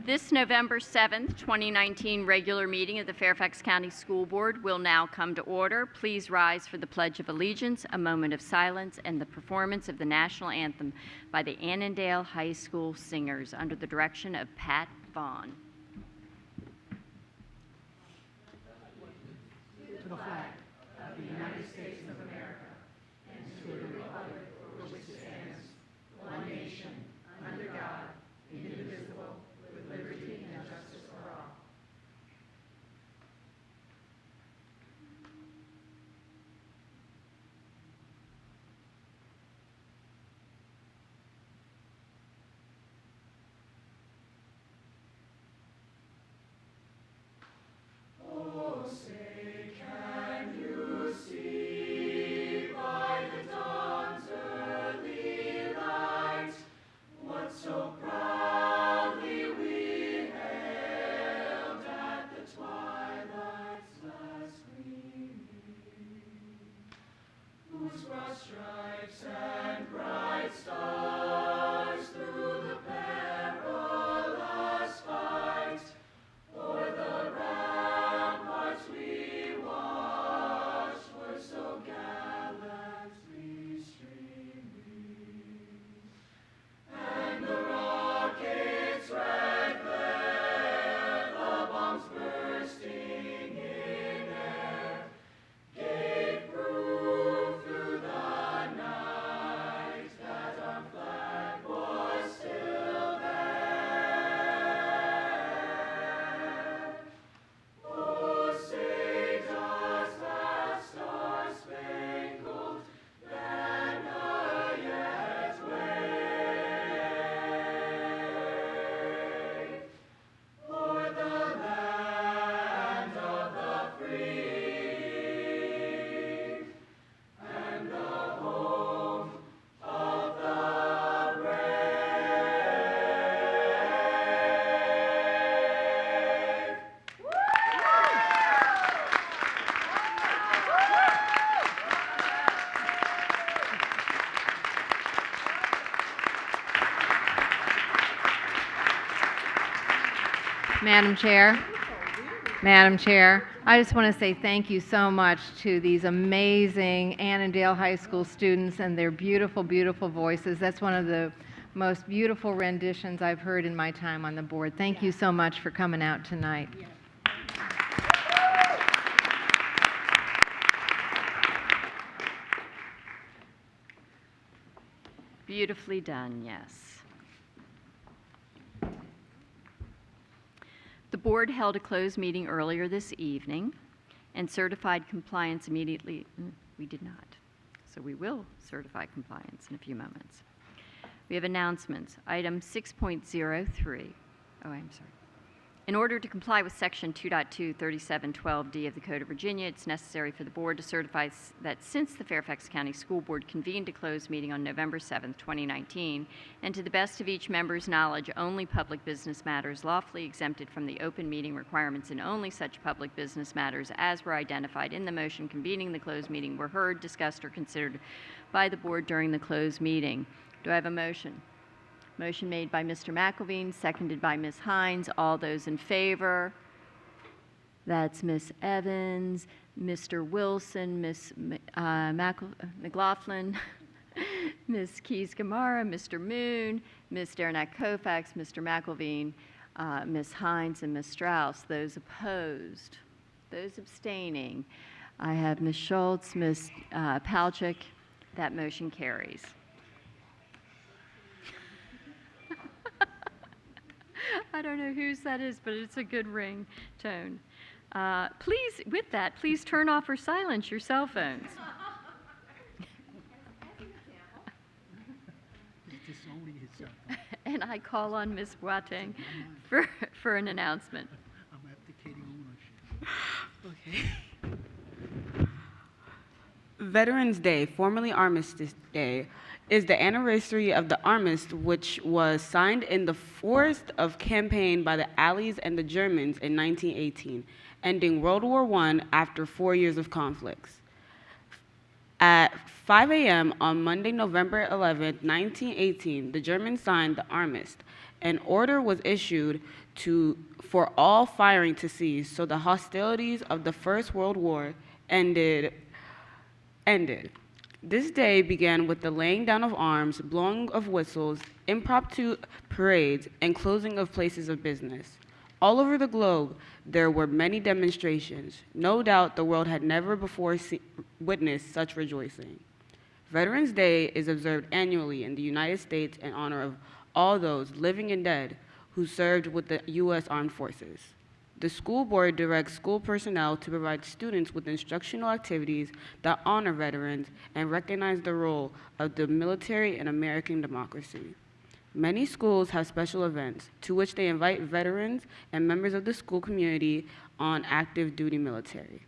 This November 7th, 2019 regular meeting of the Fairfax County School Board will now come to order. Please rise for the Pledge of Allegiance, a moment of silence, and the performance of the national anthem by the Annandale High School Singers under the direction of Pat Vaughn. To the flag of the United States of America and to the republic for which it stands, one nation, under God, indivisible, with liberty and justice for all. Oh, say, can you see by the dawn's early light what so proudly we hailed at the twilight's last gleaming, whose broad stripes and bright stars through the perilous fight o'er the ramparts we watched were so gallantly streaming, and the rocket's red glare, the bombs bursting in air, gave proof through the night that our flag was still there. Oh, say does that star-spangled banner yet wave o'er the land of the free and the home of the brave. Madam Chair, I just want to say thank you so much to these amazing Annandale High School students and their beautiful, beautiful voices. That's one of the most beautiful renditions I've heard in my time on the board. Thank you so much for coming out tonight. Beautifully done, yes. The board held a closed meeting earlier this evening and certified compliance immediately. We did not. So we will certify compliance in a few moments. We have announcements. Item 6.03. Oh, I'm sorry. In order to comply with Section 2.23712D of the Code of Virginia, it's necessary for the board to certify that since the Fairfax County School Board convened a closed meeting on November 7th, 2019, and to the best of each member's knowledge, only public business matters lawfully exempted from the open meeting requirements and only such public business matters as were identified in the motion convening the closed meeting were heard, discussed, or considered by the board during the closed meeting. Do I have a motion? Motion made by Mr. McElveen, seconded by Ms. Hines. All those in favor? That's Ms. Evans, Mr. Wilson, Ms. McLaughlin, Ms. Keys-Gamarra, Mr. Moon, Ms. Derenak-Kofax, Mr. McElveen, Ms. Hines, and Ms. Strauss. Those opposed? Those abstaining? I have Ms. Schultz, Ms. Palchik. That motion carries. I don't know whose that is, but it's a good ring tone. Please, with that, please turn off or silence your cell phones. And I call on Ms. Boateng for an announcement. I'm abdicating ownership. Okay. Veterans Day, formerly Armistice Day, is the anniversary of the armistice, which was signed in the forest of campaign by the Allies and the Germans in 1918, ending World War I after 4 years of conflicts. At 5 a.m. on Monday, November 11, 1918, the Germans signed the armistice. An order was issued for all firing to cease so the hostilities of the First World War ended. This day began with the laying down of arms, blowing of whistles, impromptu parades, and closing of places of business. All over the globe, there were many demonstrations. No doubt the world had never before witnessed such rejoicing. Veterans Day is observed annually in the United States in honor of all those, living and dead, who served with the U.S. Armed Forces. The school board directs school personnel to provide students with instructional activities that honor veterans and recognize the role of the military in American democracy. Many schools have special events to which they invite veterans and members of the school community on active duty military.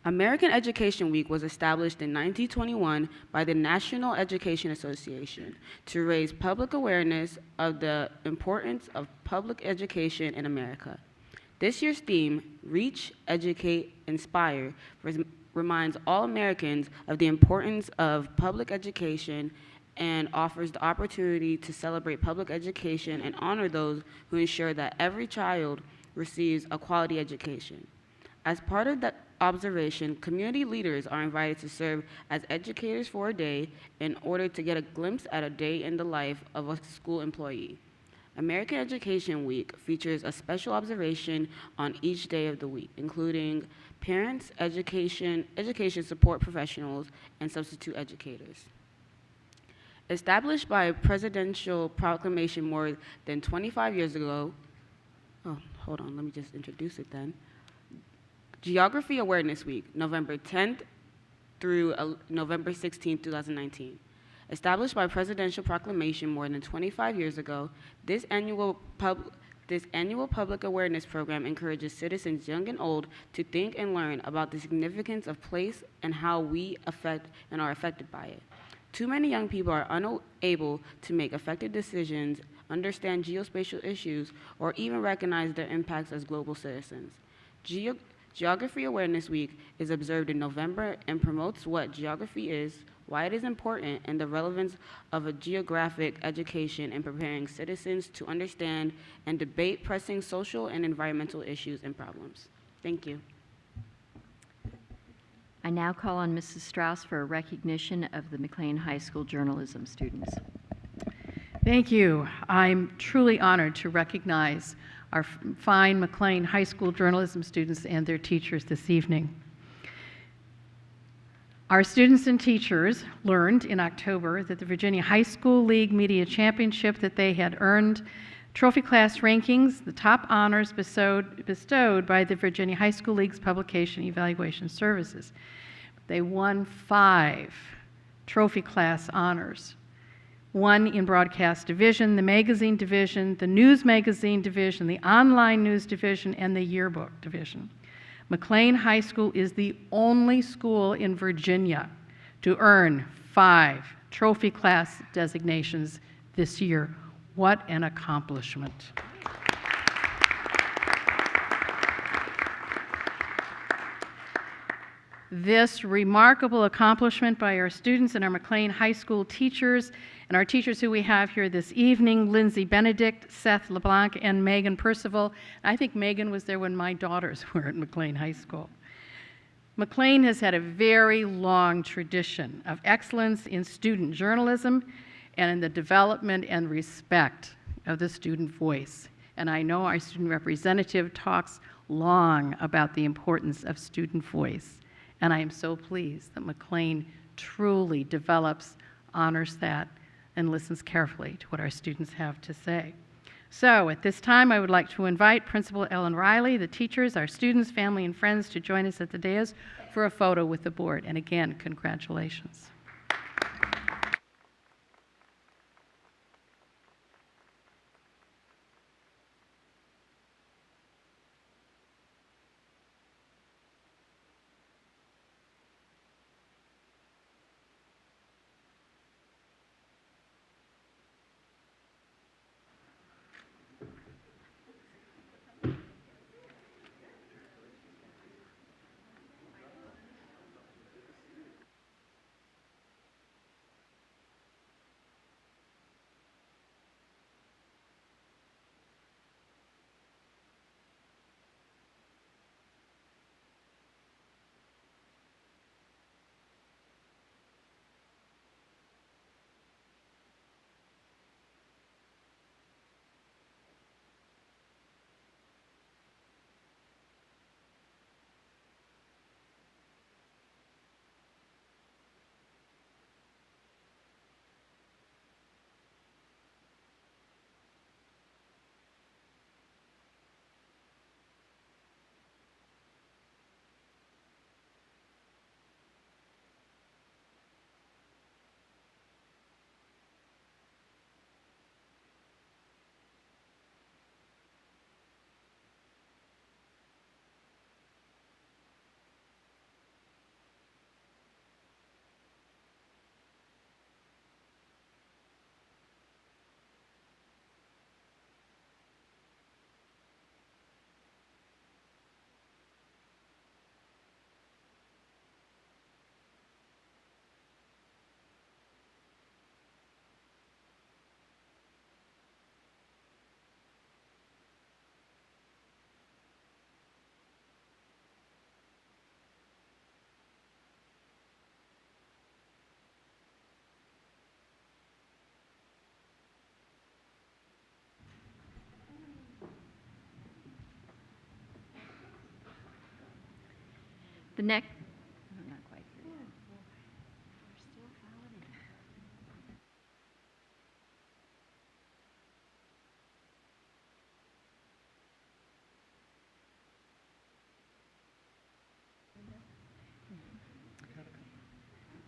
American Education Week was established in 1921 by the National Education Association to raise public awareness of the importance of public education in America. This year's theme, Reach, Educate, Inspire, reminds all Americans of the importance of public education and offers the opportunity to celebrate public education and honor those who ensure that every child receives a quality education. As part of that observation, community leaders are invited to serve as educators for a day in order to get a glimpse at a day in the life of a school employee. American Education Week features a special observation on each day of the week, including parents, education support professionals, and substitute educators. Established by a presidential proclamation more than 25 years ago, hold on, let me just introduce it then. Geography Awareness Week, November 10th through November 16th, 2019. Established by presidential proclamation more than 25 years ago, this annual public awareness program encourages citizens young and old to think and learn about the significance of place and how we affect and are affected by it. Too many young people are unable to make effective decisions, understand geospatial issues, or even recognize their impacts as global citizens. Geography Awareness Week is observed in November and promotes what geography is, why it is important, and the relevance of a geographic education in preparing citizens to understand and debate pressing social and environmental issues and problems. Thank you. I now call on Mrs. Strauss for a recognition of the McLean High School journalism students. Thank you. I'm truly honored to recognize our fine McLean High School journalism students and their teachers this evening. Our students and teachers learned in October that the Virginia High School League Media Championship that they had earned trophy class rankings, the top honors bestowed by the Virginia High School League's Publication Evaluation Services. They won 5 trophy class honors. 1 in broadcast division, the magazine division, the news magazine division, the online news division, and the yearbook division. McLean High School is the only school in Virginia to earn 5 trophy class designations this year. What an accomplishment. This remarkable accomplishment by our students and our McLean High School teachers and our teachers who we have here this evening, Lindsay Benedict, Seth LeBlanc, and Megan Percival. I think Megan was there when my daughters were at McLean High School. McLean has had a very long tradition of excellence in student journalism and in the development and respect of the student voice. And I know our student representative talks long about the importance of student voice. And I am so pleased that McLean truly develops, honors that, and listens carefully to what our students have to say. So at this time, I would like to invite Principal Ellen Riley, the teachers, our students, family, and friends to join us at the dais for a photo with the board. And again, congratulations. The next, I'm not quite here yet.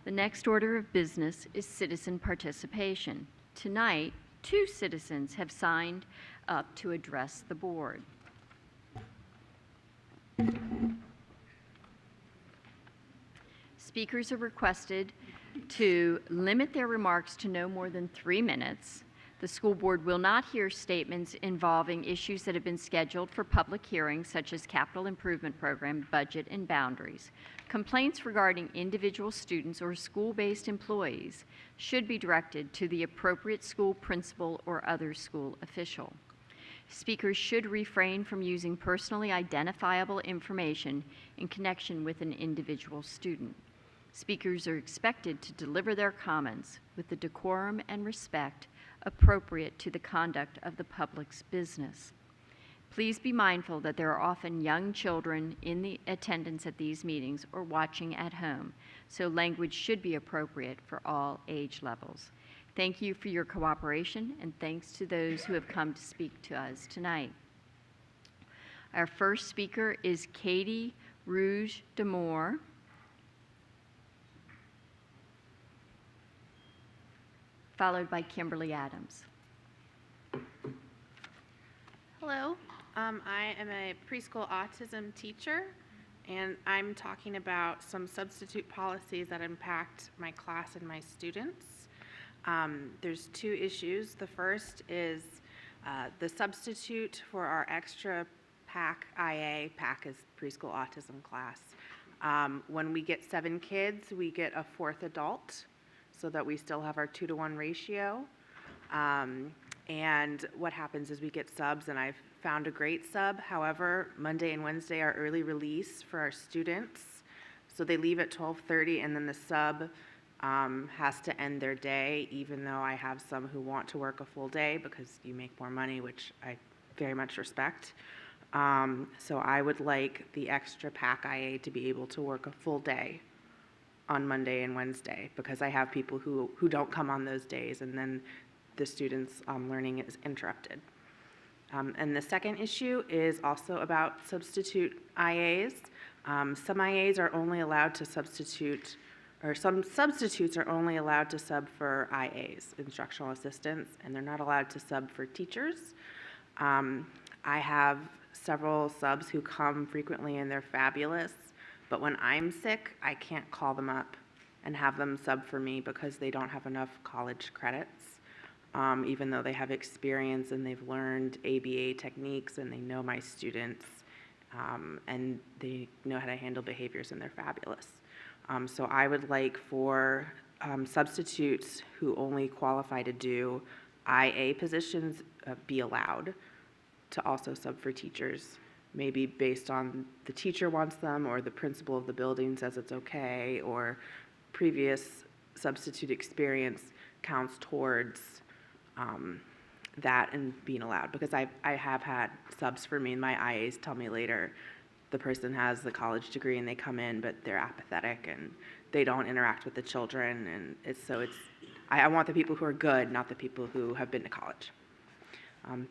The next order of business is citizen participation. Tonight, 2 citizens have signed up to address the board. Speakers are requested to limit their remarks to no more than 3 minutes. The school board will not hear statements involving issues that have been scheduled for public hearings, such as capital improvement program, budget, and boundaries. Complaints regarding individual students or school-based employees should be directed to the appropriate school principal or other school official. Speakers should refrain from using personally identifiable information in connection with an individual student. Speakers are expected to deliver their comments with the decorum and respect appropriate to the conduct of the public's business. Please be mindful that there are often young children in the attendance at these meetings or watching at home, so language should be appropriate for all age levels. Thank you for your cooperation, and thanks to those who have come to speak to us tonight. Our first speaker is Katie Rouge Demore. Followed by Kimberly Adams. Hello, I am a preschool autism teacher, and I'm talking about some substitute policies that impact my class and my students. There's 2 issues. The first is the substitute for our extra PAC IA. PAC is preschool autism class. When we get 7 kids, we get a 4th adult, so that we still have our 2-to-1 ratio. And what happens is we get subs, and I've found a great sub. However, Monday and Wednesday are early release for our students. So they leave at 12:30, and then the sub has to end their day, even though I have some who want to work a full day because you make more money, which I very much respect. So I would like the extra PAC IA to be able to work a full day on Monday and Wednesday, because I have people who don't come on those days, and then the students' learning is interrupted. And the second issue is also about substitute IAs. Some IAs are only allowed to substitute, or some substitutes are only allowed to sub for IAs, instructional assistants, and they're not allowed to sub for teachers. I have several subs who come frequently, and they're fabulous. But when I'm sick, I can't call them up and have them sub for me because they don't have enough college credits, even though they have experience and they've learned ABA techniques and they know my students, and they know how to handle behaviors, and they're fabulous. So I would like for substitutes who only qualify to do IA positions be allowed to also sub for teachers, maybe based on the teacher wants them, or the principal of the building says it's okay, or previous substitute experience counts towards that and being allowed. Because I have had subs for me, and my IAs tell me later the person has the college degree and they come in, but they're apathetic and they don't interact with the children, and I want the people who are good, not the people who have been to college.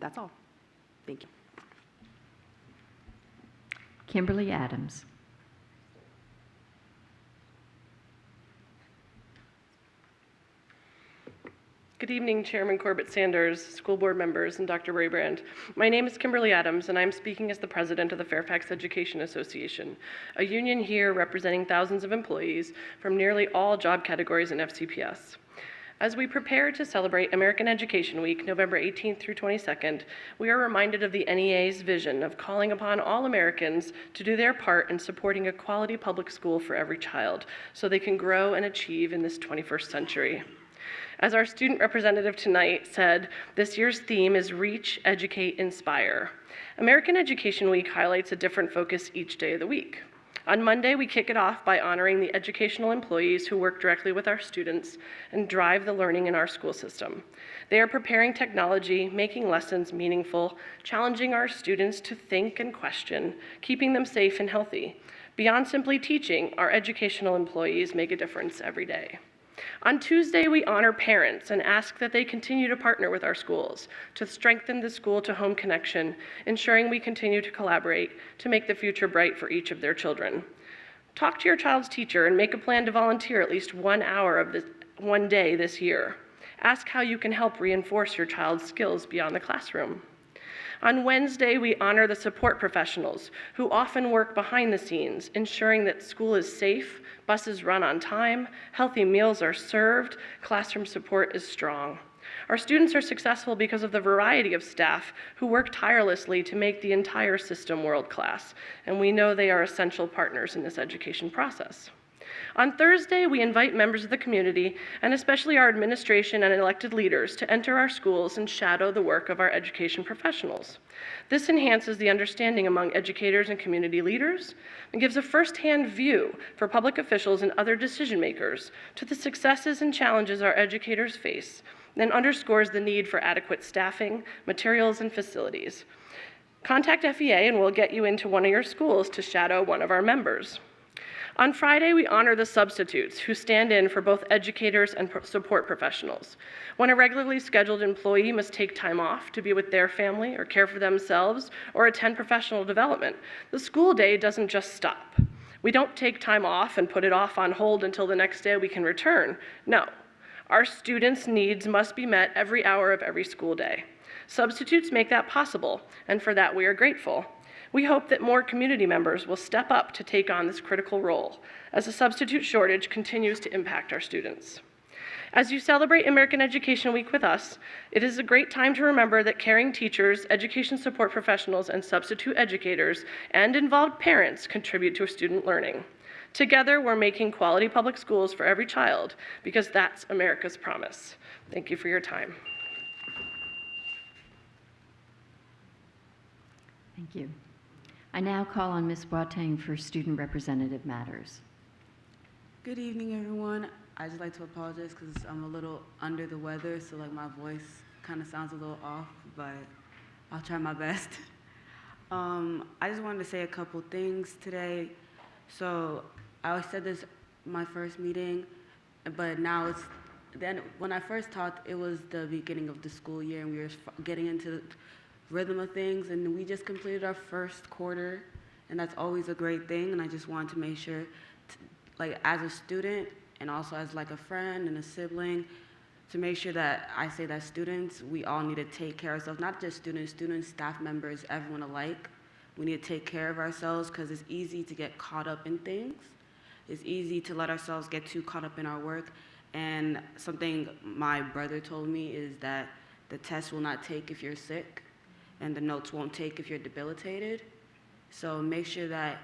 That's all. Thank you. Kimberly Adams. Good evening, Chairman Corbett Sanders, school board members, and Dr. Raybrand. My name is Kimberly Adams, and I'm speaking as the president of the Fairfax Education Association, a union here representing thousands of employees from nearly all job categories in FCPS. As we prepare to celebrate American Education Week, November 18th through 22nd, we are reminded of the NEA's vision of calling upon all Americans to do their part in supporting a quality public school for every child so they can grow and achieve in this 21st century. As our student representative tonight said, this year's theme is Reach, Educate, Inspire. American Education Week highlights a different focus each day of the week. On Monday, we kick it off by honoring the educational employees who work directly with our students and drive the learning in our school system. They are preparing technology, making lessons meaningful, challenging our students to think and question, keeping them safe and healthy. Beyond simply teaching, our educational employees make a difference every day. On Tuesday, we honor parents and ask that they continue to partner with our schools to strengthen the school-to-home connection, ensuring we continue to collaborate to make the future bright for each of their children. Talk to your child's teacher and make a plan to volunteer at least 1 hour of one day this year. Ask how you can help reinforce your child's skills beyond the classroom. On Wednesday, we honor the support professionals who often work behind the scenes, ensuring that school is safe, buses run on time, healthy meals are served, classroom support is strong. Our students are successful because of the variety of staff who work tirelessly to make the entire system world-class, and we know they are essential partners in this education process. On Thursday, we invite members of the community, and especially our administration and elected leaders, to enter our schools and shadow the work of our education professionals. This enhances the understanding among educators and community leaders and gives a firsthand view for public officials and other decision makers to the successes and challenges our educators face, and underscores the need for adequate staffing, materials, and facilities. Contact FEA and we'll get you into one of your schools to shadow one of our members. On Friday, we honor the substitutes who stand in for both educators and support professionals. When a regularly scheduled employee must take time off to be with their family or care for themselves or attend professional development, the school day doesn't just stop. We don't take time off and put it off on hold until the next day we can return. No, our students' needs must be met every hour of every school day. Substitutes make that possible, and for that we are grateful. We hope that more community members will step up to take on this critical role as the substitute shortage continues to impact our students. As you celebrate American Education Week with us, it is a great time to remember that caring teachers, education support professionals, and substitute educators, and involved parents contribute to student learning. Together, we're making quality public schools for every child because that's America's promise. Thank you for your time. Thank you. I now call on Ms. Boateng for student representative matters. Good evening, everyone. I'd just like to apologize because I'm a little under the weather, so like my voice kind of sounds a little off, but I'll try my best. I just wanted to say a couple things today. So I said this my first meeting, but now it's, then when I first talked, it was the beginning of the school year and we were getting into the rhythm of things, and we just completed our first quarter, and that's always a great thing. And I just wanted to make sure, like as a student and also as like a friend and a sibling, to make sure that I say that students, we all need to take care of ourselves, not just students, staff members, everyone alike. We need to take care of ourselves because it's easy to get caught up in things. It's easy to let ourselves get too caught up in our work. And something my brother told me is that the test will not take if you're sick, and the notes won't take if you're debilitated. So make sure that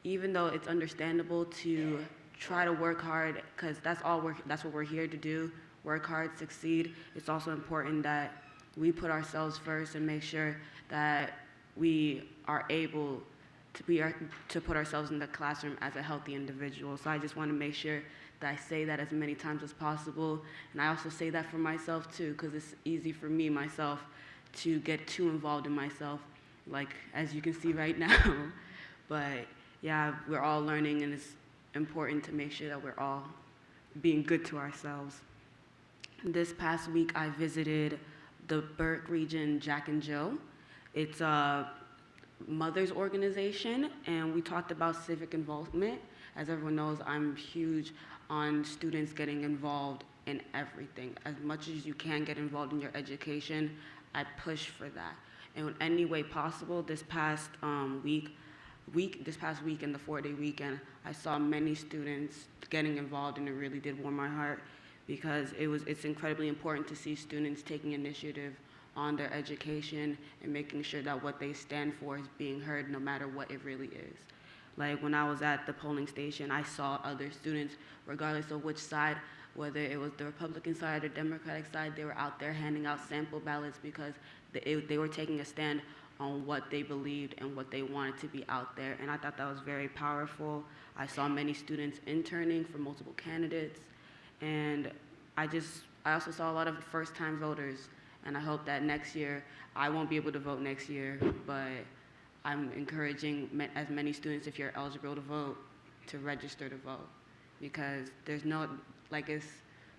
even though it's understandable to try to work hard, because that's what we're here to do, work hard, succeed, it's also important that we put ourselves first and make sure that we are able to put ourselves in the classroom as a healthy individual. So I just want to make sure that I say that as many times as possible. And I also say that for myself too, because it's easy for me myself to get too involved in myself, like as you can see right now. But yeah, we're all learning, and it's important to make sure that we're all being good to ourselves. This past week, I visited the Burke Region Jack and Jill. It's a mother's organization, and we talked about civic involvement. As everyone knows, I'm huge on students getting involved in everything. As much as you can get involved in your education, I push for that. And in any way possible, this past week and the 4-day weekend, I saw many students getting involved, and it really did warm my heart because it's incredibly important to see students taking initiative on their education and making sure that what they stand for is being heard no matter what it really is. Like when I was at the polling station, I saw other students, regardless of which side, whether it was the Republican side or Democratic side, they were out there handing out sample ballots because they were taking a stand on what they believed and what they wanted to be out there. And I thought that was very powerful. I saw many students interning for multiple candidates. And I also saw a lot of first-time voters. And I hope that next year, I won't be able to vote next year, but I'm encouraging as many students, if you're eligible to vote, to register to vote, because there's no, like, it's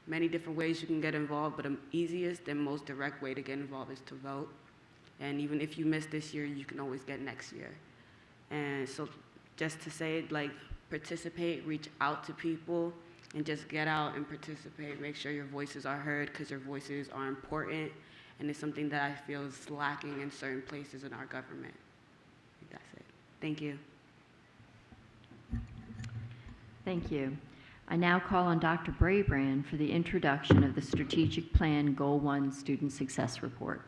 many different ways you can get involved, but the easiest and most direct way to get involved is to vote. And even if you miss this year, you can always get next year. And so just to say, like, participate, reach out to people, and just get out and participate. Make sure your voices are heard, because your voices are important, and it's something that I feel is lacking in certain places in our government. I think that's it. Thank you. Thank you. I now call on Dr. Brabrand for the introduction of the Strategic Plan Goal 1 Student Success Report.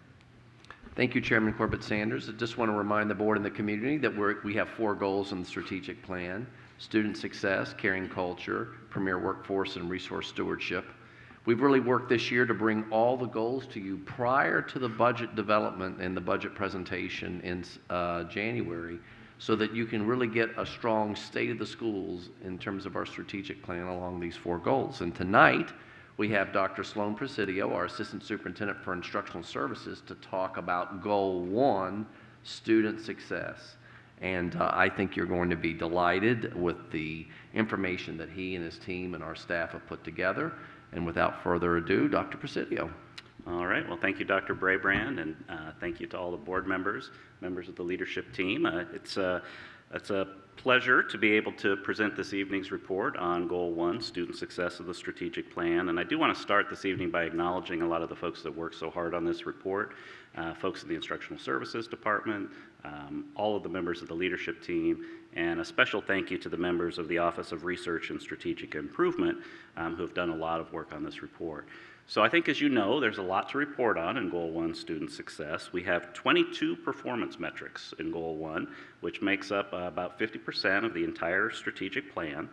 Thank you, Chairman Corbett Sanders. I just want to remind the board and the community that we have 4 goals in the strategic plan: student success, caring culture, premier workforce, and resource stewardship. We've really worked this year to bring all the goals to you prior to the budget development and the budget presentation in January, so that you can really get a strong state of the schools in terms of our strategic plan along these 4 goals. And tonight, we have Dr. Sloan Presidio, our Assistant Superintendent for Instructional Services, to talk about Goal 1, student success. And I think you're going to be delighted with the information that he and his team and our staff have put together. And without further ado, Dr. Presidio. All right. Well, thank you, Dr. Brabrand, and thank you to all the board members, members of the leadership team. It's a pleasure to be able to present this evening's report on Goal 1, student success of the strategic plan. And I do want to start this evening by acknowledging a lot of the folks that worked so hard on this report, folks in the Instructional Services Department, all of the members of the leadership team, and a special thank you to the members of the Office of Research and Strategic Improvement who have done a lot of work on this report. So I think, as you know, there's a lot to report on in Goal 1, student success. We have 22 performance metrics in Goal 1, which makes up about 50% of the entire strategic plan.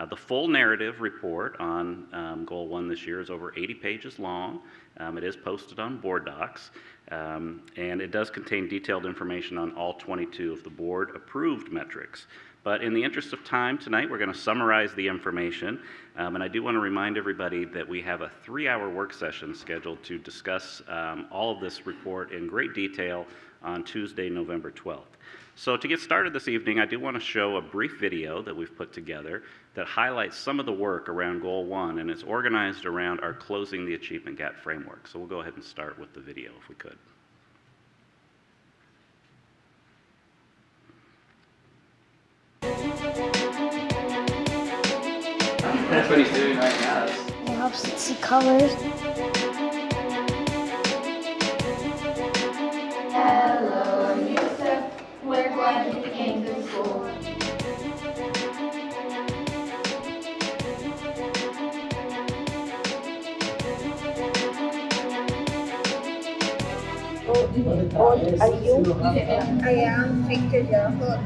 The full narrative report on Goal 1 this year is over 80 pages long. It is posted on board docs, and it does contain detailed information on all 22 of the board-approved metrics. But in the interest of time tonight, we're going to summarize the information. And I do want to remind everybody that we have a 3-hour work session scheduled to discuss all of this report in great detail on Tuesday, November 12th. So to get started this evening, I do want to show a brief video that we've put together that highlights some of the work around Goal 1, and it's organized around our Closing the Achievement Gap framework. So we'll go ahead and start with the video if we could. That's what he's doing right now. It helps it see colors. Hello, Yusuf. We're glad you came to school.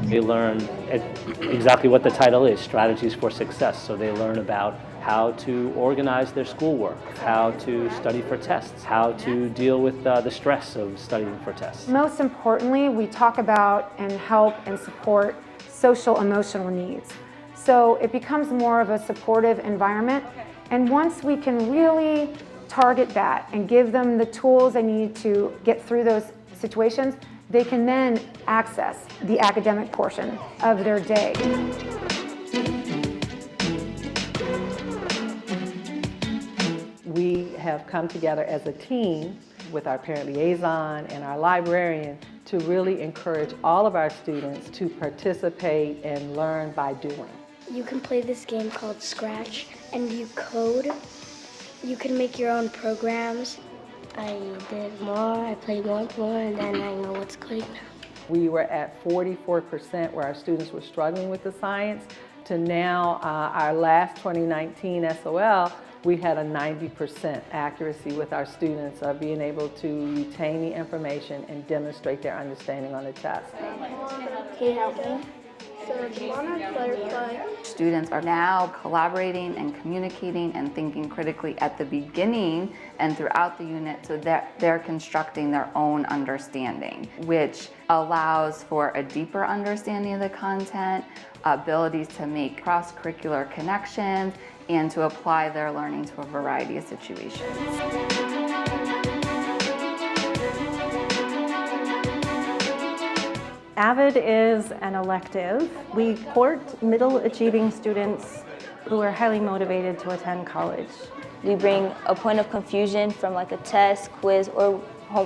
They learn exactly what the title is, Strategies for Success. So they learn about how to organize their schoolwork, how to study for tests, how to deal with the stress of studying for tests. Most importantly, we talk about and help and support social emotional needs. So it becomes more of a supportive environment. And once we can really target that and give them the tools they need to get through those situations, they can then access the academic portion of their day. We have come together as a team with our parent liaison and our librarian to really encourage all of our students to participate and learn by doing. You can play this game called Scratch, and you code. You can make your own programs. I did more, I played more, and then I know what's coding now. We were at 44% where our students were struggling with the science, to now our last 2019 SOL, we had a 90% accuracy with our students of being able to retain the information and demonstrate their understanding on the test. Can you help me? So do you want to clarify? Students are now collaborating and communicating and thinking critically at the beginning and throughout the unit, so that they're constructing their own understanding, which allows for a deeper understanding of the content, abilities to make cross-curricular connections, and to apply their learning to a variety of situations. AVID is an elective. We court middle achieving students who are highly motivated to attend college. We bring a point of confusion from like a test, quiz, or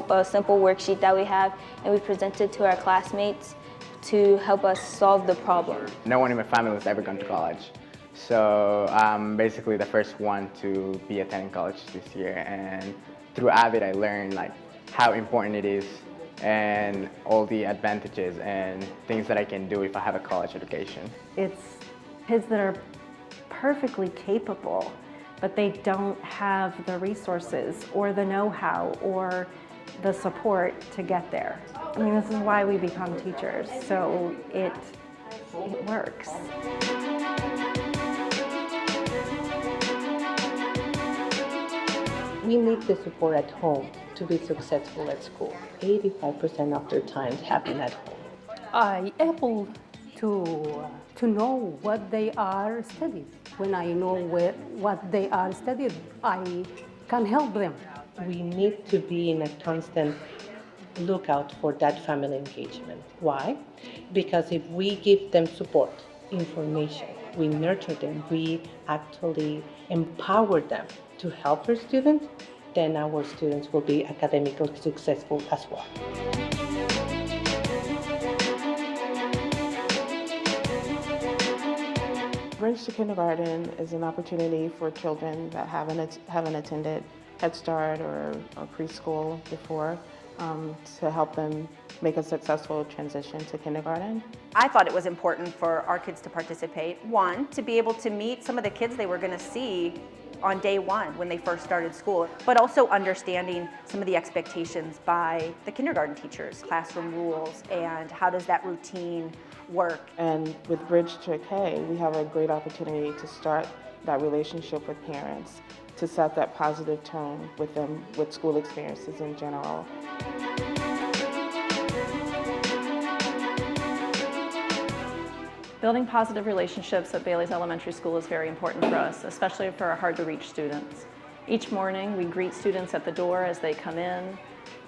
a simple worksheet that we have, and we present it to our classmates to help us solve the problem. No one in my family was ever going to college. So I'm basically the first one to be attending college this year. And through AVID, I learned like how important it is and all the advantages and things that I can do if I have a college education. It's kids that are perfectly capable, but they don't have the resources or the know-how or the support to get there. I mean, this is why we become teachers, so it works. We need the support at home to be successful at school. 85% of their times happen at home. I able to know what they are studying. When I know what they are studying, I can help them. We need to be in a constant lookout for that family engagement. Why? Because if we give them support, information, we nurture them, we actually empower them to help our students, then our students will be academically successful as well. Bridge to Kindergarten is an opportunity for children that haven't attended Head Start or preschool before to help them make a successful transition to kindergarten. I thought it was important for our kids to participate. One, to be able to meet some of the kids they were going to see on day one when they first started school, but also understanding some of the expectations by the kindergarten teachers, classroom rules, and how does that routine work. And with Bridge to K, we have a great opportunity to start that relationship with parents, to set that positive tone with them, with school experiences in general. Building positive relationships at Bailey's Elementary School is very important for us, especially for our hard-to-reach students. Each morning, we greet students at the door as they come in.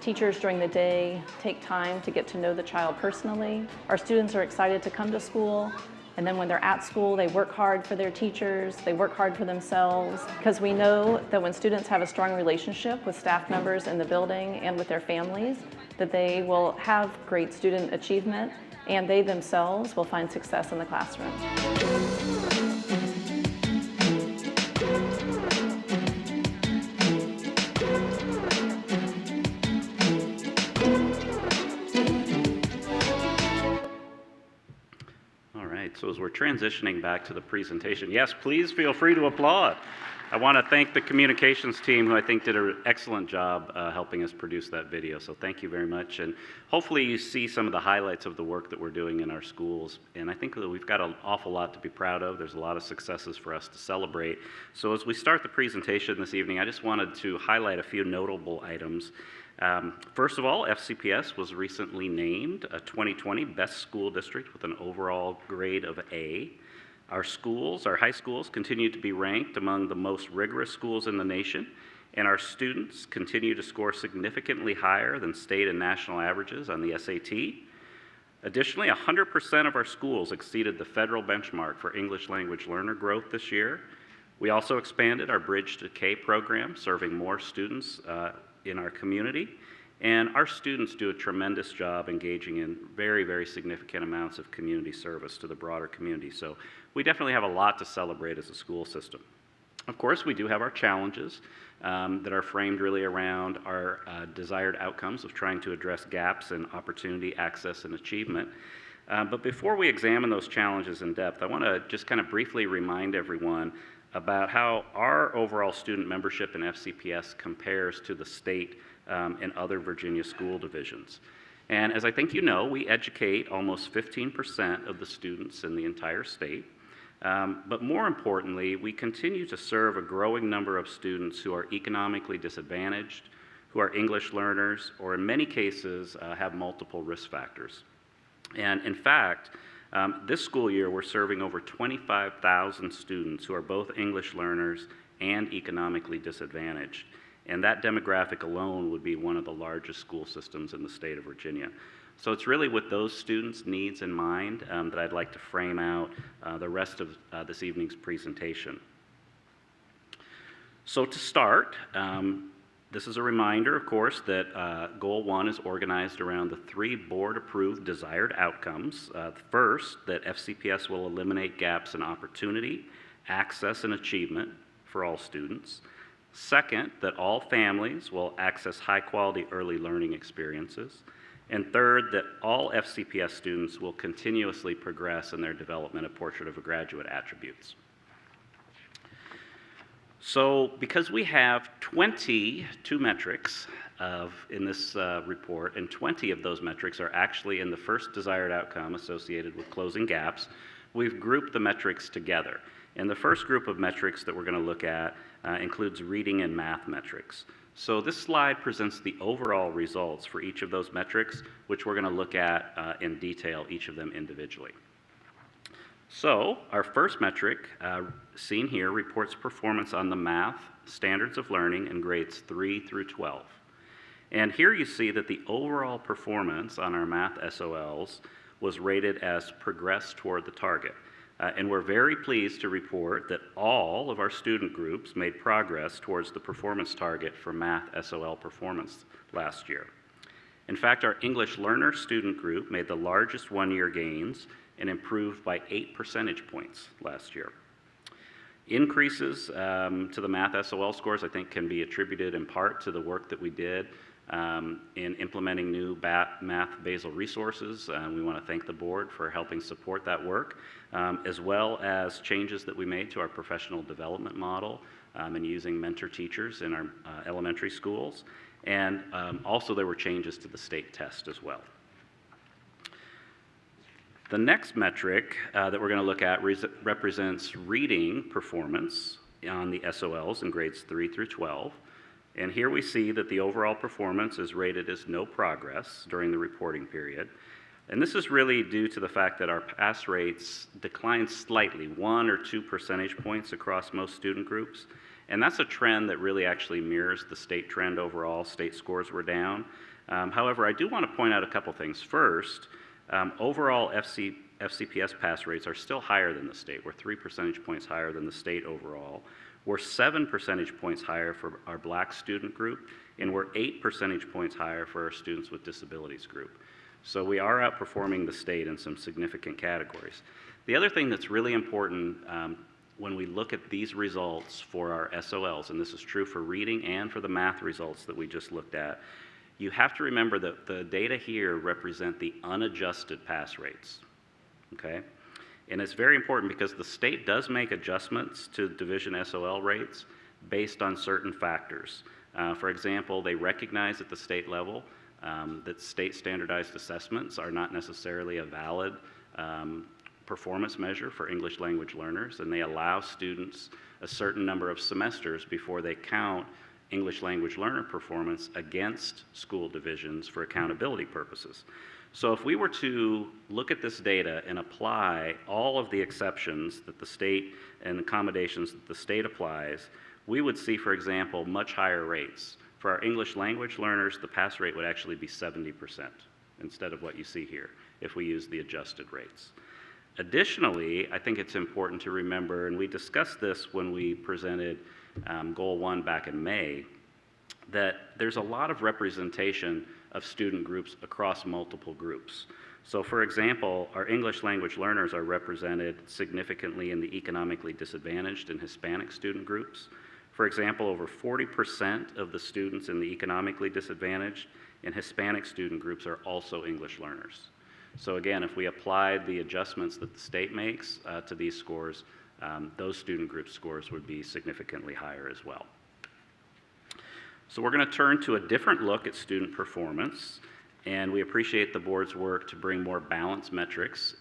Teachers during the day take time to get to know the child personally. Our students are excited to come to school, and then when they're at school, they work hard for their teachers, they work hard for themselves, because we know that when students have a strong relationship with staff members in the building and with their families, that they will have great student achievement and they themselves will find success in the classroom. All right, so as we're transitioning back to the presentation, yes, please feel free to applaud. I want to thank the communications team, who I think did an excellent job helping us produce that video. So thank you very much. And hopefully you see some of the highlights of the work that we're doing in our schools. And I think that we've got an awful lot to be proud of. There's a lot of successes for us to celebrate. So as we start the presentation this evening, I just wanted to highlight a few notable items. First of all, FCPS was recently named a 2020 Best School District with an overall grade of A. Our schools, our high schools, continue to be ranked among the most rigorous schools in the nation, and our students continue to score significantly higher than state and national averages on the SAT. Additionally, 100% of our schools exceeded the federal benchmark for English language learner growth this year. We also expanded our Bridge to K program, serving more students in our community. And our students do a tremendous job engaging in very, very significant amounts of community service to the broader community. So we definitely have a lot to celebrate as a school system. Of course, we do have our challenges that are framed really around our desired outcomes of trying to address gaps in opportunity, access, and achievement. But before we examine those challenges in depth, I want to just kind of briefly remind everyone about how our overall student membership in FCPS compares to the state and other Virginia school divisions. And as I think you know, we educate almost 15% of the students in the entire state. But more importantly, we continue to serve a growing number of students who are economically disadvantaged, who are English learners, or in many cases have multiple risk factors. And in fact, this school year, we're serving over 25,000 students who are both English learners and economically disadvantaged. And that demographic alone would be one of the largest school systems in the state of Virginia. So it's really with those students' needs in mind that I'd like to frame out the rest of this evening's presentation. So to start, this is a reminder, of course, that Goal 1 is organized around the 3 board-approved desired outcomes. First, that FCPS will eliminate gaps in opportunity, access, and achievement for all students. Second, that all families will access high-quality early learning experiences. And third, that all FCPS students will continuously progress in their development of Portrait of a Graduate attributes. So because we have 22 metrics in this report, and 20 of those metrics are actually in the first desired outcome associated with closing gaps, we've grouped the metrics together. And the first group of metrics that we're going to look at includes reading and math metrics. So this slide presents the overall results for each of those metrics, which we're going to look at in detail, each of them individually. So our first metric, seen here, reports performance on the math, standards of learning, in grades 3 through 12. And here you see that the overall performance on our math SOLs was rated as progress toward the target. And we're very pleased to report that all of our student groups made progress towards the performance target for math SOL performance last year. In fact, our English learner student group made the largest one-year gains and improved by 8 percentage points last year. Increases to the math SOL scores, I think, can be attributed in part to the work that we did in implementing new math basal resources. We want to thank the board for helping support that work, as well as changes that we made to our professional development model and using mentor teachers in our elementary schools. And also there were changes to the state test as well. The next metric that we're going to look at represents reading performance on the SOLs in grades 3 through 12. And here we see that the overall performance is rated as no progress during the reporting period. And this is really due to the fact that our pass rates declined slightly, 1 or 2 percentage points across most student groups. And that's a trend that really actually mirrors the state trend overall. State scores were down. However, I do want to point out a couple things. First, overall FCPS pass rates are still higher than the state. We're 3 percentage points higher than the state overall. We're 7 percentage points higher for our Black student group, and we're 8 percentage points higher for our students with disabilities group. So we are outperforming the state in some significant categories. The other thing that's really important when we look at these results for our SOLs, and this is true for reading and for the math results that we just looked at, you have to remember that the data here represent the unadjusted pass rates, okay? And it's very important because the state does make adjustments to division SOL rates based on certain factors. For example, they recognize at the state level that state standardized assessments are not necessarily a valid performance measure for English language learners, and they allow students a certain number of semesters before they count English language learner performance against school divisions for accountability purposes. So if we were to look at this data and apply all of the exceptions that the state and accommodations that the state applies, we would see, for example, much higher rates. For our English language learners, the pass rate would actually be 70% instead of what you see here if we use the adjusted rates. Additionally, I think it's important to remember, and we discussed this when we presented Goal 1 back in May, that there's a lot of representation of student groups across multiple groups. So for example, our English language learners are represented significantly in the economically disadvantaged and Hispanic student groups. For example, over 40% of the students in the economically disadvantaged and Hispanic student groups are also English learners. So again, if we applied the adjustments that the state makes to these scores, those student group scores would be significantly higher as well. So we're going to turn to a different look at student performance, and we appreciate the board's work to bring more balanced metrics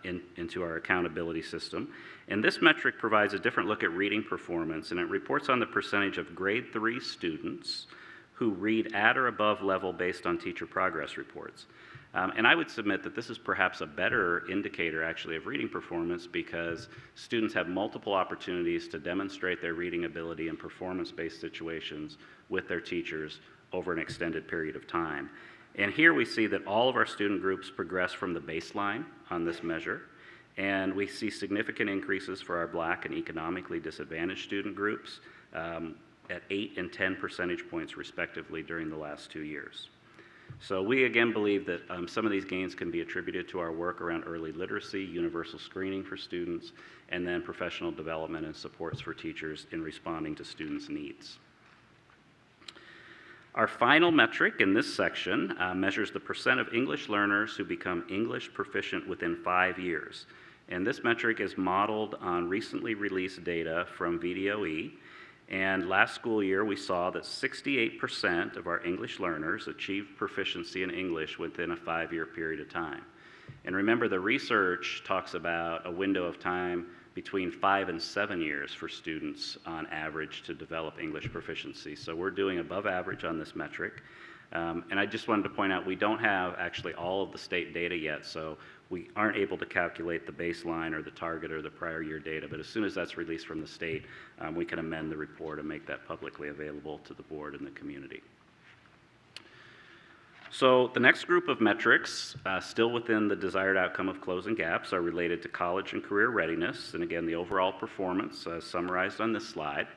into our accountability system. And this metric provides a different look at reading performance, and it reports on the percentage of grade 3 students who read at or above level based on teacher progress reports. And I would submit that this is perhaps a better indicator actually of reading performance because students have multiple opportunities to demonstrate their reading ability in performance-based situations with their teachers over an extended period of time. And here we see that all of our student groups progress from the baseline on this measure, and we see significant increases for our Black and economically disadvantaged student groups at 8 and 10 percentage points respectively during the last 2 years. So we again believe that some of these gains can be attributed to our work around early literacy, universal screening for students, and then professional development and supports for teachers in responding to students' needs. Our final metric in this section measures the percent of English learners who become English proficient within 5 years. And this metric is modeled on recently released data from VDOE. And last school year, we saw that 68% of our English learners achieved proficiency in English within a 5-year period of time. And remember, the research talks about a window of time between 5 and 7 years for students on average to develop English proficiency. So we're doing above average on this metric. And I just wanted to point out, we don't have actually all of the state data yet, so we aren't able to calculate the baseline or the target or the prior year data, but as soon as that's released from the state, we can amend the report and make that publicly available to the board and the community. So the next group of metrics, still within the desired outcome of closing gaps, are related to college and career readiness, and again, the overall performance summarized on this slide.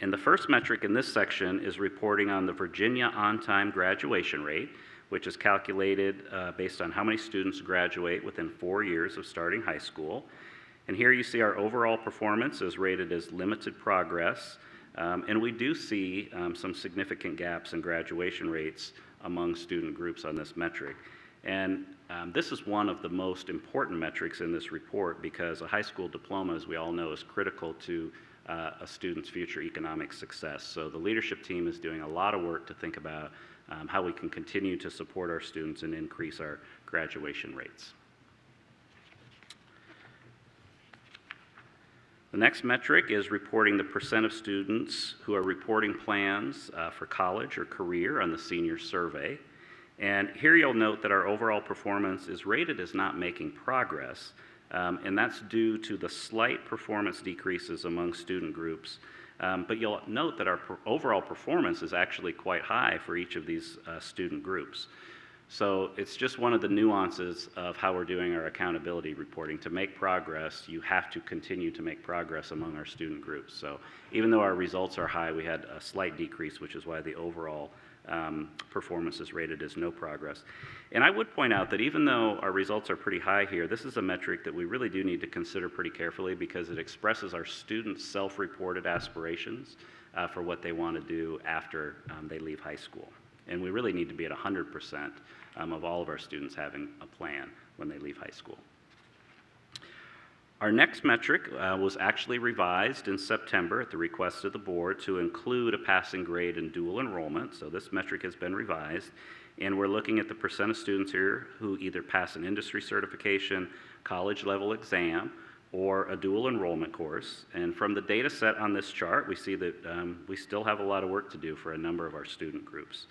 And the first metric in this section is reporting on the Virginia on-time graduation rate, which is calculated based on how many students graduate within 4 years of starting high school. And here you see our overall performance is rated as limited progress, and we do see some significant gaps in graduation rates among student groups on this metric. And this is one of the most important metrics in this report because a high school diploma, as we all know, is critical to a student's future economic success. So the leadership team is doing a lot of work to think about how we can continue to support our students and increase our graduation rates. The next metric is reporting the percent of students who are reporting plans for college or career on the senior survey. And here you'll note that our overall performance is rated as not making progress, and that's due to the slight performance decreases among student groups. But you'll note that our overall performance is actually quite high for each of these student groups. So it's just one of the nuances of how we're doing our accountability reporting. To make progress, you have to continue to make progress among our student groups. So even though our results are high, we had a slight decrease, which is why the overall performance is rated as no progress. And I would point out that even though our results are pretty high here, this is a metric that we really do need to consider pretty carefully because it expresses our students' self-reported aspirations for what they want to do after they leave high school. And we really need to be at 100% of all of our students having a plan when they leave high school. Our next metric was actually revised in September at the request of the board to include a passing grade in dual enrollment. So this metric has been revised, and we're looking at the percent of students here who either pass an industry certification, college level exam, or a dual enrollment course. And from the data set on this chart, we see that we still have a lot of work to do for a number of our student groups.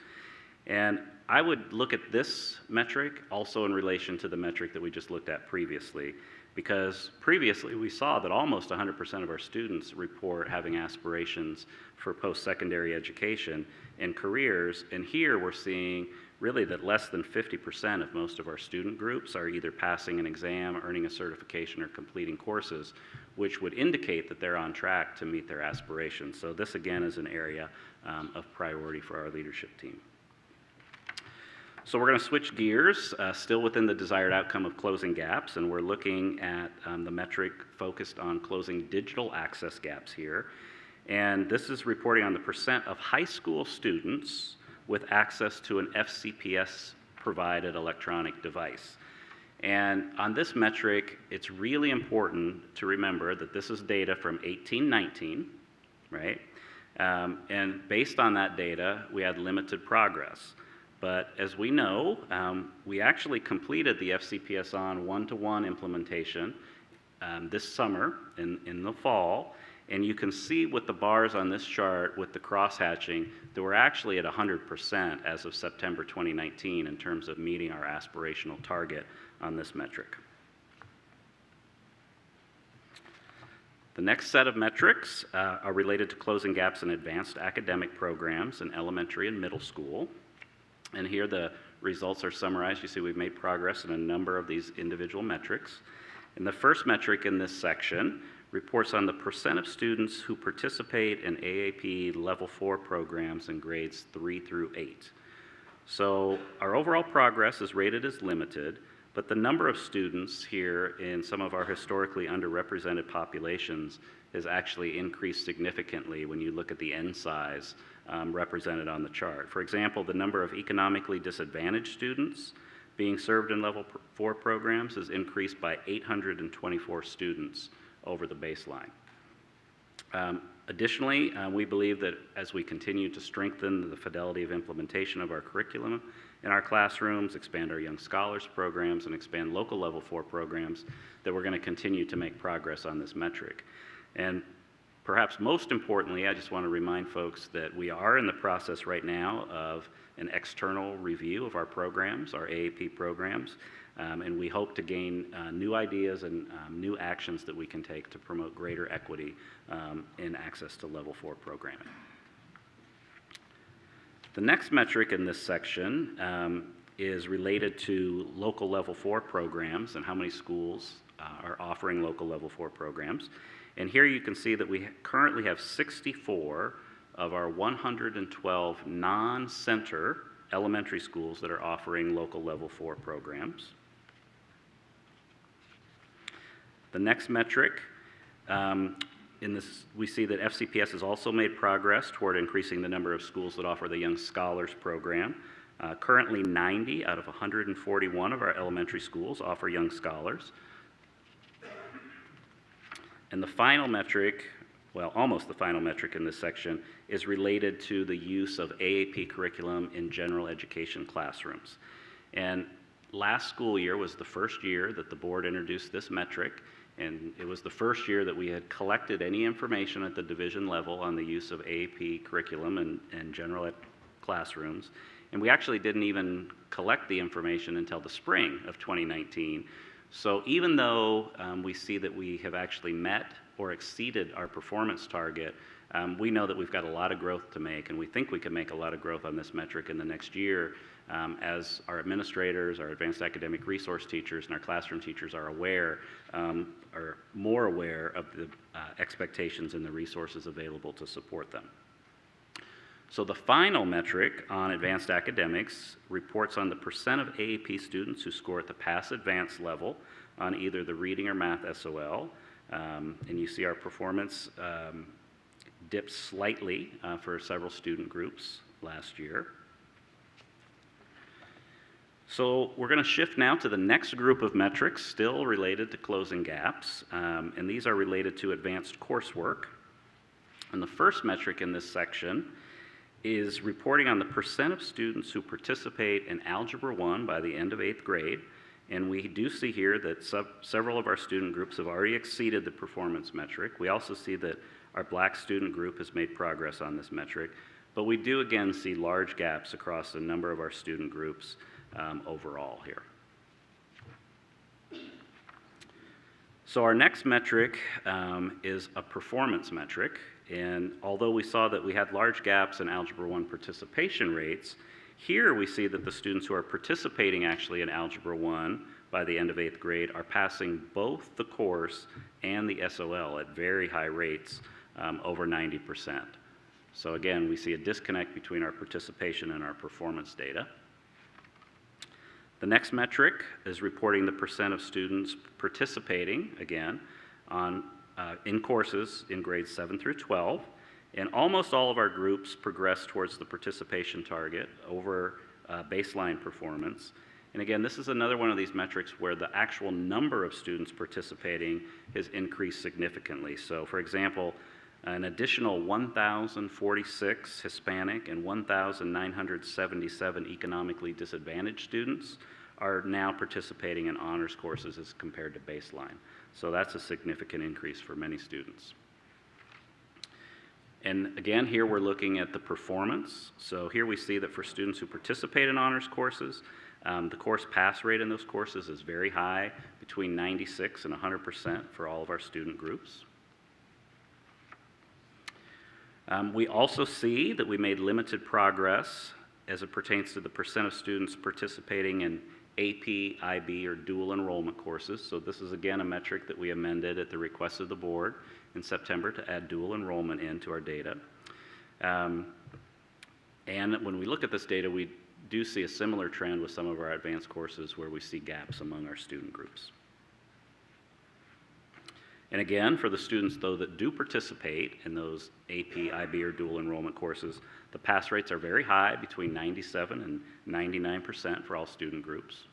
And I would look at this metric also in relation to the metric that we just looked at previously, because previously we saw that almost 100% of our students report having aspirations for post-secondary education and careers, and here we're seeing really that less than 50% of most of our student groups are either passing an exam, earning a certification, or completing courses, which would indicate that they're on track to meet their aspirations. So this again is an area of priority for our leadership team. So we're going to switch gears, still within the desired outcome of closing gaps, and we're looking at the metric focused on closing digital access gaps here. And this is reporting on the percent of high school students with access to an FCPS provided electronic device. And on this metric, it's really important to remember that this is data from 18-19, right? And based on that data, we had limited progress. But as we know, we actually completed the FCPS on one-to-one implementation this summer in the fall, and you can see with the bars on this chart with the cross-hatching that we're actually at 100% as of September 2019 in terms of meeting our aspirational target on this metric. The next set of metrics are related to closing gaps in advanced academic programs in elementary and middle school. And here the results are summarized. You see we've made progress in a number of these individual metrics. And the first metric in this section reports on the percent of students who participate in AAP Level 4 programs in grades 3 through 8. So our overall progress is rated as limited, but the number of students here in some of our historically underrepresented populations has actually increased significantly when you look at the N size represented on the chart. For example, the number of economically disadvantaged students being served in Level 4 programs has increased by 824 students over the baseline. Additionally, we believe that as we continue to strengthen the fidelity of implementation of our curriculum in our classrooms, expand our Young Scholars programs, and expand local Level 4 programs, that we're going to continue to make progress on this metric. And perhaps most importantly, I just want to remind folks that we are in the process right now of an external review of our programs, our AAP programs, and we hope to gain new ideas and new actions that we can take to promote greater equity in access to Level 4 programming. The next metric in this section is related to local Level 4 programs and how many schools are offering local Level 4 programs. And here you can see that we currently have 64 of our 112 non-center elementary schools that are offering local Level 4 programs. The next metric, we see that FCPS has also made progress toward increasing the number of schools that offer the Young Scholars program. Currently 90 out of 141 of our elementary schools offer Young Scholars. And the final metric, well, almost the final metric in this section, is related to the use of AAP curriculum in general education classrooms. And last school year was the first year that the board introduced this metric, and it was the first year that we had collected any information at the division level on the use of AAP curriculum in general ed classrooms. And we actually didn't even collect the information until the spring of 2019. So even though we see that we have actually met or exceeded our performance target, we know that we've got a lot of growth to make, and we think we can make a lot of growth on this metric in the next year as our administrators, our advanced academic resource teachers, and our classroom teachers are more aware of the expectations and the resources available to support them. So the final metric on advanced academics reports on the percent of AAP students who score at the pass advanced level on either the reading or math SOL. And you see our performance dipped slightly for several student groups last year. So we're going to shift now to the next group of metrics still related to closing gaps, and these are related to advanced coursework. And the first metric in this section is reporting on the percent of students who participate in Algebra 1 by the end of 8th grade. And we do see here that several of our student groups have already exceeded the performance metric. We also see that our Black student group has made progress on this metric, but we do again see large gaps across a number of our student groups overall here. So our next metric is a performance metric. And although we saw that we had large gaps in Algebra 1 participation rates, here we see that the students who are participating actually in Algebra 1 by the end of 8th grade are passing both the course and the SOL at very high rates, over 90%. So again, we see a disconnect between our participation and our performance data. The next metric is reporting the percent of students participating, again, in courses in grades 7 through 12, and almost all of our groups progress towards the participation target over baseline performance. And again, this is another one of these metrics where the actual number of students participating has increased significantly. So for example, an additional 1,046 Hispanic and 1,977 economically disadvantaged students are now participating in honors courses as compared to baseline. So that's a significant increase for many students. And again, here we're looking at the performance. So here we see that for students who participate in honors courses, the course pass rate in those courses is very high, between 96 and 100% for all of our student groups. We also see that we made limited progress as it pertains to the percent of students participating in AP, IB, or dual enrollment courses. So this is again a metric that we amended at the request of the board in September to add dual enrollment into our data. And when we look at this data, we do see a similar trend with some of our advanced courses where we see gaps among our student groups. And again, for the students, though, that do participate in those AP, IB, or dual enrollment courses, the pass rates are very high, between 97 and 99% for all student groups.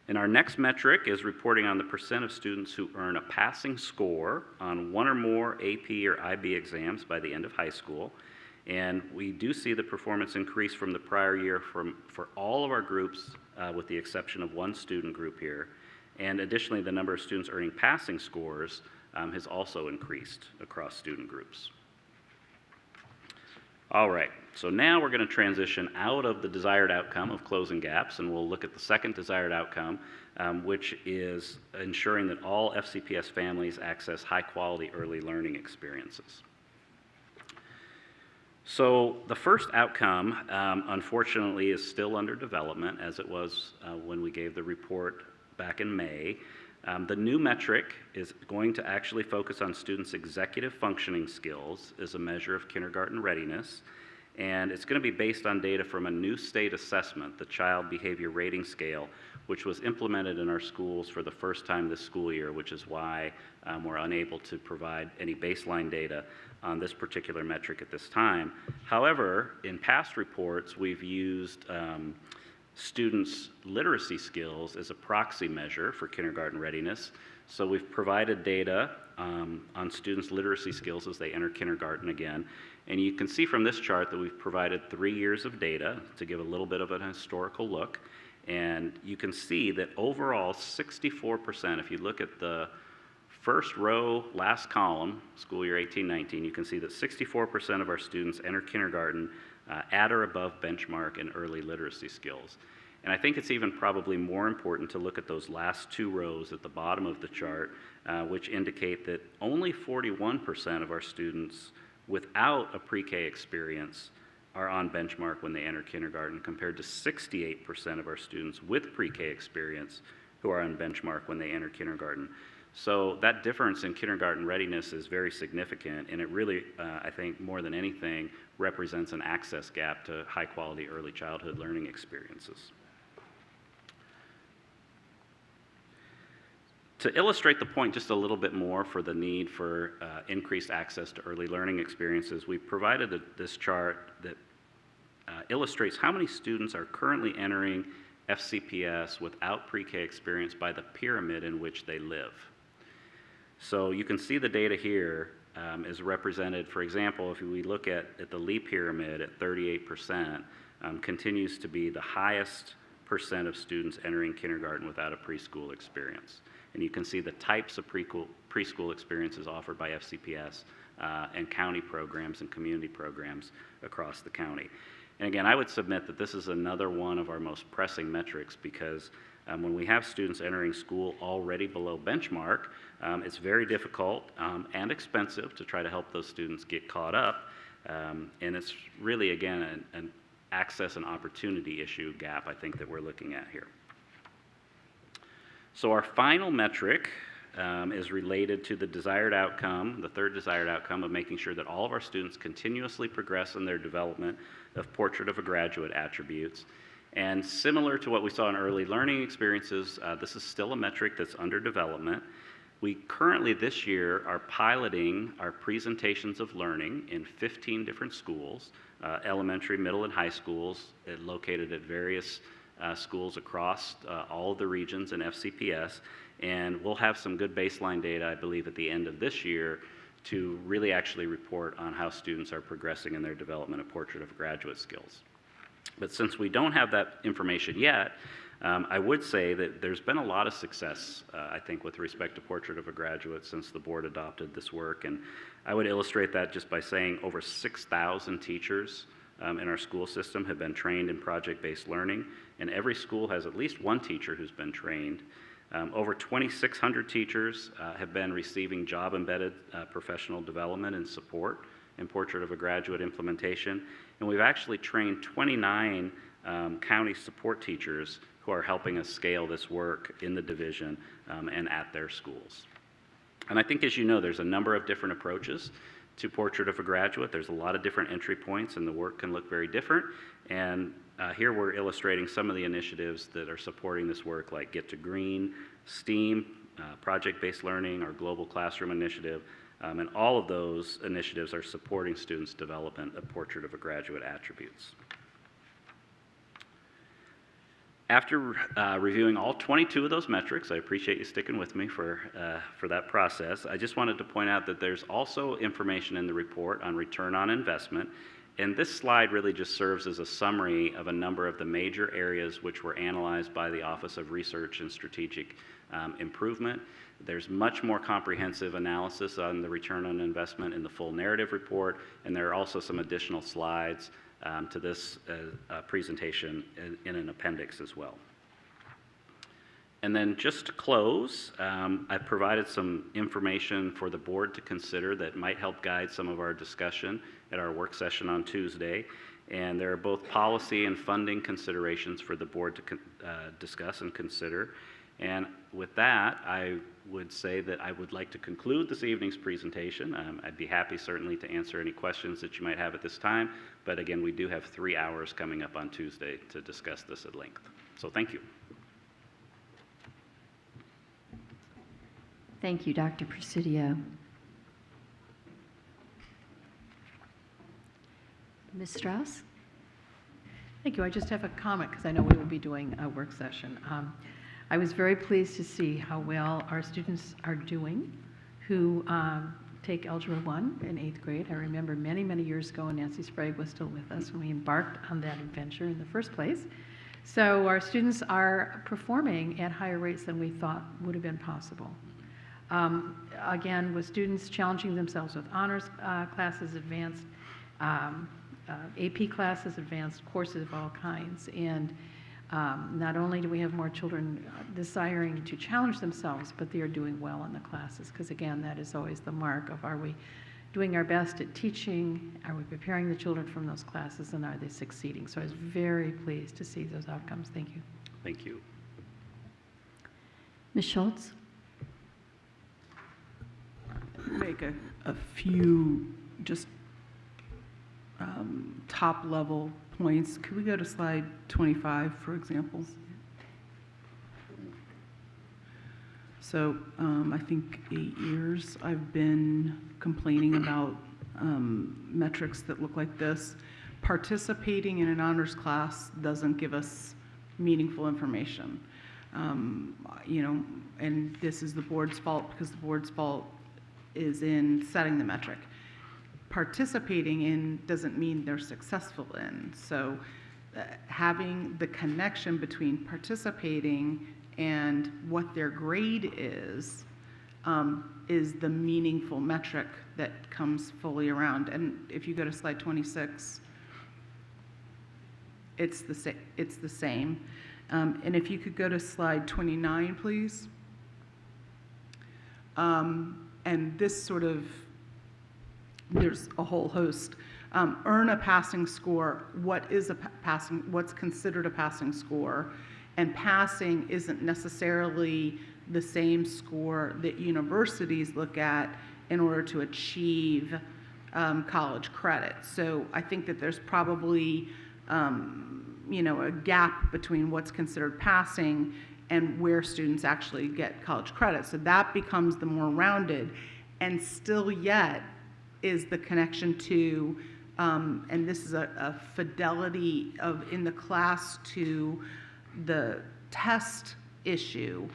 And our next metric is reporting on the percent of students who earn a passing score on one or more AP or IB exams by the end of high school. And we do see the performance increase from the prior year for all of our groups, with the exception of one student group here. And additionally, the number of students earning passing scores has also increased across student groups. All right, so now we're going to transition out of the desired outcome of closing gaps, and we'll look at the second desired outcome, which is ensuring that all FCPS families access high-quality early learning experiences. So the first outcome, unfortunately, is still under development, as it was when we gave the report back in May. The new metric is going to actually focus on students' executive functioning skills as a measure of kindergarten readiness, and it's going to be based on data from a new state assessment, the Child Behavior Rating Scale, which was implemented in our schools for the first time this school year, which is why we're unable to provide any baseline data on this particular metric at this time. However, in past reports, we've used students' literacy skills as a proxy measure for kindergarten readiness. So we've provided data on students' literacy skills as they enter kindergarten again. And you can see from this chart that we've provided 3 years of data to give a little bit of an historical look. And you can see that overall 64%, if you look at the first row, last column, school year 18-19, you can see that 64% of our students enter kindergarten at or above benchmark in early literacy skills. And I think it's even probably more important to look at those last 2 rows at the bottom of the chart, which indicate that only 41% of our students without a pre-K experience are on benchmark when they enter kindergarten, compared to 68% of our students with pre-K experience who are on benchmark when they enter kindergarten. So that difference in kindergarten readiness is very significant, and it really, I think, more than anything, represents an access gap to high-quality early childhood learning experiences. To illustrate the point just a little bit more for the need for increased access to early learning experiences, we provided this chart that illustrates how many students are currently entering FCPS without pre-K experience by the pyramid in which they live. So you can see the data here is represented, for example, if we look at the Lee pyramid at 38%, continues to be the highest percent of students entering kindergarten without a preschool experience. And you can see the types of preschool experiences offered by FCPS and county programs and community programs across the county. And again, I would submit that this is another one of our most pressing metrics, because when we have students entering school already below benchmark, it's very difficult and expensive to try to help those students get caught up. And it's really, again, an access and opportunity issue gap, I think, that we're looking at here. So our final metric is related to the desired outcome, the third desired outcome of making sure that all of our students continuously progress in their development of Portrait of a Graduate attributes. And similar to what we saw in early learning experiences, this is still a metric that's under development. We currently this year are piloting our presentations of learning in 15 different schools, elementary, middle, and high schools located at various schools across all of the regions in FCPS. And we'll have some good baseline data, I believe, at the end of this year to really actually report on how students are progressing in their development of Portrait of Graduate skills. But since we don't have that information yet, I would say that there's been a lot of success, I think, with respect to Portrait of a Graduate since the board adopted this work. And I would illustrate that just by saying over 6,000 teachers in our school system have been trained in project-based learning, and every school has at least one teacher who's been trained. Over 2,600 teachers have been receiving job-embedded professional development and support in Portrait of a Graduate implementation. And we've actually trained 29 county support teachers who are helping us scale this work in the division and at their schools. And I think, as you know, there's a number of different approaches to Portrait of a Graduate. There's a lot of different entry points, and the work can look very different. And here we're illustrating some of the initiatives that are supporting this work, like Get to Green, STEAM, project-based learning, our Global Classroom Initiative, and all of those initiatives are supporting students' development of Portrait of a Graduate attributes. After reviewing all 22 of those metrics, I appreciate you sticking with me for that process. I just wanted to point out that there's also information in the report on return on investment. And this slide really just serves as a summary of a number of the major areas which were analyzed by the Office of Research and Strategic Improvement. There's much more comprehensive analysis on the return on investment in the full narrative report, and there are also some additional slides to this presentation in an appendix as well. And then just to close, I've provided some information for the board to consider that might help guide some of our discussion at our work session on Tuesday. And there are both policy and funding considerations for the board to discuss and consider. And with that, I would say that I would like to conclude this evening's presentation. I'd be happy certainly to answer any questions that you might have at this time. But again, we do have 3 hours coming up on Tuesday to discuss this at length. So thank you. Thank you, Dr. Presidio. Ms. Strauss? Thank you. I just have a comment because I know we will be doing a work session. I was very pleased to see how well our students are doing who take Algebra 1 in 8th grade. I remember many, many years ago when Nancy Sprague was still with us when we embarked on that adventure in the first place. So our students are performing at higher rates than we thought would have been possible. Again, with students challenging themselves with honors classes, advanced AP classes, advanced courses of all kinds. And not only do we have more children desiring to challenge themselves, but they are doing well in the classes. Because again, that is always the mark of, are we doing our best at teaching? Are we preparing the children from those classes, and are they succeeding? So I was very pleased to see those outcomes. Thank you. Thank you. Ms. Schultz? Make a few just top level points. Could we go to slide 25, for example? So I think 8 years I've been complaining about metrics that look like this. Participating in an honors class doesn't give us meaningful information. You know, and this is the board's fault because the board's fault is in setting the metric. Participating in doesn't mean they're successful in. So having the connection between participating and what their grade is the meaningful metric that comes fully around. And if you go to slide 26, it's the same. And if you could go to slide 29, please. And this sort of, there's a whole host. Earn a passing score. What is a passing? What's considered a passing score? And passing isn't necessarily the same score that universities look at in order to achieve college credit. So I think that there's probably you know, a gap between what's considered passing and where students actually get college credit. So that becomes the more rounded, and still yet is the connection to, and this is a fidelity of in the class to the test issue.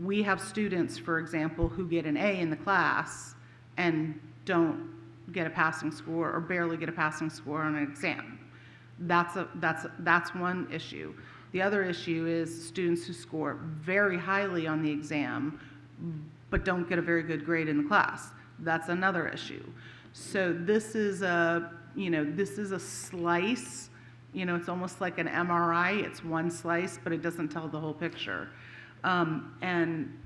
We have students, for example, who get an A in the class and don't get a passing score or barely get a passing score on an exam. That's one issue. The other issue is students who score very highly on the exam but don't get a very good grade in the class. That's another issue. So this is a, you know, this is a slice. You know, it's almost like an MRI. It's one slice, but it doesn't tell the whole picture. And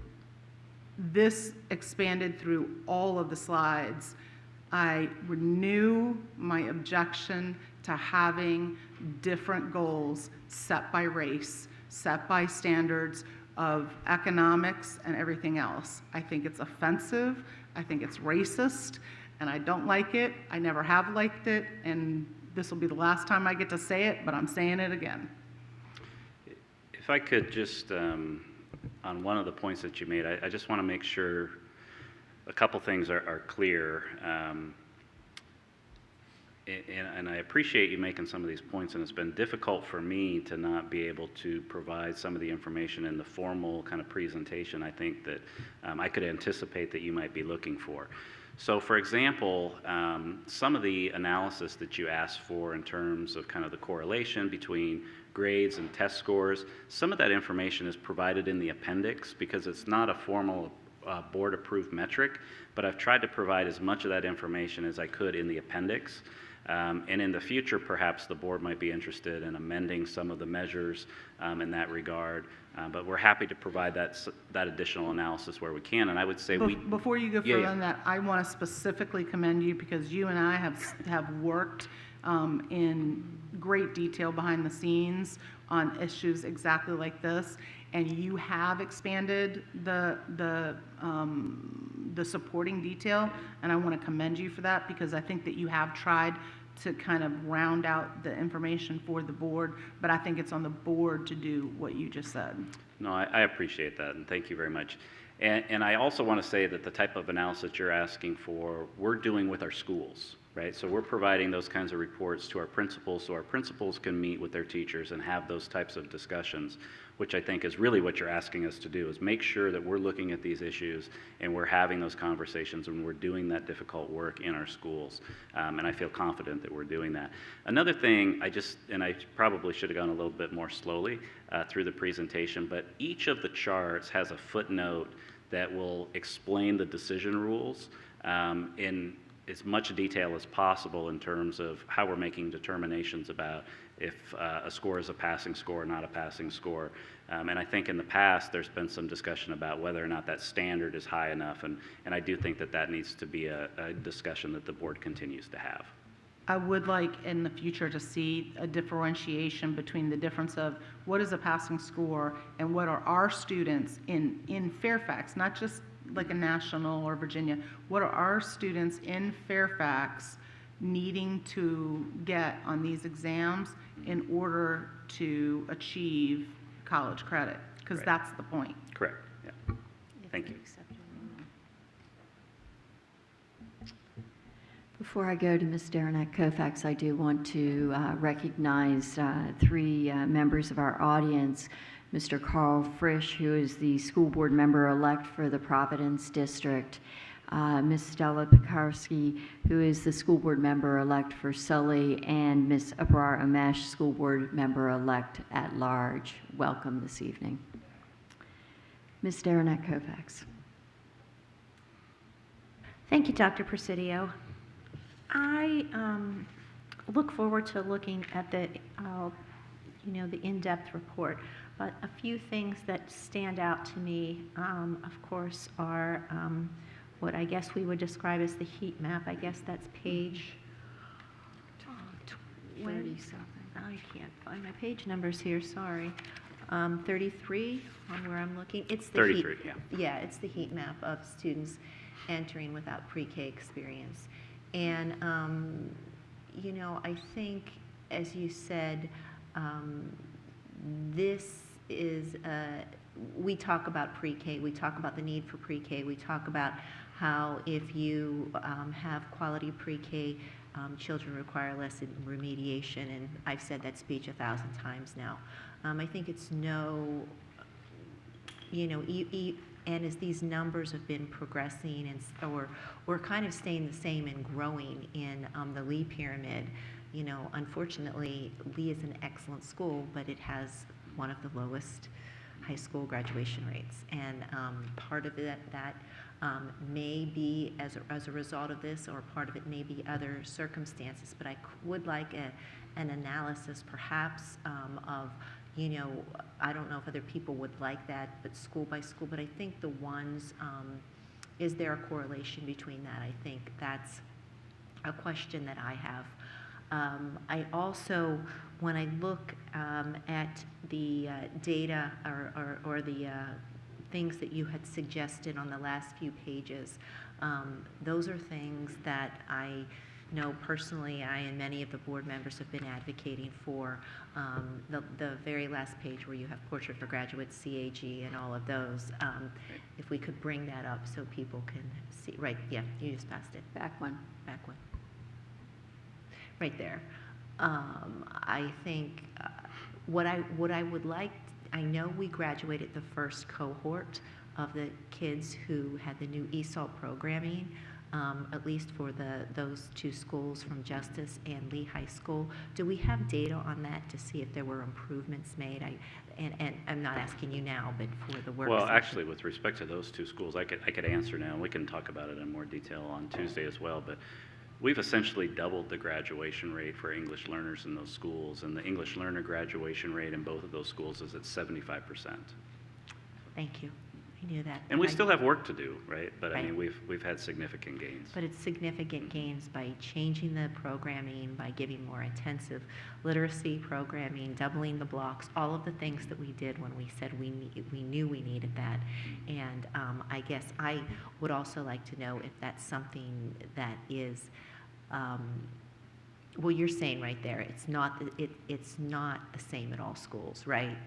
this expanded through all of the slides I renew my objection to having different goals set by race, set by standards of economics and everything else. I think it's offensive, I think it's racist, and I don't like it. I never have liked it, and this will be the last time I get to say it, but I'm saying it again. If I could just, on one of the points that you made, I just want to make sure a couple things are clear. And I appreciate you making some of these points, and it's been difficult for me to not be able to provide some of the information in the formal kind of presentation I think that I could anticipate that you might be looking for. So for example, some of the analysis that you asked for in terms of kind of the correlation between grades and test scores, some of that information is provided in the appendix because it's not a formal board-approved metric, but I've tried to provide as much of that information as I could in the appendix. And in the future, perhaps the board might be interested in amending some of the measures in that regard. But we're happy to provide that additional analysis where we can. And I would say Before you go further than that, I want to specifically commend you because you and I have worked in great detail behind the scenes on issues exactly like this, and you have expanded the supporting detail, and I want to commend you for that because I think that you have tried to kind of round out the information for the board, but I think it's on the board to do what you just said. No, I appreciate that, and thank you very much. And I also want to say that the type of analysis you're asking for, we're doing with our schools, right? So we're providing those kinds of reports to our principals so our principals can meet with their teachers and have those types of discussions, which I think is really what you're asking us to do, is make sure that we're looking at these issues and we're having those conversations and we're doing that difficult work in our schools. And I feel confident that we're doing that. Another thing, and I probably should have gone a little bit more slowly through the presentation, but each of the charts has a footnote that will explain the decision rules in as much detail as possible in terms of how we're making determinations about if a score is a passing score or not a passing score. And I think in the past there's been some discussion about whether or not that standard is high enough, and I do think that that needs to be a discussion that the board continues to have. I would like in the future to see a differentiation between the difference of what is a passing score and what are our students in Fairfax, not just like a national or Virginia, what are our students in Fairfax needing to get on these exams in order to achieve college credit, because that's the point. Correct, yeah. Thank you. Before I go to Ms. Derenak Kofax, I do want to recognize three members of our audience. Mr. Carl Frisch, who is the school board member-elect for the Providence District, Ms. Stella Pekarski, who is the school board member-elect for Sully, and Ms. Abrar Umesh, school board member-elect at large. Welcome this evening. Ms. Derenak Kofax. Thank you, Dr. Presidio. I look forward to looking at the in-depth report, but a few things that stand out to me, of course, are what I guess we would describe as the heat map. I guess that's page 30-something. I can't find my page numbers here, sorry. 33 on where I'm looking. It's the 33, heat, yeah, it's the heat map of students entering without pre-K experience. And, I think, as you said, this is, we talk about pre-K, we talk about the need for pre-K, we talk about how if you have quality pre-K, children require less remediation, and I've said that speech 1,000 times now. I think it's and as these numbers have been progressing or kind of staying the same and growing in the Lee pyramid, unfortunately, Lee is an excellent school, but it has one of the lowest high school graduation rates. And part of that may be as a result of this, or part of it may be other circumstances, but I would like an analysis perhaps of, I don't know if other people would like that, but school by school, but I think the ones, is there a correlation between that? I think that's a question that I have. I also, when I look at the data or the things that you had suggested on the last few pages, those are things that I know personally I and many of the board members have been advocating for. The very last page where you have Portrait for Graduates, CAG, and all of those, if we could bring that up so people can see. Right, yeah, you just passed it. Back one. Back one. Right there. I think what I would like, I know we graduated the first cohort of the kids who had the new ESOL programming, at least for those two schools from Justice and Lee High School. Do we have data on that to see if there were improvements made? And I'm not asking you now, but for the work Well, session. actually, with respect to those two schools, I could answer now. We can talk about it in more detail on Tuesday as well. But we've essentially doubled the graduation rate for English learners in those schools, and the English learner graduation rate in both of those schools is at 75%. Thank you. I knew that. And we still have work to do, right? But I Right. mean, we've had significant gains. But it's significant gains by changing the programming, by giving more intensive literacy programming, doubling the blocks, all of the things that we did when we said we knew we needed that. And I guess I would also like to know if that's something that is, well, you're saying right there, it's not the same at all schools, right?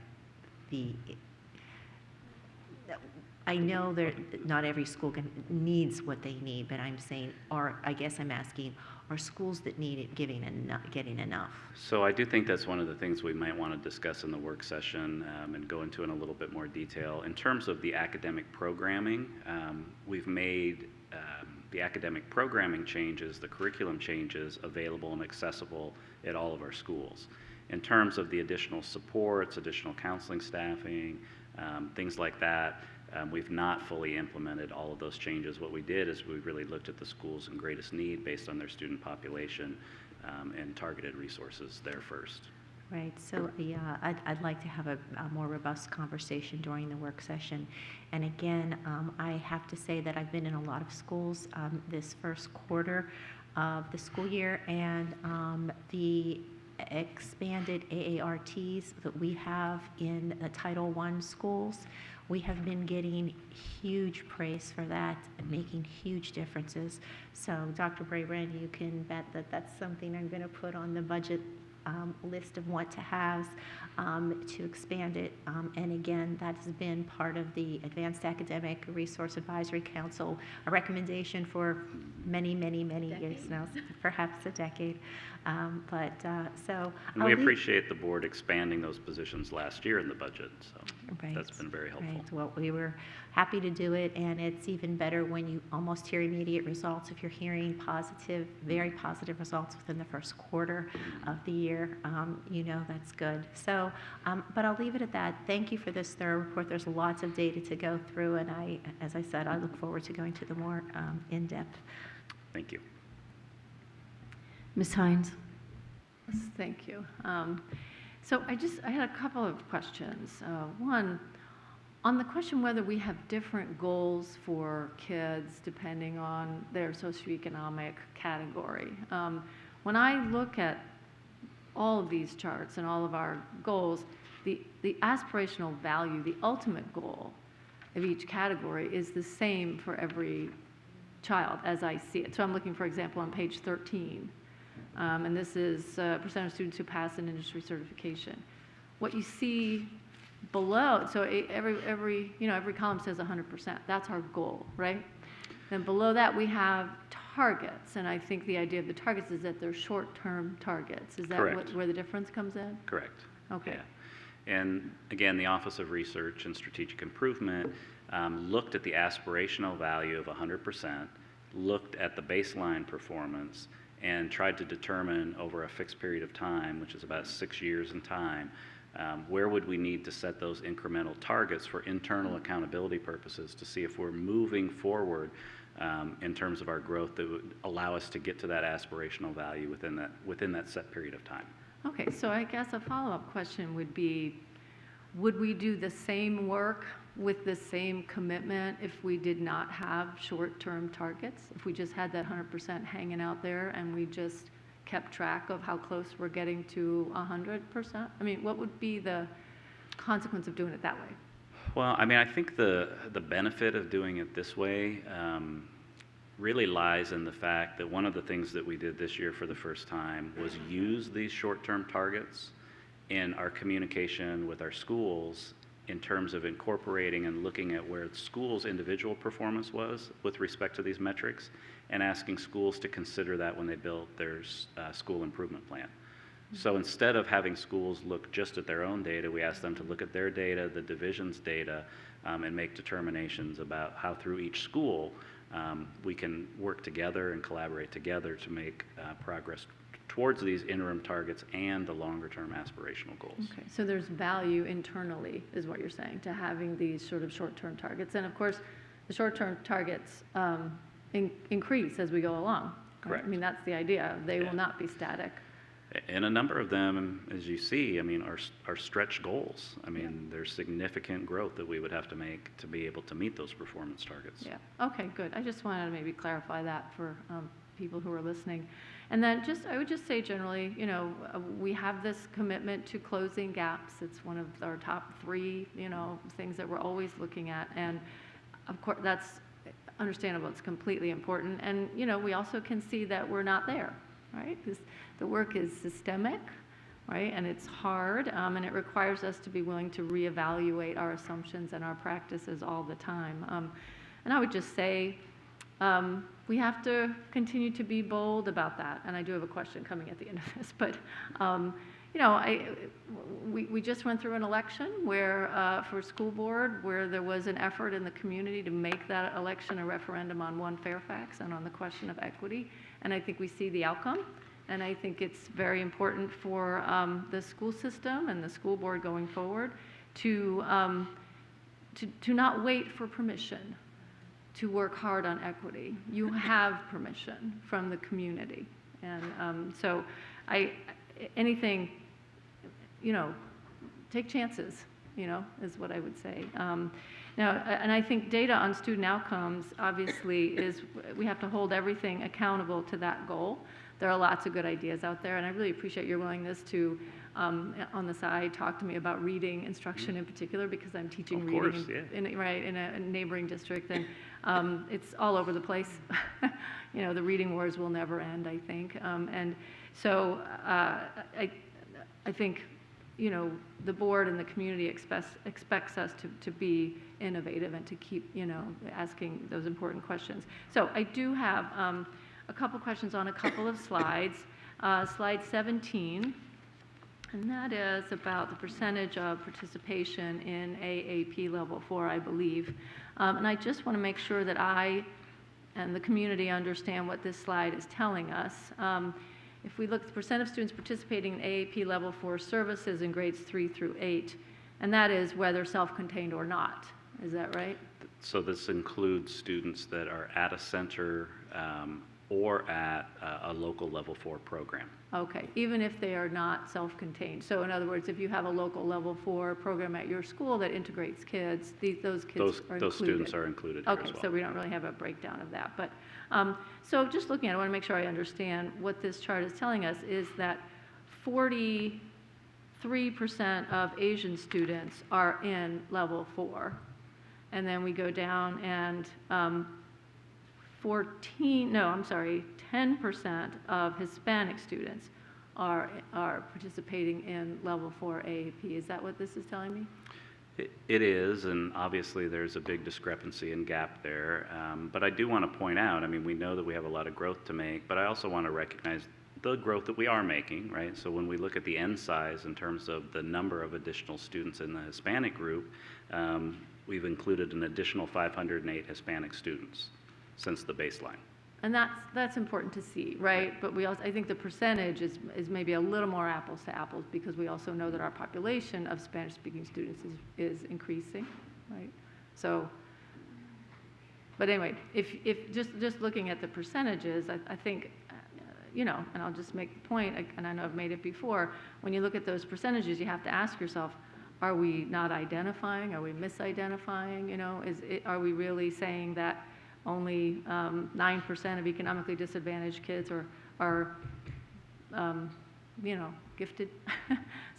I know that not every school needs what they need, but I'm saying, I guess I'm asking, are schools that need it getting enough? So I do think that's one of the things we might want to discuss in the work session and go into in a little bit more detail. In terms of the academic programming, we've made the academic programming changes, the curriculum changes available and accessible at all of our schools. In terms of the additional supports, additional counseling staffing, things like that, we've not fully implemented all of those changes. What we did is we really looked at the schools in greatest need based on their student population and targeted resources there first. Right, so yeah, I'd like to have a more robust conversation during the work session. And again, I have to say that I've been in a lot of schools this first quarter of the school year, and the expanded AARTs that we have in the Title I schools, we have been getting huge praise for that and making huge differences. So Dr. Brabrand, you can bet that that's something I'm going to put on the budget list of what to have to expand it. And again, that has been part of the Advanced Academic Resource Advisory Council, a recommendation for many, many, many years now, perhaps a decade. So and we appreciate the board expanding those positions last year in the budget, so that's been very helpful. Right. Well, we were happy to do it, and it's even better when you almost hear immediate results. If you're hearing positive, very positive results within the first quarter of the year, you know that's good. So, but I'll leave it at that. Thank you for this thorough report. There's lots of data to go through, and as I said, I look forward to going to the more in-depth. Thank you. Ms. Hines. Yes, thank you. So I had a couple of questions. One, on the question whether we have different goals for kids depending on their socioeconomic category. When I look at all of these charts and all of our goals, the aspirational value, the ultimate goal of each category is the same for every child as I see it. So I'm looking, for example, on page 13. And this is percent of students who pass an industry certification. What you see below, so every column says 100%. That's our goal, right? Then below that we have targets, and I think the idea of the targets is that they're short-term targets. Is that where the difference comes in? Correct. Okay. Yeah. And again, the Office of Research and Strategic Improvement looked at the aspirational value of 100%, looked at the baseline performance, and tried to determine over a fixed period of time, which is about 6 years in time, where would we need to set those incremental targets for internal accountability purposes to see if we're moving forward in terms of our growth that would allow us to get to that aspirational value within that set period of time. Okay, so I guess a follow-up question would be, would we do the same work with the same commitment if we did not have short-term targets? If we just had that 100% hanging out there and we just kept track of how close we're getting to 100%? I mean, what would be the consequence of doing it that way? Well, I mean, I think the benefit of doing it this way really lies in the fact that one of the things that we did this year for the first time was use these short-term targets in our communication with our schools in terms of incorporating and looking at where the school's individual performance was with respect to these metrics, and asking schools to consider that when they build their school improvement plan. So instead of having schools look just at their own data, we asked them to look at their data, the division's data, and make determinations about how through each school we can work together and collaborate together to make progress towards these interim targets and the longer-term aspirational goals. Okay, so there's value internally, is what you're saying, to having these sort of short-term targets. And of course, the short-term targets increase as we go along. Right? Correct. I mean, that's the idea. They will not be static. And a number of them, as you see, I mean, are stretch goals. I mean, there's significant growth that we would have to make to be able to meet those performance targets. Yeah, okay, good. I just wanted to maybe clarify that for people who are listening. And then I would just say generally, you know, we have this commitment to closing gaps. It's one of our top 3, you know, things that we're always looking at. And of course, that's understandable. It's completely important. And, you know, we also can see that we're not there, right? Because the work is systemic, right? And it's hard, and it requires us to be willing to reevaluate our assumptions and our practices all the time. And I would just say, we have to continue to be bold about that. And I do have a question coming at the end of this, but you know, we just went through an election where for school board where there was an effort in the community to make that election a referendum on One Fairfax and on the question of equity. And I think we see the outcome. And I think it's very important for the school system and the school board going forward to not wait for permission to work hard on equity. You have permission from the community. And so anything, you know, take chances, you know, is what I would say. Now, and I think data on student outcomes obviously is, we have to hold everything accountable to that goal. There are lots of good ideas out there, and I really appreciate your willingness to, on the side, talk to me about reading instruction in particular, because I'm teaching reading in a neighboring district, and it's all over the place. You know, the reading wars will never end, I think. And so I think, you know, the board and the community expects us to be innovative and to keep, you know, asking those important questions. So I do have a couple questions on a couple of slides. Slide 17, and that is about the percentage of participation in AAP level 4, I believe. And I just want to make sure that I and the community understand what this slide is telling us. If we look at the percent of students participating in AAP level 4 services in grades 3 through 8, and that is whether self-contained or not. Is that right? So this includes students that are at a center or at a local level 4 program. Okay, even if they are not self-contained. So in other words, if you have a local level 4 program at your school that integrates kids, those kids are included. Those students are included here okay, as well. So we don't really have a breakdown of that. But so just looking at it, I want to make sure I understand what this chart is telling us is that 43% of Asian students are in level 4. And then we go down and 10% of Hispanic students are participating in level 4 AAP. Is that what this is telling me? It is, and obviously there's a big discrepancy and gap there. But I do want to point out, I mean, we know that we have a lot of growth to make, but I also want to recognize the growth that we are making, right? So when we look at the N size in terms of the number of additional students in the Hispanic group, we've included an additional 508 Hispanic students since the baseline. And that's important to see, right? But we also, I think the percentage is maybe a little more apples to apples, because we also know that our population of Spanish-speaking students is increasing, right? So, but anyway, if just looking at the percentages, I think, you know, and I'll just make the point, and I know I've made it before, when you look at those percentages, you have to ask yourself, are we not identifying? Are we misidentifying? You know, are we really saying that only 9% of economically disadvantaged kids are you know, gifted?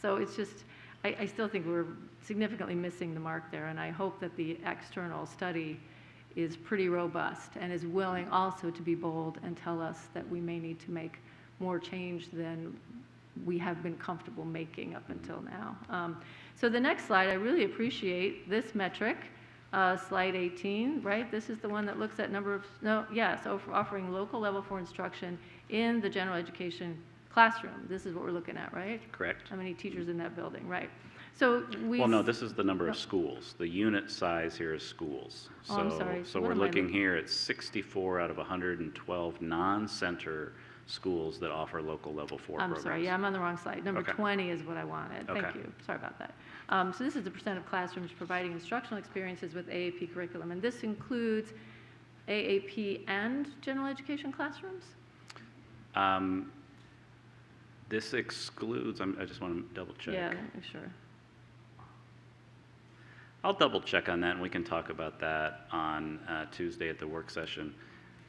So it's just, I still think we're significantly missing the mark there, and I hope that the external study is pretty robust and is willing also to be bold and tell us that we may need to make more change than we have been comfortable making up until now. So the next slide, I really appreciate this metric, slide 18, right? This is the one that looks at number of, so offering local level 4 instruction in the general education classroom. This is what we're looking at, right? Correct. How many teachers in that building, right? So well, no, this is the number of schools. The unit size here is schools. So, I'm sorry. So we're looking here at 64 out of 112 non-center schools that offer local level 4 programs. I'm sorry, yeah, I'm on the wrong slide. Number 20 is what I wanted. Thank you. Sorry about that. So this is the percent of classrooms providing instructional experiences with AAP curriculum, and this includes AAP and general education classrooms? This excludes, I just want to double check. Yeah, sure. I'll double check on that, and we can talk about that on Tuesday at the work session.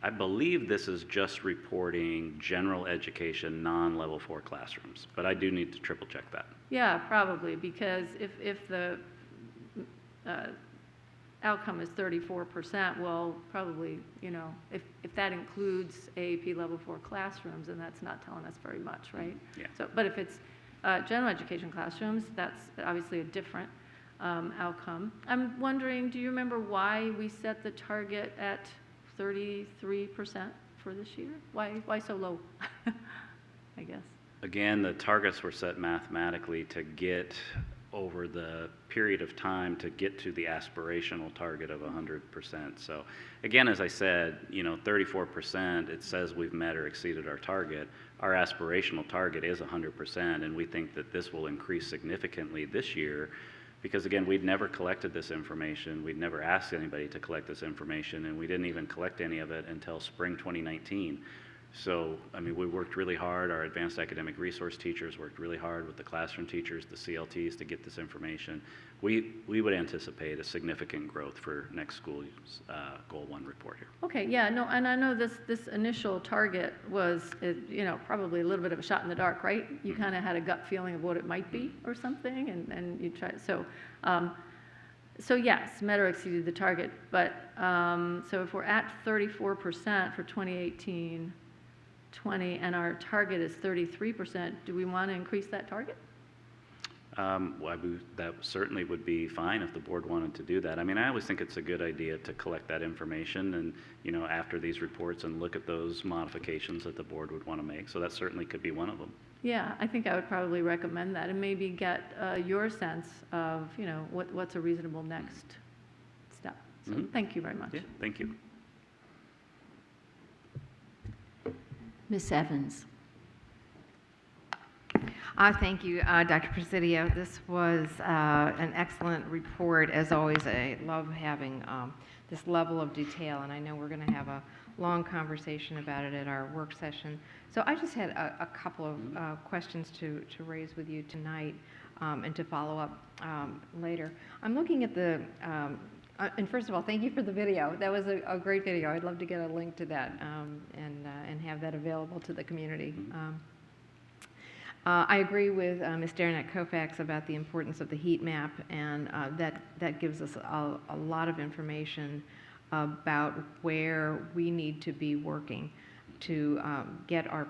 I believe this is just reporting general education non-level 4 classrooms, but I do need to triple check that. Yeah, probably, because if the outcome is 34%, well, probably, you know, if that includes AAP level 4 classrooms, then that's not telling us very much, right? Yeah. So, but if it's general education classrooms, that's obviously a different outcome. I'm wondering, do you remember why we set the target at 33% for this year? Why so low, I guess? Again, the targets were set mathematically to get over the period of time to get to the aspirational target of 100%. So again, as I said, you know, 34%, it says we've met or exceeded our target. Our aspirational target is 100%, and we think that this will increase significantly this year because, again, we'd never collected this information. We'd never asked anybody to collect this information, and we didn't even collect any of it until spring 2019. So, I mean, we worked really hard. Our advanced academic resource teachers worked really hard with the classroom teachers, the CLTs, to get this information. We would anticipate a significant growth for next school's Goal 1 report here. Okay, yeah, no, and I know this initial target was, you know, probably a little bit of a shot in the dark, right? You kind of had a gut feeling of what it might be or something, and you tried, so yes, met or exceeded the target, but so if we're at 34% for 2018, 20, and our target is 33%, do we want to increase that target? Well, that certainly would be fine if the board wanted to do that. I mean, I always think it's a good idea to collect that information and, you know, after these reports and look at those modifications that the board would want to make. So that certainly could be one of them. Yeah, I think I would probably recommend that and maybe get your sense of, you know, what's a reasonable next step. So thank you very much. Yeah, thank you. Ms. Evans. Thank you, Dr. Presidio. This was an excellent report. As always, I love having this level of detail, and I know we're going to have a long conversation about it at our work session. So I just had a couple of questions to raise with you tonight and to follow up later. I'm looking at the, and first of all, thank you for the video. That was a great video. I'd love to get a link to that and have that available to the community. I agree with Ms. Derenak-Kofax about the importance of the heat map, and that gives us a lot of information about where we need to be working to get our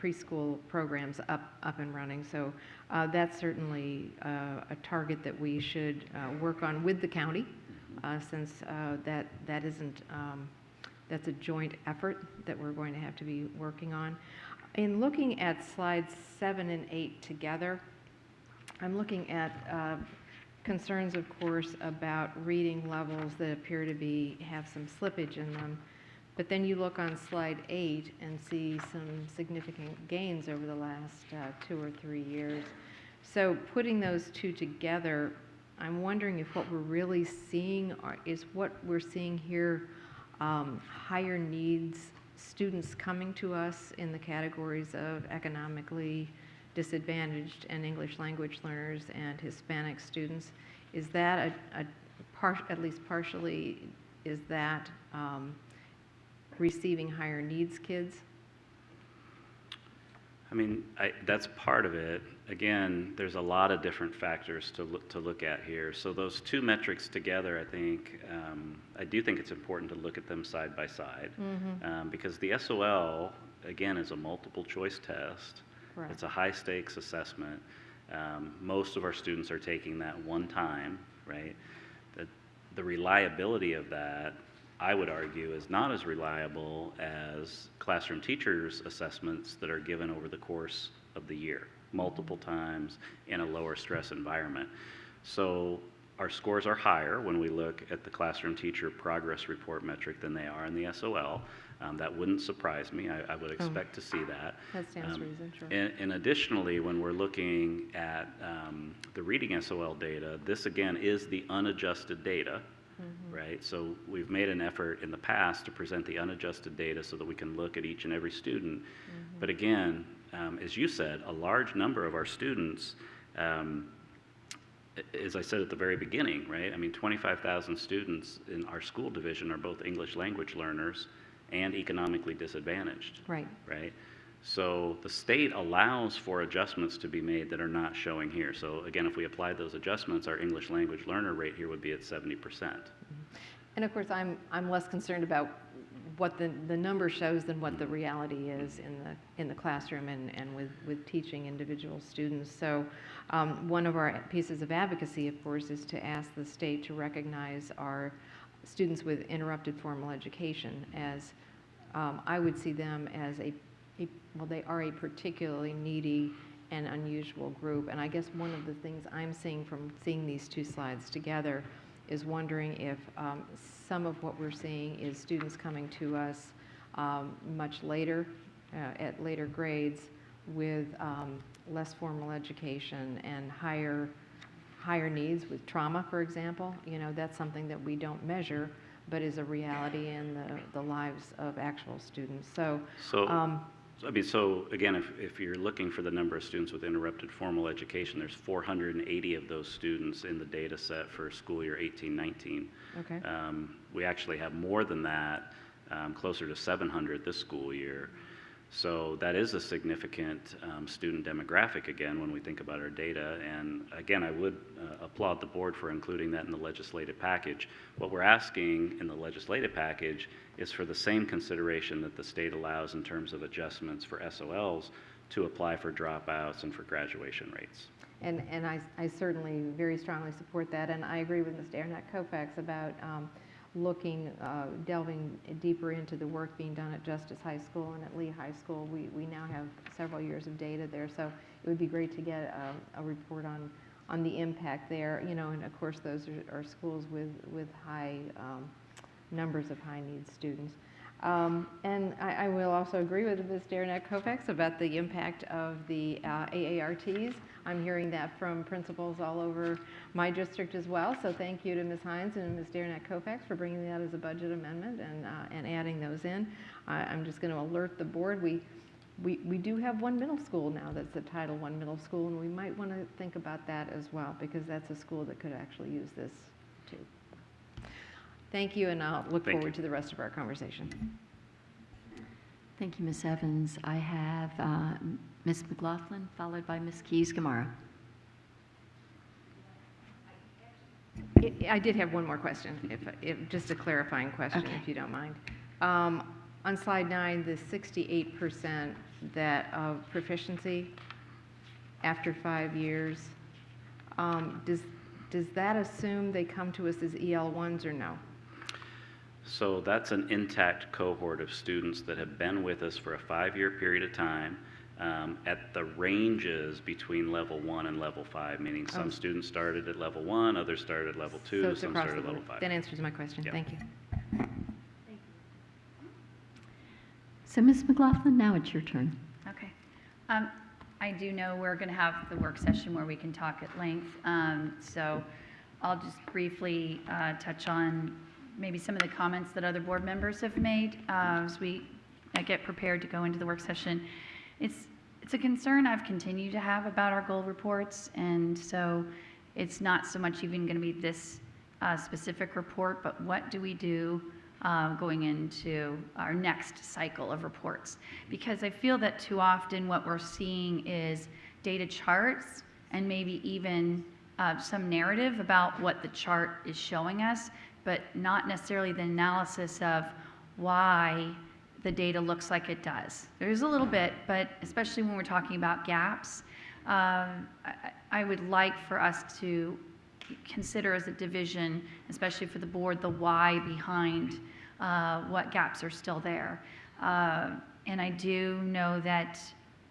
preschool programs up and running. So that's certainly a target that we should work on with the county, since that isn't, that's a joint effort that we're going to have to be working on. In looking at slides 7 and 8 together, I'm looking at concerns, of course, about reading levels that appear to have some slippage in them. But then you look on slide 8 and see some significant gains over the last 2 or 3 years. So putting those two together, I'm wondering if what we're really seeing is what we're seeing here, higher needs students coming to us in the categories of economically disadvantaged and English language learners and Hispanic students. Is that at least partially, is that receiving higher needs kids? I mean, that's part of it. Again, there's a lot of different factors to look at here. So those two metrics together, I think, I do think it's important to look at them side by side, because the SOL, again, is a multiple choice test. Correct. It's a high stakes assessment. Most of our students are taking that one time, right? The reliability of that, I would argue, is not as reliable as classroom teachers' assessments that are given over the course of the year, multiple times in a lower stress environment. So our scores are higher when we look at the classroom teacher progress report metric than they are in the SOL. That wouldn't surprise me. I would expect to see that. That stands to reason, sure. And additionally, when we're looking at the reading SOL data, this again is the unadjusted data. Right? So we've made an effort in the past to present the unadjusted data so that we can look at each and every student. But again, as you said, a large number of our students, as I said at the very beginning, right? I mean, 25,000 students in our school division are both English language learners and economically disadvantaged. Right. Right? So the state allows for adjustments to be made that are not showing here. So again, if we applied those adjustments, our English language learner rate here would be at 70%. And of course, I'm less concerned about what the number shows than what the reality is in the classroom and with teaching individual students. So one of our pieces of advocacy, of course, is to ask the state to recognize our students with interrupted formal education as, I would see them as well, they are a particularly needy and unusual group. And I guess one of the things I'm seeing from seeing these two slides together is wondering if some of what we're seeing is students coming to us much later, at later grades, with less formal education and higher needs with trauma, for example. You know, that's something that we don't measure, but is a reality in the lives of actual students. So I mean, so again, if you're looking for the number of students with interrupted formal education, there's 480 of those students in the data set for school year 18-19. Okay. We actually have more than that, closer to 700 this school year. So that is a significant student demographic, again, when we think about our data. And again, I would applaud the board for including that in the legislative package. What we're asking in the legislative package is for the same consideration that the state allows in terms of adjustments for SOLs to apply for dropouts and for graduation rates. And I certainly very strongly support that. And I agree with Ms. Derenak-Kofax about delving deeper into the work being done at Justice High School and at Lee High School. We now have several years of data there, so it would be great to get a report on the impact there. You know, and of course those are schools with high numbers of high needs students. And I will also agree with Ms. Derenak-Kofax about the impact of the AARTs. I'm hearing that from principals all over my district as well. So thank you to Ms. Hines and Ms. Derenak-Kofax for bringing that as a budget amendment and adding those in. I'm just going to alert the board. We do have one middle school now that's a Title I middle school, and we might want to think about that as well, because that's a school that could actually use this too. Thank you, and I'll look forward to the rest of our conversation. Thank you, Ms. Evans. I have Ms. McLaughlin, followed by Ms. Keys-Gamarra. I did have one more question, if just a clarifying question, if you don't mind. On slide 9, the 68% that of proficiency after 5 years, does that assume they come to us as EL1s or no? So that's an intact cohort of students that have been with us for a 5-year period of time at the ranges between level 1 and level 5, meaning some students started at level 1, others started at level 2, so some started at level 5. That answers my question. Yep. Thank you. So Ms. McLaughlin, now it's your turn. Okay. I do know we're going to have the work session where we can talk at length. So I'll just briefly touch on maybe some of the comments that other board members have made as we get prepared to go into the work session. It's it's a concern I've continued to have about our goal reports, and so it's not so much even going to be this specific report, but what do we do going into our next cycle of reports? Because I feel that too often what we're seeing is data charts and maybe even some narrative about what the chart is showing us, but not necessarily the analysis of why the data looks like it does. There's a little bit, but especially when we're talking about gaps, I would like for us to consider as a division, especially for the board, the why behind what gaps are still there. And I do know that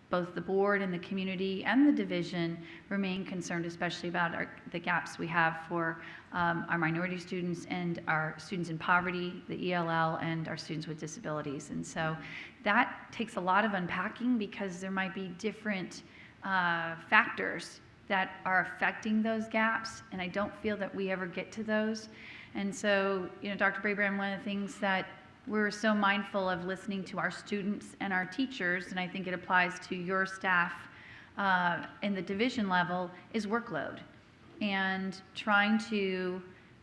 both the board and the community and the division remain concerned, especially about the gaps we have for our minority students and our students in poverty, the ELL, and our students with disabilities. And so that takes a lot of unpacking because there might be different factors that are affecting those gaps, and I don't feel that we ever get to those. And so, Dr. Brabrand, one of the things that we're so mindful of listening to our students and our teachers, and I think it applies to your staff in the division level, is workload. And trying to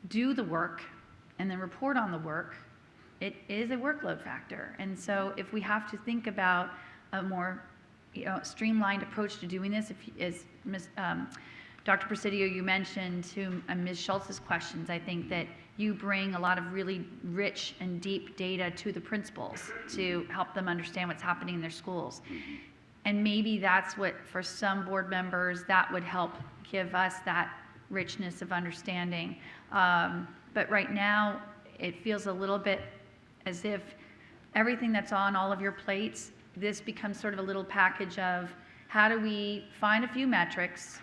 do the work and then report on the work, it is a workload factor. And so if we have to think about a more streamlined approach to doing this, as Dr. Presidio, you mentioned to Ms. Schultz's questions, I think that you bring a lot of really rich and deep data to the principals to help them understand what's happening in their schools. And maybe that's what, for some board members, that would help give us that richness of understanding. But right now, it feels a little bit as if everything that's on all of your plates, this becomes sort of a little package of how do we find a few metrics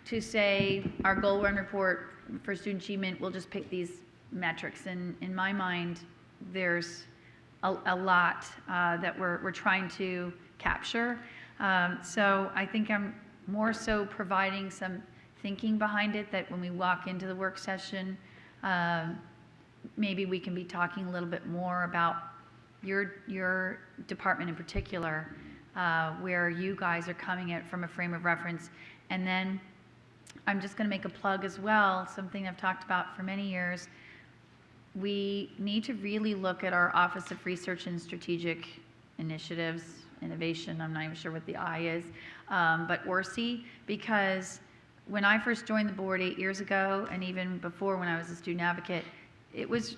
to say our goal run report for student achievement, we'll just pick these metrics. And in my mind, there's a lot that we're trying to capture. So I think I'm more so providing some thinking behind it, that when we walk into the work session, maybe we can be talking a little bit more about your department in particular, where you guys are coming at from a frame of reference. And then I'm just going to make a plug as well, something I've talked about for many years. We need to really look at our Office of Research and Strategic Initiatives, Innovation, I'm not even sure what the I is, but ORSI, because when I first joined the board 8 years ago, and even before when I was a student advocate, it was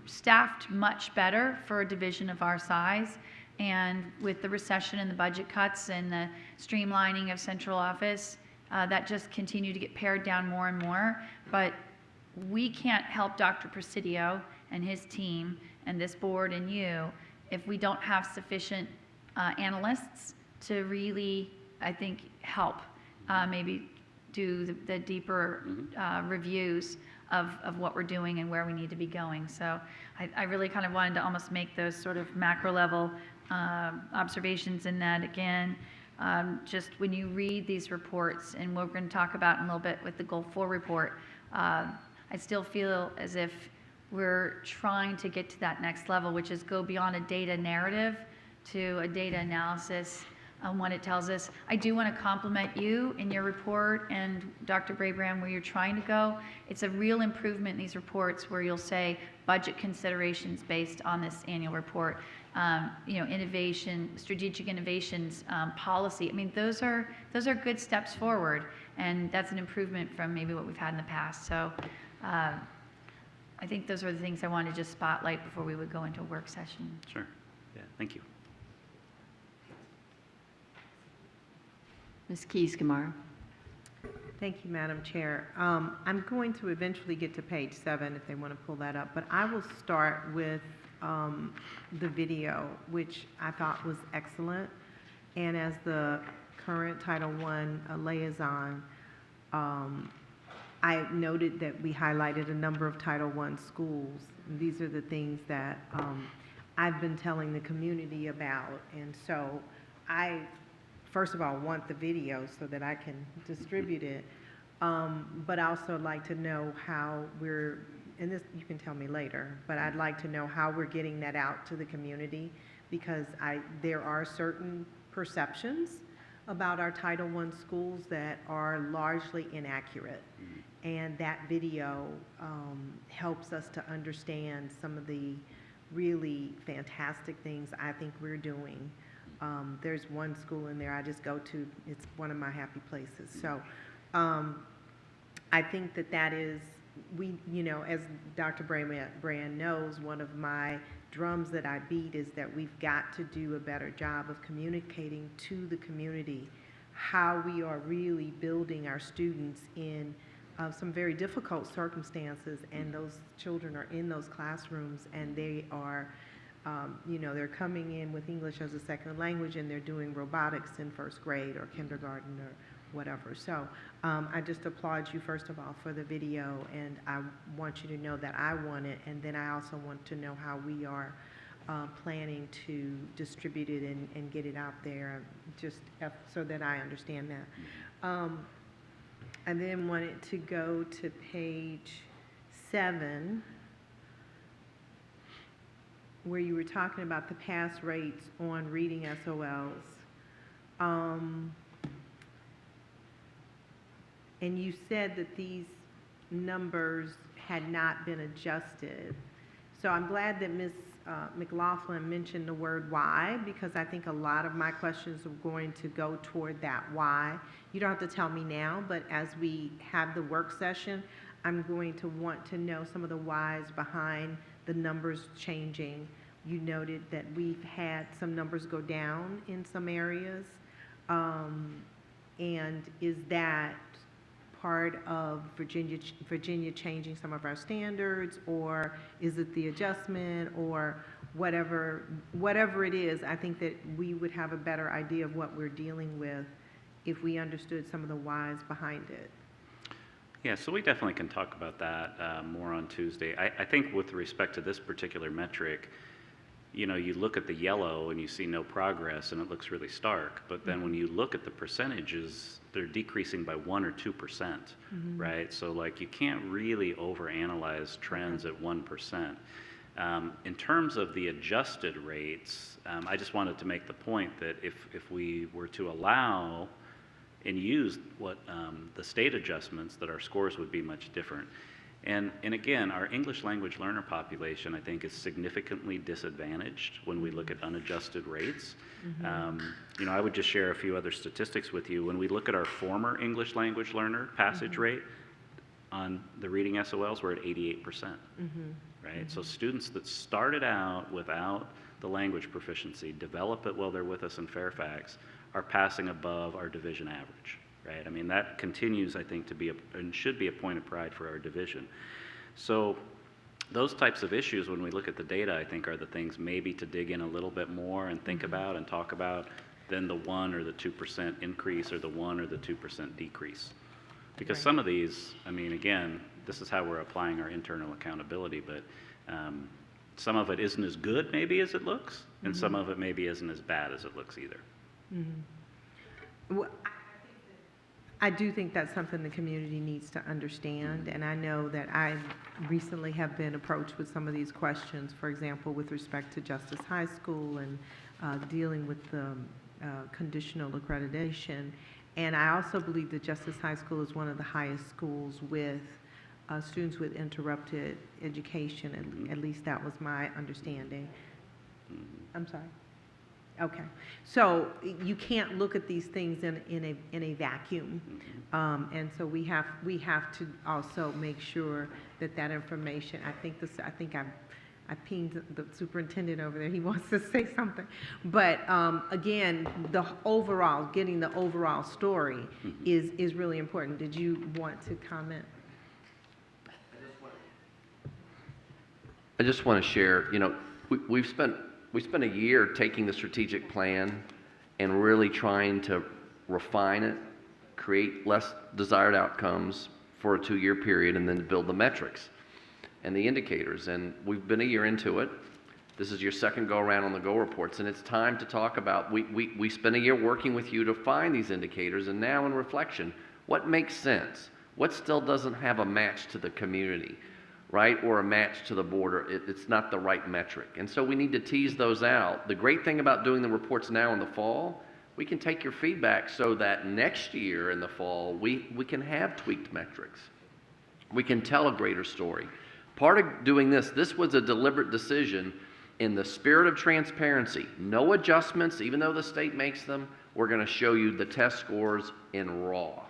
staffed much better for a division of our size. And with the recession and the budget cuts and the streamlining of central office, that just continued to get pared down more and more. But we can't help Dr. Presidio and his team and this board and you if we don't have sufficient analysts to really, I think, help maybe do the deeper reviews of what we're doing and where we need to be going. So I really kind of wanted to almost make those sort of macro level observations in that, again, just when you read these reports, and what we're going to talk about in a little bit with the Goal 4 report, I still feel as if we're trying to get to that next level, which is go beyond a data narrative to a data analysis on what it tells us. I do want to compliment you in your report and Dr. Brabrand where you're trying to go. It's a real improvement in these reports where you'll say budget considerations based on this annual report. Innovation, strategic innovations, policy. I mean, those are good steps forward, and that's an improvement from maybe what we've had in the past. So I think those are the things I wanted to just spotlight before we would go into a work session. Sure. Yeah, thank you. Ms. Keys-Gamarra. Thank you, Madam Chair. I'm going to eventually get to page 7 if they want to pull that up, but I will start with the video, which I thought was excellent. And as the current Title I liaison, I noted that we highlighted a number of Title I schools. And these are the things that I've been telling the community about. And so I, first of all, want the video so that I can distribute it. But I also like to know how we're, and this you can tell me later, but I'd like to know how we're getting that out to the community, because there are certain perceptions about our Title I schools that are largely inaccurate. And that video helps us to understand some of the really fantastic things I think we're doing. There's one school in there I just go to, it's one of my happy places. So I think that is, as Dr. Brand knows, one of my drums that I beat is that we've got to do a better job of communicating to the community how we are really building our students in some very difficult circumstances, and those children are in those classrooms and they are, they're coming in with English as a second language and they're doing robotics in first grade or kindergarten or whatever. So I just applaud you, first of all, for the video, and I want you to know that I want it, and then I also want to know how we are planning to distribute it and get it out there, just so that I understand that. I then wanted to go to page 7, where you were talking about the pass rates on reading SOLs. And you said that these numbers had not been adjusted. So I'm glad that Ms. McLaughlin mentioned the word why, because I think a lot of my questions are going to go toward that why. You don't have to tell me now, but as we have the work session, I'm going to want to know some of the whys behind the numbers changing. You noted that we've had some numbers go down in some areas. And is that part of Virginia changing some of our standards, or is it the adjustment, or whatever it is? I think that we would have a better idea of what we're dealing with if we understood some of the whys behind it. Yeah, so we definitely can talk about that more on Tuesday. I think with respect to this particular metric, you look at the yellow and you see no progress and it looks really stark, but then when you look at the percentages, they're decreasing by 1 or 2%, right? So like you can't really overanalyze trends at 1%. In terms of the adjusted rates, I just wanted to make the point that if we were to allow and use what the state adjustments, that our scores would be much different. And again, our English language learner population, I think, is significantly disadvantaged when we look at unadjusted rates. I would just share a few other statistics with you. When we look at our former English language learner passage rate on the reading SOLs, we're at 88%, right? So students that started out without the language proficiency, develop it while they're with us in Fairfax, are passing above our division average. Right? I mean, that continues, I think, to be and should be a point of pride for our division. So those types of issues, when we look at the data, I think are the things maybe to dig in a little bit more and think about and talk about than the 1 or the 2% increase or the 1 or the 2% decrease. Because some of these, I mean, again, this is how we're applying our internal accountability, but some of it isn't as good maybe as it looks, and some of it maybe isn't as bad as it looks either. Well, I do think that's something the community needs to understand, and I know that I recently have been approached with some of these questions, for example, with respect to Justice High School and dealing with the conditional accreditation. And I also believe that Justice High School is one of the highest schools with students with interrupted education, at least that was my understanding. I'm sorry. Okay, so you can't look at these things in a vacuum, and so we have to also make sure that information. I think I pinged the superintendent over there. He wants to say something, but again, getting the overall story is really important. Did you want to comment? I just want to share. We spent a year taking the strategic plan and really trying to refine it, create less desired outcomes for a 2-year period, and then to build the metrics and the indicators. And we've been a year into it. This is your second go around on the goal reports, and it's time to talk about, we spent a year working with you to find these indicators, and now in reflection, what makes sense? What still doesn't have a match to the community? Right, or a match to the border, it's not the right metric. And so we need to tease those out. The great thing about doing the reports now in the fall, we can take your feedback so that next year in the fall, we can have tweaked metrics. We can tell a greater story. Part of doing this was a deliberate decision in the spirit of transparency. No adjustments, even though the state makes them. We're going to show you the test scores in raw.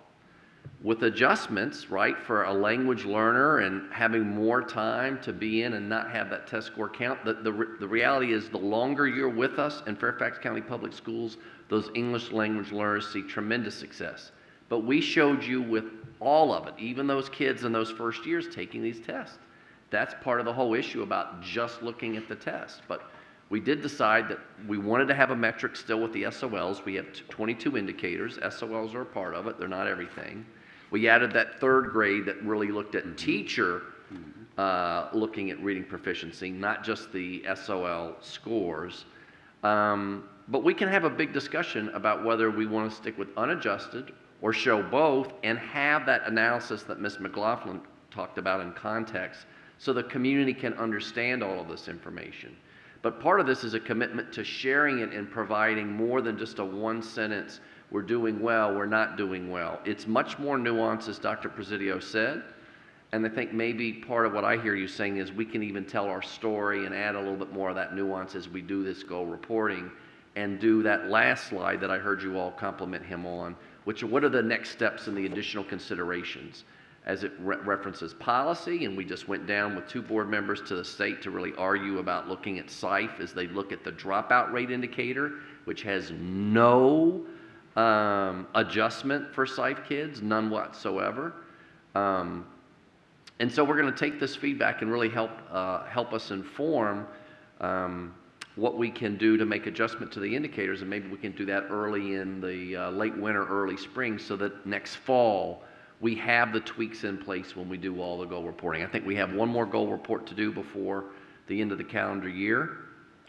With adjustments, right, for a language learner and having more time to be in and not have that test score count, the reality is the longer you're with us in Fairfax County Public Schools, those English language learners see tremendous success. But we showed you with all of it, even those kids in those first years taking these tests. That's part of the whole issue about just looking at the test. But we did decide that we wanted to have a metric still with the SOLs. We have 22 indicators. SOLs are a part of it. They're not everything. We added that third grade that really looked at teacher looking at reading proficiency, not just the SOL scores. But we can have a big discussion about whether we want to stick with unadjusted or show both and have that analysis that Ms. McLaughlin talked about in context so the community can understand all of this information. But part of this is a commitment to sharing it and providing more than just a one sentence, we're doing well, we're not doing well. It's much more nuanced, as Dr. Presidio said, and I think maybe part of what I hear you saying is we can even tell our story and add a little bit more of that nuance as we do this goal reporting and do that last slide that I heard you all compliment him on, which are what are the next steps and the additional considerations as it references policy, and we just went down with 2 board members to the state to really argue about looking at SIFE as they look at the dropout rate indicator, which has no adjustment for SIFE kids, none whatsoever. And so we're going to take this feedback and really help us inform what we can do to make adjustment to the indicators, and maybe we can do that early in the late winter, early spring, so that next fall we have the tweaks in place when we do all the goal reporting. I think we have one more goal report to do before the end of the calendar year.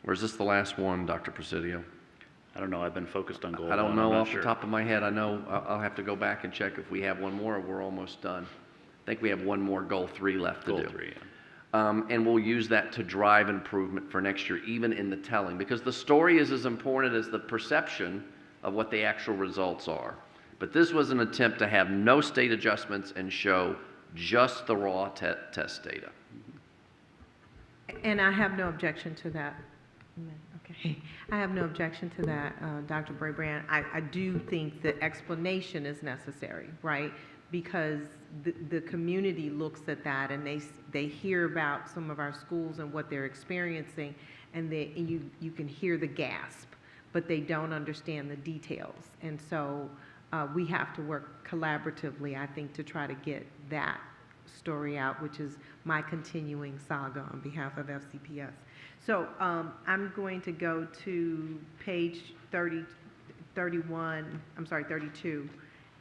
Or is this the last one, Dr. Presidio? I don't know. I've been focused on goal I don't one. know I'm not off sure. the top of my head. I know I'll have to go back and check if we have one more or we're almost done. I think we have one more goal 3 left to do. Goal 3, yeah. And we'll use that to drive improvement for next year, even in the telling, because the story is as important as the perception of what the actual results are. But this was an attempt to have no state adjustments and show just the raw test data. And I have no objection to that. Okay. I have no objection to that, Dr. Brabrand. I do think the explanation is necessary, right? Because the community looks at that and they hear about some of our schools and what they're experiencing, and you can hear the gasp, but they don't understand the details. And so we have to work collaboratively, I think, to try to get that story out, which is my continuing saga on behalf of FCPS. So I'm going to go to page 32,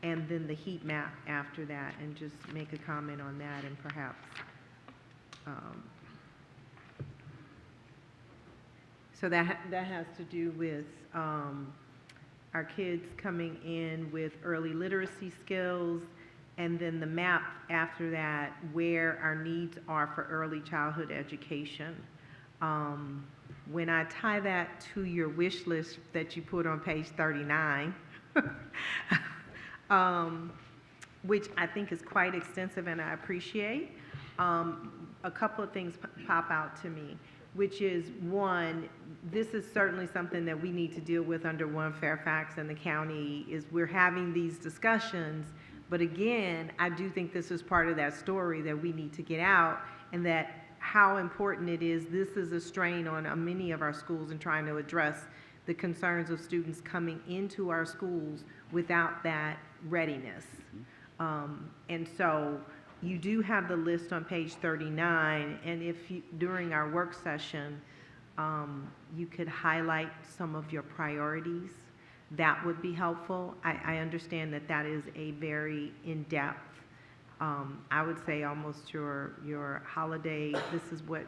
and then the heat map after that, and just make a comment on that, and perhaps so that has to do with our kids coming in with early literacy skills, and then the map after that where our needs are for early childhood education. When I tie that to your wish list that you put on page 39, which I think is quite extensive and I appreciate, a couple of things pop out to me, which is, one, this is certainly something that we need to deal with under One Fairfax and the county, is we're having these discussions, but again, I do think this is part of that story that we need to get out, and that how important it is. This is a strain on many of our schools in trying to address the concerns of students coming into our schools without that readiness. And so you do have the list on page 39, and if you, during our work session, you could highlight some of your priorities, that would be helpful. I understand that that is a very in-depth, I would say almost your holiday, this is what,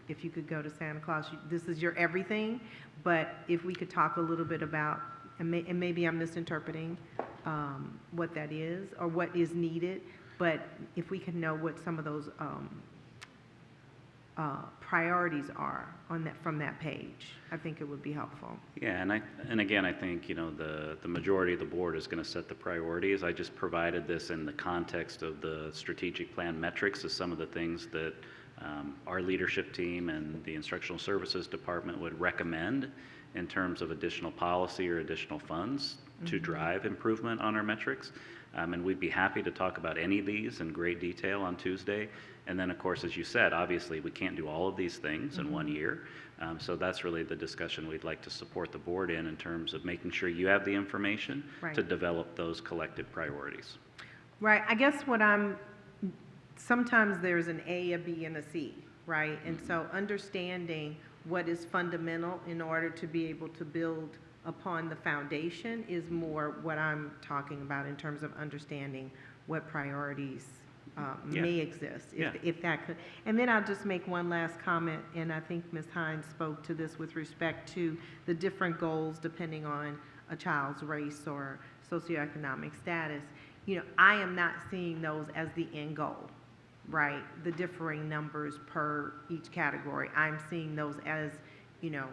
if you could go to Santa Claus, this is your everything, but if we could talk a little bit about, and maybe I'm misinterpreting what that is or what is needed, but if we could know what some of those priorities are on that, from that page. I think it would be helpful. Yeah, and again, I think, you know, the majority of the board is going to set the priorities. I just provided this in the context of the strategic plan metrics as some of the things that our leadership team and the instructional services department would recommend in terms of additional policy or additional funds to drive improvement on our metrics. And we'd be happy to talk about any of these in great detail on Tuesday. And then, of course, as you said, obviously we can't do all of these things in 1 year. So that's really the discussion we'd like to support the board in terms of making sure you have the information Right. to develop those collective priorities. Right, I guess sometimes there's an A, a B, and a C, right? And so understanding what is fundamental in order to be able to build upon the foundation is more what I'm talking about in terms of understanding what priorities may exist, if that could. And then I'll just make one last comment, and I think Ms. Hines spoke to this with respect to the different goals depending on a child's race or socioeconomic status. You know, I am not seeing those as the end goal, right? The differing numbers per each category. I'm seeing those as, you know,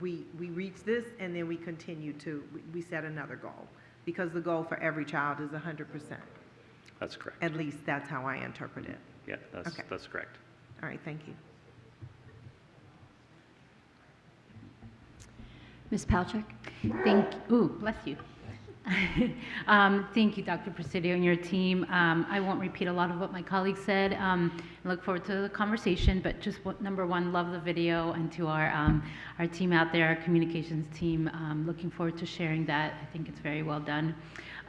we reach this and then we continue to, we set another goal, because the goal for every child is 100%. That's correct. At least that's how I interpret it. Yeah, that's correct. All right, thank you. Ms. Palchik? Bless you. Thank you, Dr. Presidio and your team. I won't repeat a lot of what my colleagues said. I look forward to the conversation, but just number one, love the video, and to our team out there, our communications team, looking forward to sharing that. I think it's very well done.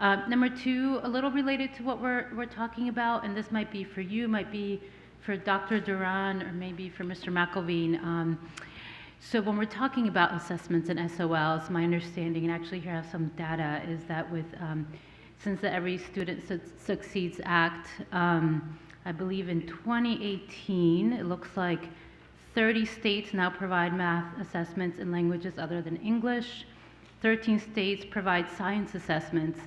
Number two, a little related to what we're talking about, and this might be for you, might be for Dr. Duran, or maybe for Mr. McElveen. So when we're talking about assessments and SOLs, my understanding, and actually here I have some data, is that with, since the Every Student Succeeds Act, I believe in 2018, it looks like 30 states now provide math assessments in languages other than English. 13 states provide science assessments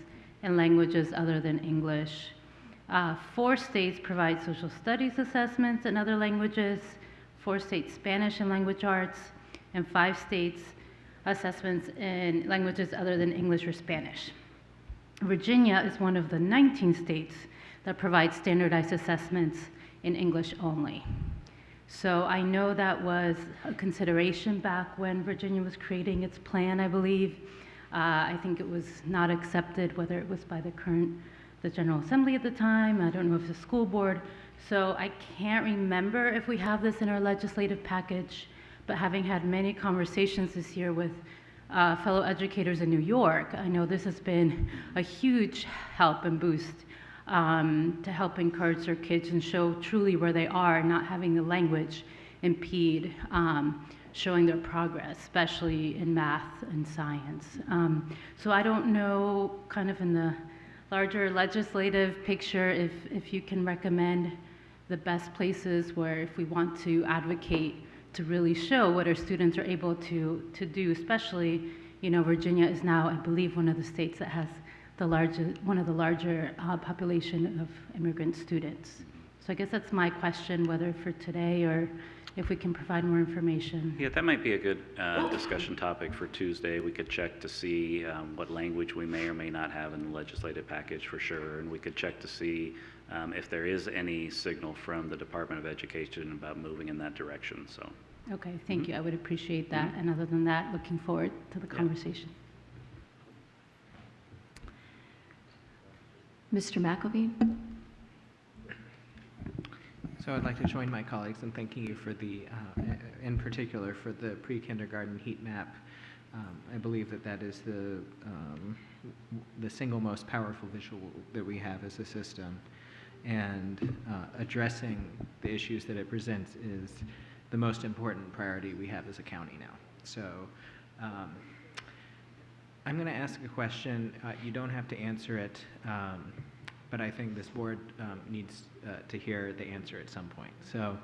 in languages other than English. 4 states provide social studies assessments in other languages. 4 states Spanish and language arts, and 5 states assessments in languages other than English or Spanish. Virginia is one of the 19 states that provide standardized assessments in English only. So I know that was a consideration back when Virginia was creating its plan, I believe. I think it was not accepted, whether it was by the General Assembly at the time, I don't know if the school board. So I can't remember if we have this in our legislative package, but having had many conversations this year with fellow educators in New York, I know this has been a huge help and boost to help encourage their kids and show truly where they are, not having the language impede showing their progress, especially in math and science. So I don't know, kind of in the larger legislative picture, if you can recommend the best places where, if we want to advocate to really show what our students are able to do, especially, you know, Virginia is now, I believe, one of the states that has one of the larger population of immigrant students. So I guess that's my question, whether for today or if we can provide more information. Yeah, that might be a good discussion topic for Tuesday. We could check to see what language we may or may not have in the legislative package for sure, and we could check to see if there is any signal from the Department of Education about moving in that direction. So. Okay, thank you. I would appreciate that. And other than that, looking forward to the conversation. Mr. McElveen? So I'd like to join my colleagues in thanking you for the, in particular, for the pre-kindergarten heat map. I believe that is the single most powerful visual that we have as a system, and addressing the issues that it presents is the most important priority we have as a county now. So I'm going to ask a question. You don't have to answer it, but I think this board needs to hear the answer at some point. So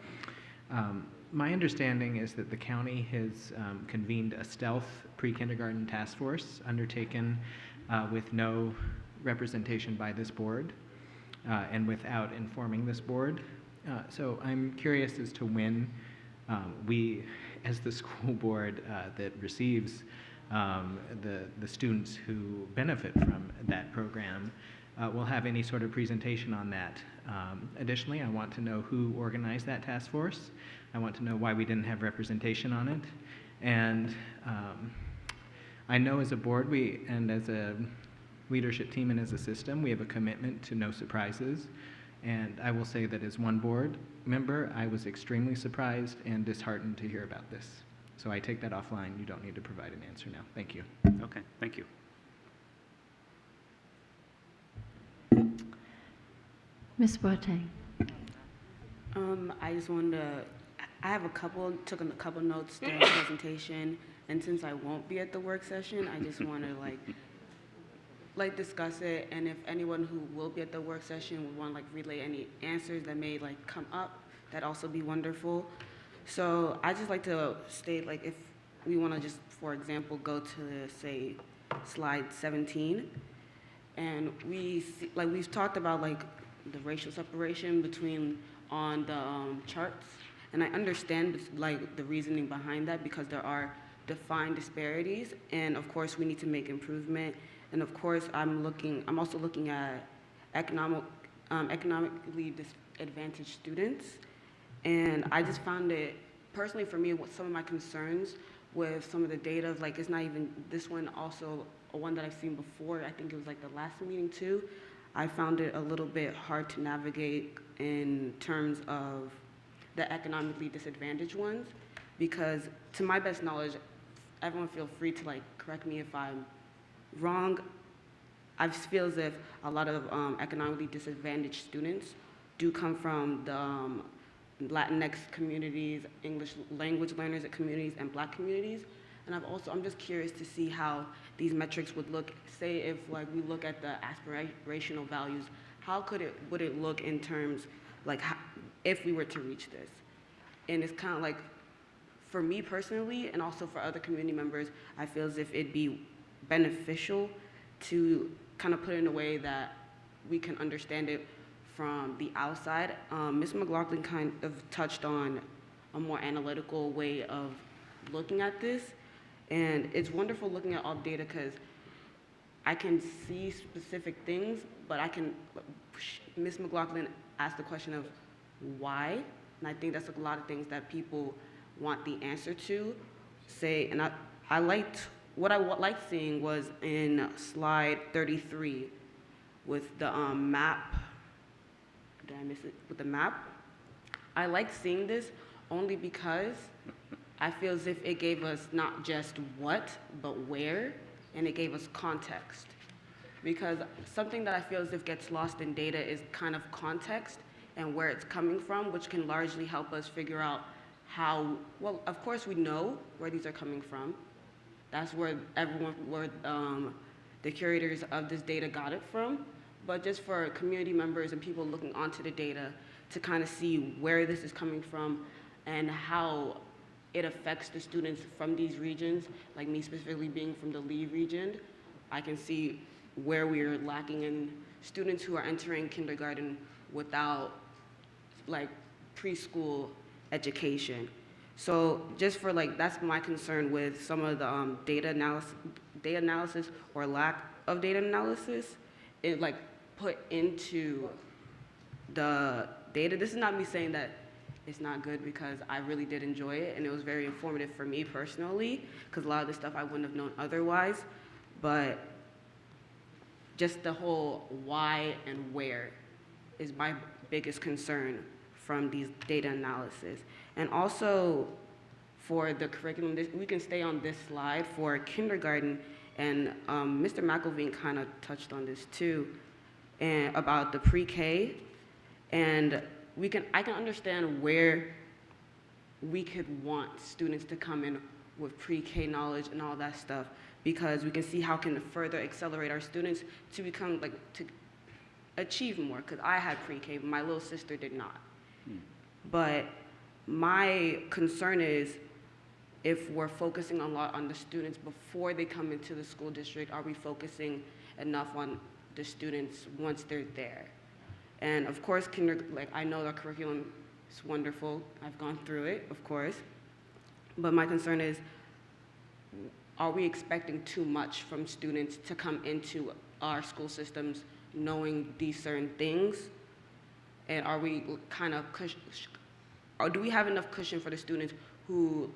my understanding is that the county has convened a stealth pre-kindergarten task force undertaken with no representation by this board and without informing this board. So I'm curious as to when We, as the school board that receives the students who benefit from that program, will have any sort of presentation on that. Additionally, I want to know who organized that task force. I want to know why we didn't have representation on it. And I know as a board and as a leadership team and as a system, we have a commitment to no surprises. And I will say that as one board member, I was extremely surprised and disheartened to hear about this. So I take that offline. You don't need to provide an answer now. Thank you. Okay, thank you. Ms. Boateng. I just wanted to, I have took a couple notes during the presentation, and since I won't be at the work session, I just want to like discuss it, and if anyone who will be at the work session would want to relay any answers that may come up, that'd also be wonderful. So I just like to state if we want to just, for example, go to say slide 17, and we see, we've talked about the racial separation between on the charts, and I understand the reasoning behind that because there are defined disparities, and of course we need to make improvement. And of course I'm also looking at economically disadvantaged students, and I just found it personally for me with some of my concerns with some of the data it's not even this one, also one that I've seen before. I think it was the last meeting too. I found it a little bit hard to navigate in terms of the economically disadvantaged ones, because to my best knowledge, everyone feel free to correct me if I'm wrong. I feel as if a lot of economically disadvantaged students do come from the Latinx communities, English language learners communities, and Black communities. And I'm just curious to see how these metrics would look, say if we look at the aspirational values, how would it look in terms, if we were to reach this? And it's kind of for me personally, and also for other community members, I feel as if it'd be beneficial to kind of put it in a way that we can understand it from the outside. Ms. McLaughlin kind of touched on a more analytical way of looking at this, and it's wonderful looking at all data because I can see specific things, but Ms. McLaughlin asked the question of why, and I think that's a lot of things that people want the answer to. And I liked, what I liked seeing was in slide 33 with the map. Did I miss it? With the map. I like seeing this only because I feel as if it gave us not just what, but where, and it gave us context. Because something that I feel as if gets lost in data is kind of context and where it's coming from, which can largely help us figure out how, well, of course we know where these are coming from. That's where the curators of this data got it from. But just for community members and people looking onto the data to kind of see where this is coming from and how it affects the students from these regions, like me specifically being from the Lee region, I can see where we are lacking in students who are entering kindergarten without preschool education. So just for that's my concern with some of the data analysis or lack of data analysis, it put into the data. This is not me saying that it's not good, because I really did enjoy it and it was very informative for me personally, because a lot of the stuff I wouldn't have known otherwise. But just the whole why and where is my biggest concern from these data analysis. And also for the curriculum, we can stay on this slide for kindergarten, and Mr. McElveen kind of touched on this too, and about the pre-K, and I can understand where we could want students to come in with pre-K knowledge and all that stuff, because we can see how can further accelerate our students to become to achieve more, because I had pre-K, but my little sister did not. But my concern is, if we're focusing a lot on the students before they come into the school district, are we focusing enough on the students once they're there? And of course, I know the curriculum It's wonderful. I've gone through it, of course. But my concern is, are we expecting too much from students to come into our school systems knowing these certain things? And are we kind of or do we have enough cushion for the students who,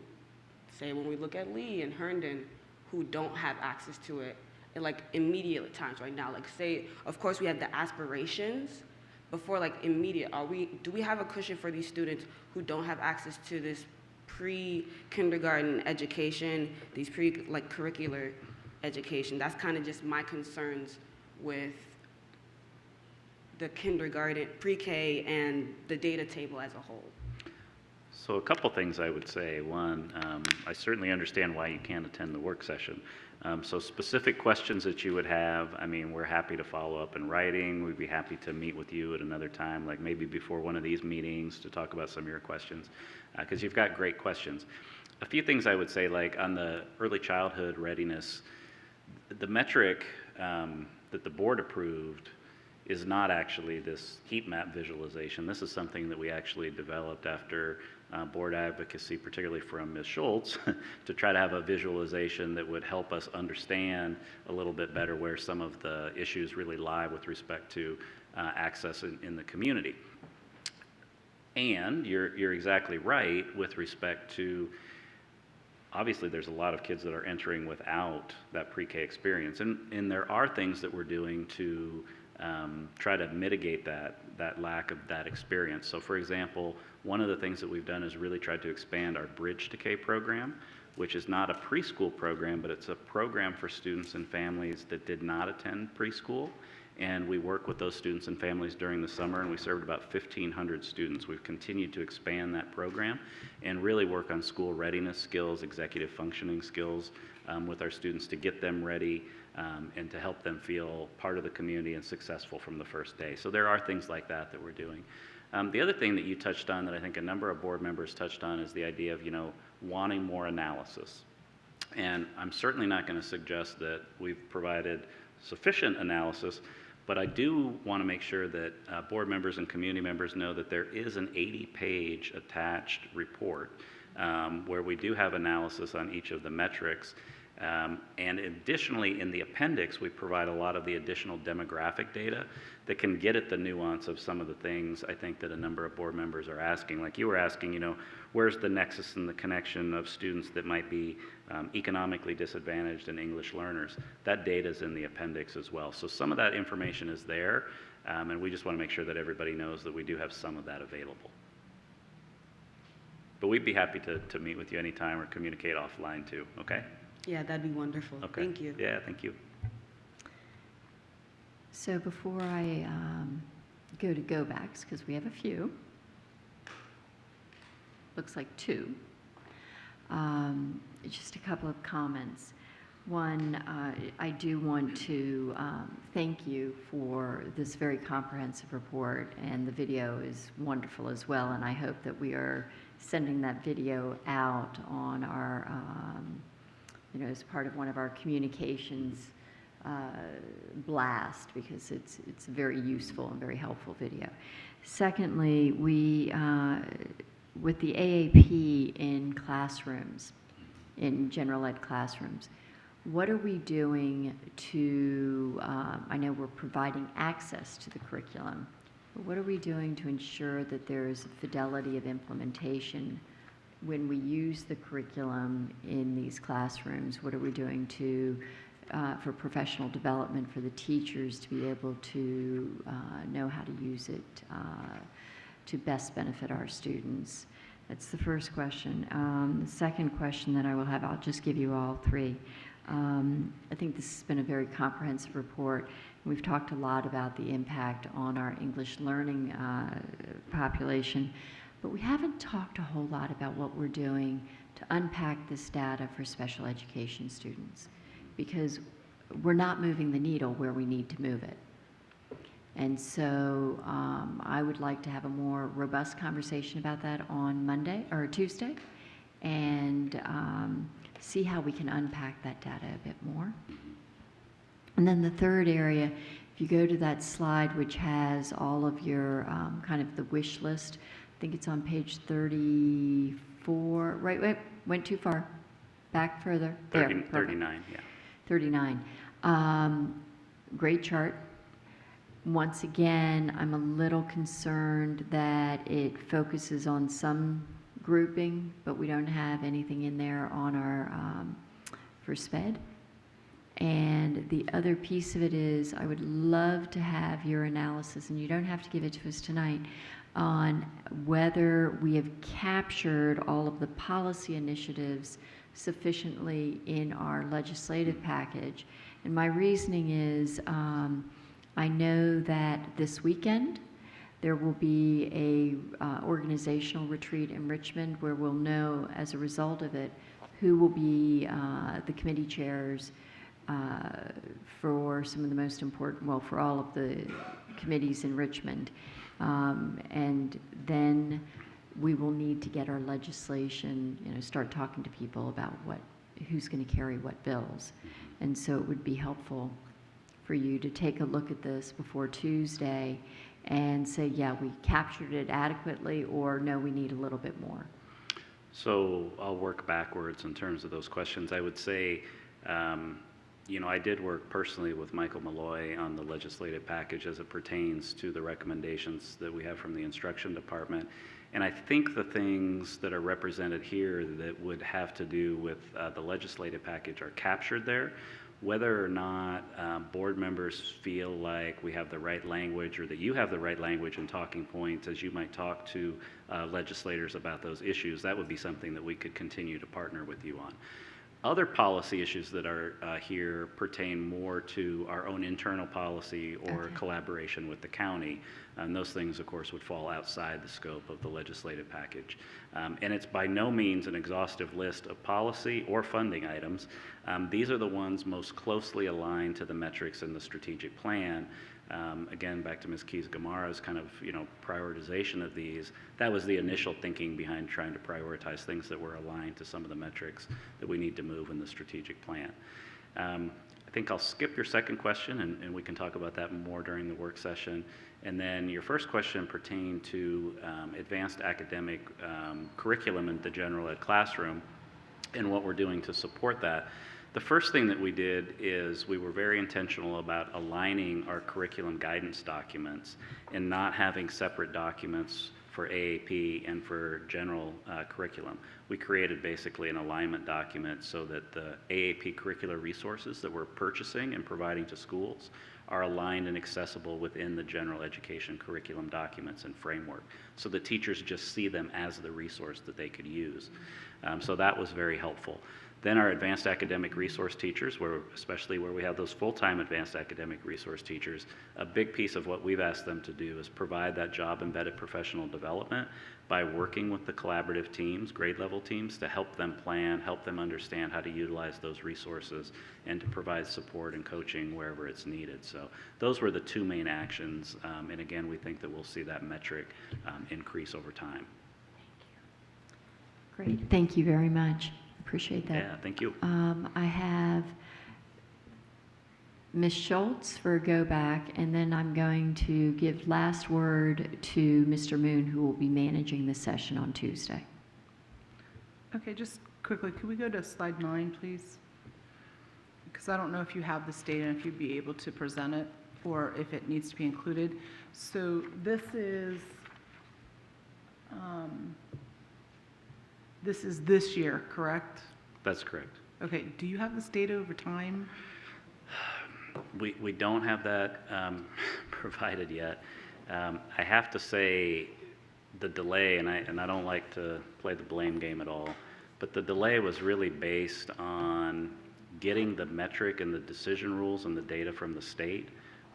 say, when we look at Lee and Herndon, who don't have access to it in like immediate times right now? Like, say, of course we have the aspirations, but for like immediate, do we have a cushion for these students who don't have access to this pre-kindergarten education, these curricular education? That's kind of just my concerns with the kindergarten, pre-K, and the data table as a whole. So a couple things I would say. One, I certainly understand why you can't attend the work session. So specific questions that you would have, I mean, we're happy to follow up in writing. We'd be happy to meet with you at another time, like maybe before one of these meetings, to talk about some of your questions, because you've got great questions. A few things I would say, like on the early childhood readiness, the metric that the board approved is not actually this heat map visualization. This is something that we actually developed after board advocacy, particularly from Ms. Schultz, to try to have a visualization that would help us understand a little bit better where some of the issues really lie with respect to access in the community. And you're exactly right with respect to, obviously there's a lot of kids that are entering without that pre-K experience, and there are things that we're doing to try to mitigate that lack of that experience. So for example, one of the things that we've done is really tried to expand our Bridge to K program, which is not a preschool program, but it's a program for students and families that did not attend preschool. And we work with those students and families during the summer, and we served about 1,500 students. We've continued to expand that program and really work on school readiness skills, executive functioning skills with our students to get them ready and to help them feel part of the community and successful from the first day. So there are things like that that we're doing. The other thing that you touched on that I think a number of board members touched on is the idea of, wanting more analysis. And I'm certainly not going to suggest that we've provided sufficient analysis, but I do want to make sure that board members and community members know that there is an 80-page attached report where we do have analysis on each of the metrics. And additionally, in the appendix, we provide a lot of the additional demographic data that can get at the nuance of some of the things I think that a number of board members are asking. Like you were asking, where's the nexus and the connection of students that might be economically disadvantaged and English learners? That data is in the appendix as well. So some of that information is there, and we just want to make sure that everybody knows that we do have some of that available. But we'd be happy to meet with you anytime or communicate offline too, okay? Yeah, that'd be wonderful. Okay. Thank you. Yeah, thank you. So before I go to go-backs, because we have a few, looks like two, just a couple of comments. One, I do want to thank you for this very comprehensive report, and the video is wonderful as well, and I hope that we are sending that video out on our, as part of one of our communications blast, because it's a very useful and very helpful video. Secondly, we, with the AAP in classrooms, in general ed classrooms, what are we doing to, I know we're providing access to the curriculum, but what are we doing to ensure that there's fidelity of implementation when we use the curriculum in these classrooms? What are we doing to, for professional development for the teachers to be able to know how to use it to best benefit our students? That's the first question. The second question that I will have, I'll just give you all three. I think this has been a very comprehensive report. We've talked a lot about the impact on our English learning population, but we haven't talked a whole lot about what we're doing to unpack this data for special education students, because we're not moving the needle where we need to move it. And so I would like to have a more robust conversation about that on Monday or Tuesday, and see how we can unpack that data a bit more. And then the third area, if you go to that slide which has all of your kind of the wish list, think it's on page 34, right, went too far, back further. There, 30, perfect. 39, yeah. 39. Great chart. Once again, I'm a little concerned that it focuses on some grouping, but we don't have anything in there on our, for SPED. And the other piece of it is I would love to have your analysis, and you don't have to give it to us tonight, on whether we have captured all of the policy initiatives sufficiently in our legislative package. And my reasoning is I know that this weekend there will be a organizational retreat in Richmond where we'll know as a result of it who will be the committee chairs for some of the most important, well, for all of the committees in Richmond. And then we will need to get our legislation, start talking to people about who's going to carry what bills. And so it would be helpful for you to take a look at this before Tuesday and say, yeah, we captured it adequately, or no, we need a little bit more. So I'll work backwards in terms of those questions. I would say, I did work personally with Michael Malloy on the legislative package as it pertains to the recommendations that we have from the instruction department. And I think the things that are represented here that would have to do with the legislative package are captured there. Whether or not board members feel like we have the right language or that you have the right language and talking points as you might talk to legislators about those issues, that would be something that we could continue to partner with you on. Other policy issues that are here pertain more to our own internal policy or collaboration with the county. And those things, of course, would fall outside the scope of the legislative package. And it's by no means an exhaustive list of policy or funding items. These are the ones most closely aligned to the metrics in the strategic plan. Again, back to Ms. Keys-Gamarra's kind of, prioritization of these. That was the initial thinking behind trying to prioritize things that were aligned to some of the metrics that we need to move in the strategic plan. I think I'll skip your second question, and we can talk about that more during the work session. And then your first question pertained to advanced academic curriculum in the general ed classroom and what we're doing to support that. The first thing that we did is we were very intentional about aligning our curriculum guidance documents and not having separate documents for AAP and for general curriculum. We created basically an alignment document so that the AAP curricular resources that we're purchasing and providing to schools are aligned and accessible within the general education curriculum documents and framework. So the teachers just see them as the resource that they could use. So that was very helpful. Then our advanced academic resource teachers, especially where we have those full-time advanced academic resource teachers, a big piece of what we've asked them to do is provide that job-embedded professional development by working with the collaborative teams, grade-level teams, to help them plan, help them understand how to utilize those resources, and to provide support and coaching wherever it's needed. So those were the two main actions, and again, we think that we'll see that metric increase over time. Great, thank you very much. Appreciate that. Yeah, thank you. I have Ms. Schultz for a go back, and then I'm going to give last word to Mr. Moon, who will be managing the session on Tuesday. Okay, just quickly, could we go to slide 9, please? Because I don't know if you have this data and if you'd be able to present it or if it needs to be included. So this is this year, correct? That's correct. Okay, do you have this data over time? We don't have that provided yet. I have to say the delay, and I don't like to play the blame game at all, but the delay was really based on getting the metric and the decision rules and the data from the state,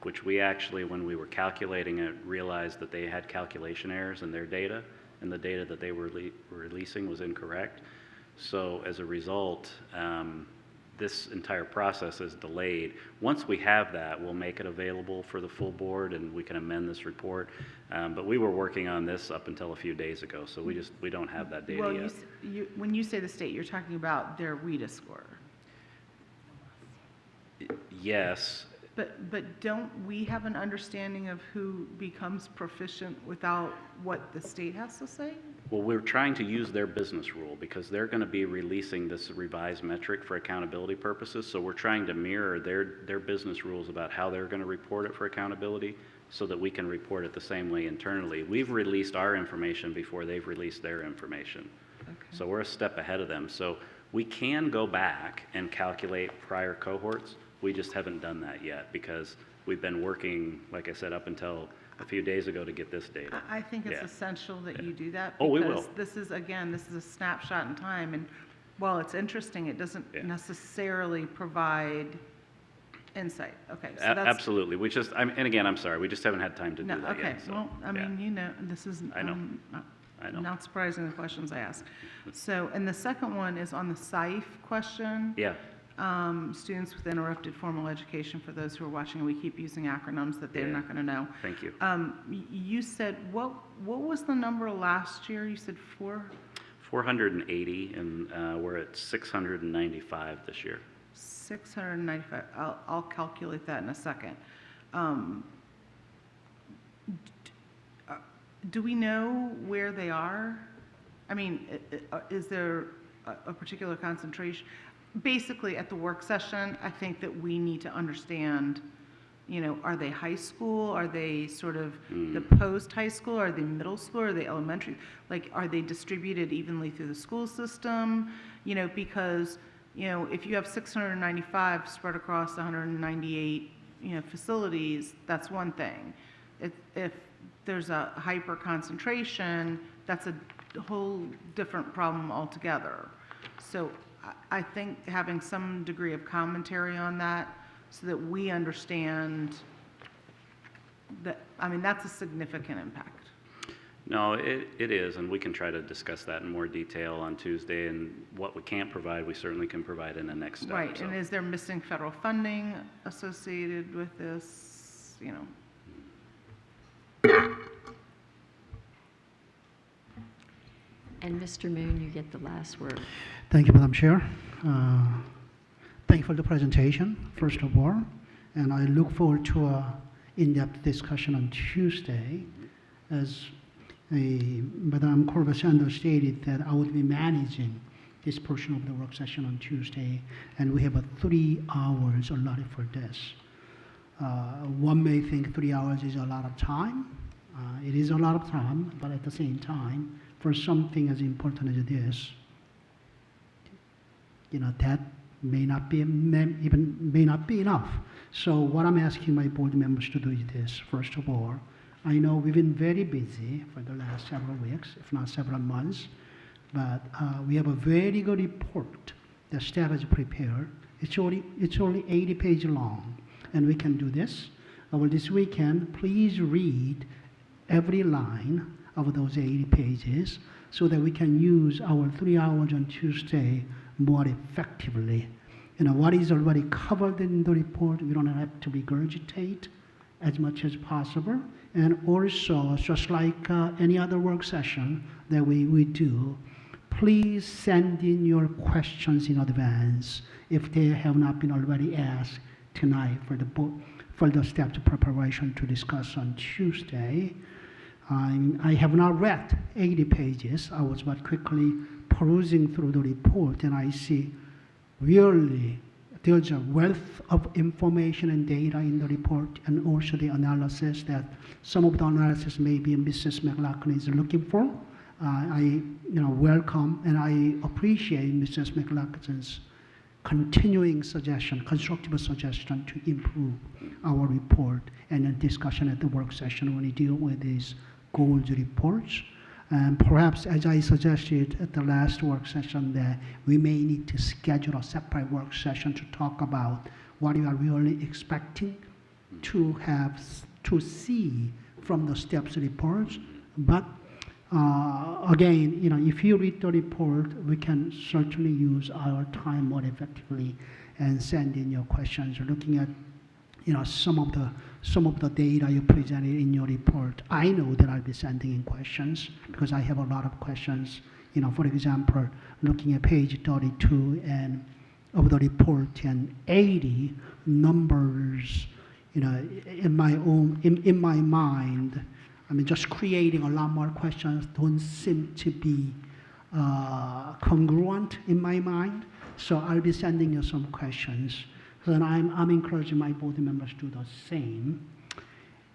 which we actually, when we were calculating it, realized that they had calculation errors in their data, and the data that they were releasing was incorrect. So as a result, this entire process is delayed. Once we have that, we'll make it available for the full board and we can amend this report. But we were working on this up until a few days ago, so we don't have that data yet. When you say the state, you're talking about their WIDA score. Yes, But don't we have an understanding of who becomes proficient without what the state has to say? Well, we're trying to use their business rule because they're going to be releasing this revised metric for accountability purposes. So we're trying to mirror their business rules about how they're going to report it for accountability so that we can report it the same way internally. We've released our information before they've released their information. Okay. So we're a step ahead of them. So we can go back and calculate prior cohorts. We just haven't done that yet because we've been working, like I said, up until a few days ago to get this data. I think it's essential that you do that. Oh, we will. Because this is, again, this is a snapshot in time, and while it's interesting, it doesn't necessarily provide insight. Okay, so that's... Absolutely. We just, and again, I'm sorry, we just haven't had time to do that okay. yet. So, well, I mean, you know, this is I know. Not surprising the questions I ask. So, and the second one is on the SIFE question. Yeah. Students with interrupted formal education, for those who are watching, we keep using acronyms that they're not going to know. Thank you. You said, what was the number last year? You said 480, and we're at 695 this year. 695. I'll calculate that in a second. Do we know where they are? I mean, is there a particular concentration? Basically, at the work session, I think that we need to understand, you know, are they high school? Are they sort of the post-high school? Are they middle school? Are they elementary? Like, are they distributed evenly through the school system? You know, because, you know, if you have 695 spread across 198, you know, facilities, that's one thing. If there's a hyper concentration, that's a whole different problem altogether. So I think having some degree of commentary on that so that we understand that, I mean, that's a significant impact. No, it is, and we can try to discuss that in more detail on Tuesday, and what we can't provide, we certainly can provide in the next step. Right, so. and is there missing federal funding associated with this, you know? And Mr. Moon, you get the last word. Thank you, Madam Chair. Thank you for the presentation, first of all. And I look forward to an in-depth discussion on Tuesday. As Madam Corbett stated, that I would be managing this portion of the work session on Tuesday, and we have 3 hours allotted for this. One may think 3 hours is a lot of time. It is a lot of time, but at the same time, for something as important as this, you know, that may not be enough. So what I'm asking my board members to do is this. First of all, I know we've been very busy for the last several weeks, if not several months, but we have a very good report that staff has prepared. It's only 80 pages long, and we can do this. Over this weekend, please read every line of those 80 pages so that we can use our 3 hours on Tuesday more effectively. You know, what is already covered in the report, we don't have to regurgitate as much as possible. And also, just like any other work session that we do, please send in your questions in advance if they have not been already asked tonight for the steps of preparation to discuss on Tuesday. I have not read 80 pages. I was but quickly perusing through the report, and I see really there's a wealth of information and data in the report, and also the analysis that some of the analysis maybe Mrs. McLaughlin is looking for. I welcome and I appreciate Mrs. McLaughlin's continuing suggestion, constructive suggestion to improve our report and a discussion at the work session when we deal with these goals reports. And perhaps, as I suggested at the last work session, that we may need to schedule a separate work session to talk about what you are really expecting to see from the STEPS reports. But again, you know, if you read the report, we can certainly use our time more effectively and send in your questions. Looking at, you know, some of the data you presented in your report, I know that I'll be sending in questions because I have a lot of questions. You know, for example, looking at page 32 and of the report and 80 numbers, in my mind, just creating a lot more questions don't seem to be congruent in my mind. So I'll be sending you some questions. And I'm encouraging my board members to do the same.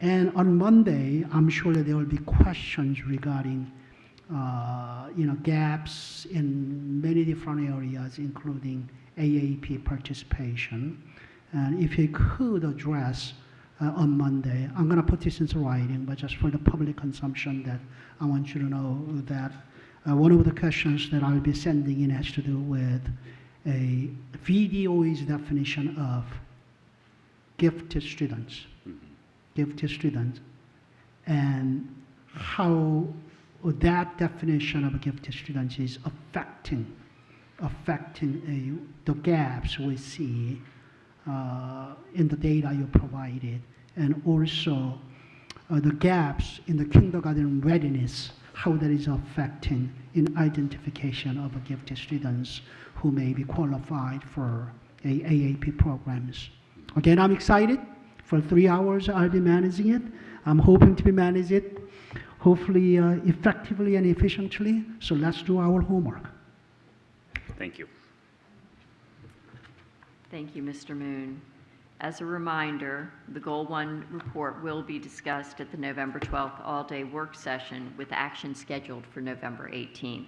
And on Monday, I'm sure that there will be questions regarding gaps in many different areas, including AAP participation. And if you could address on Monday, I'm going to put this into writing, but just for the public consumption, that I want you to know that one of the questions that I'll be sending in has to do with a VDOE's definition of gifted students, and how that definition of gifted students is affecting the gaps we see in the data you provided, and also the gaps in the kindergarten readiness, how that is affecting in identification of gifted students who may be qualified for AAP programs. Again, I'm excited. For 3 hours, I'll be managing it. I'm hoping to be managing it, hopefully effectively and efficiently. So let's do our homework. Thank you. Thank you, Mr. Moon. As a reminder, the Goal 1 report will be discussed at the November 12th all-day work session with action scheduled for November 18th.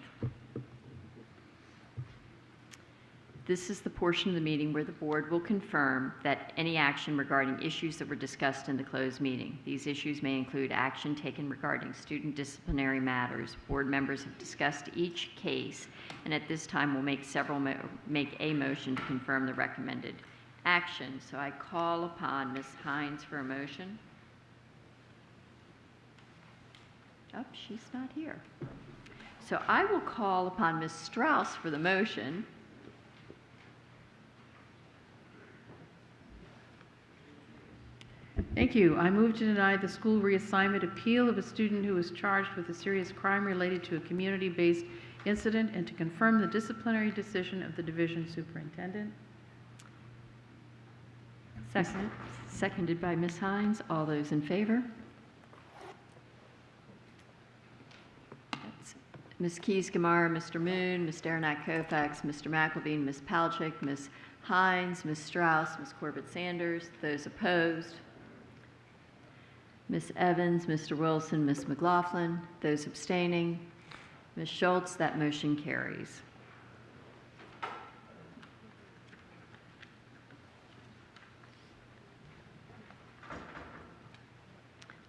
This is the portion of the meeting where the board will confirm that any action regarding issues that were discussed in the closed meeting. These issues may include action taken regarding student disciplinary matters. Board members have discussed each case, and at this time will make a motion to confirm the recommended action. So I call upon Ms. Hines for a motion. Oh, she's not here. So I will call upon Ms. Strauss for the motion. Thank you. I move to deny the school reassignment appeal of a student who was charged with a serious crime related to a community-based incident, and to confirm the disciplinary decision of the division superintendent. Second. Seconded by Ms. Hines. All those in favor? That's Ms. Keys-Gamarra, Mr. Moon, Ms. Derenak-Kofax, Mr. McElveen, Ms. Palchik, Ms. Hines, Ms. Strauss, Ms. Corbett-Sanders. Those opposed? Ms. Evans, Mr. Wilson, Ms. McLaughlin. Those abstaining? Ms. Schultz. That motion carries.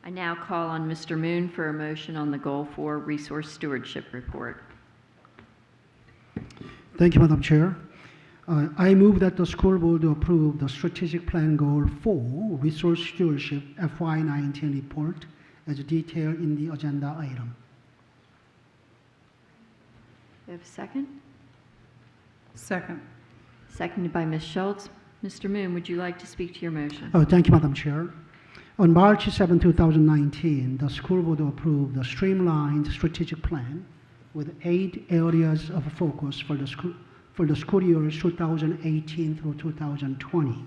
I now call on Mr. Moon for a motion on the Goal 4 Resource Stewardship Report. Thank you, Madam Chair. I move that the school board approve the Strategic Plan Goal 4 Resource Stewardship FY19 report as detailed in the agenda item. Do we have a second? Second. Seconded by Ms. Schultz. Mr. Moon, would you like to speak to your motion? Oh, thank you, Madam Chair. On March 7, 2019, the school board approved the streamlined strategic plan with 8 areas of focus for the school years 2018 through 2020.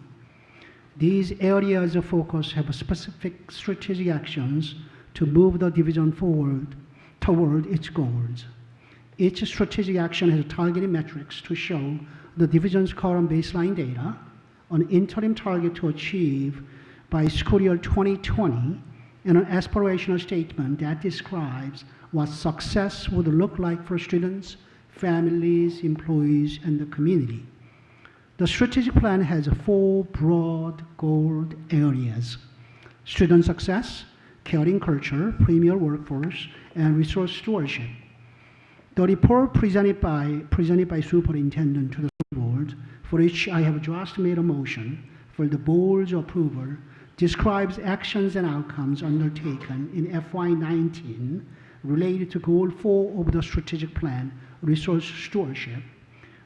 These areas of focus have specific strategic actions to move the division forward toward its goals. Each strategic action has targeted metrics to show the division's current baseline data, an interim target to achieve by school year 2020, and an aspirational statement that describes what success would look like for students, families, employees, and the community. The strategic plan has 4 broad goal areas: student success, caring culture, premier workforce, and resource stewardship. The report presented by Superintendent to the school board, for which I have just made a motion for the board's approval, describes actions and outcomes undertaken in FY19 related to Goal 4 of the strategic plan, Resource Stewardship,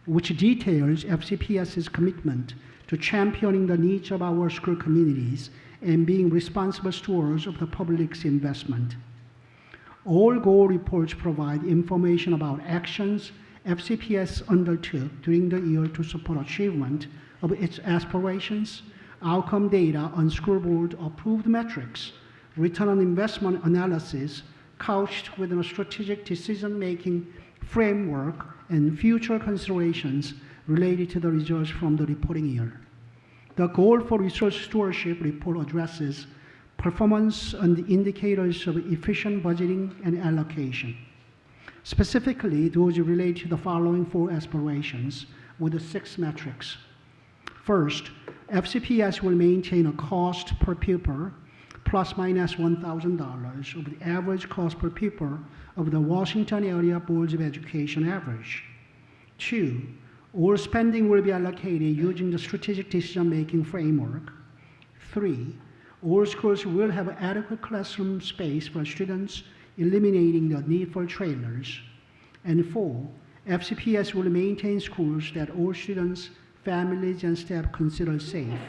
which details FCPS's commitment to championing the needs of our school communities and being responsible stewards of the public's investment. All goal reports provide information about actions FCPS undertook during the year to support achievement of its aspirations, outcome data on school board approved metrics, return on investment analysis couched within a strategic decision-making framework and future considerations related to the results from the reporting year. The goal for resource stewardship report addresses performance and the indicators of efficient budgeting and allocation. Specifically, those relate to the following 4 aspirations with the 6 metrics. First, FCPS will maintain a cost per pupil plus minus $1,000 of the average cost per pupil of the Washington area boards of education average. 2, all spending will be allocated using the strategic decision-making framework. 3, all schools will have adequate classroom space for students, eliminating the need for trailers. And 4, FCPS will maintain schools that all students, families, and staff consider safe.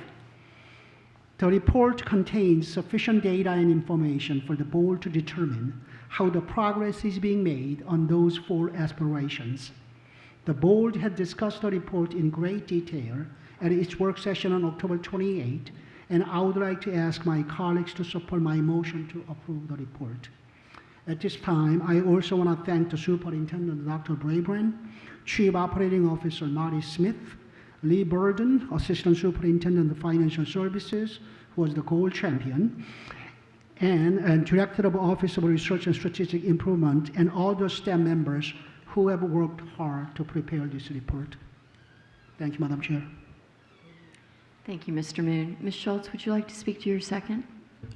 The report contains sufficient data and information for the board to determine how the progress is being made on those 4 aspirations. The board had discussed the report in great detail at its work session on October 28, and I would like to ask my colleagues to support my motion to approve the report. At this time, I also want to thank the Superintendent, Dr. Brabrand, Chief Operating Officer Marty Smith, Lee Burden, Assistant Superintendent of Financial Services, who was the gold champion, and Director of Office of Research and Strategic Improvement, and all the staff members who have worked hard to prepare this report. Thank you, Madam Chair. Thank you, Mr. Moon. Ms. Schultz, would you like to speak to your second?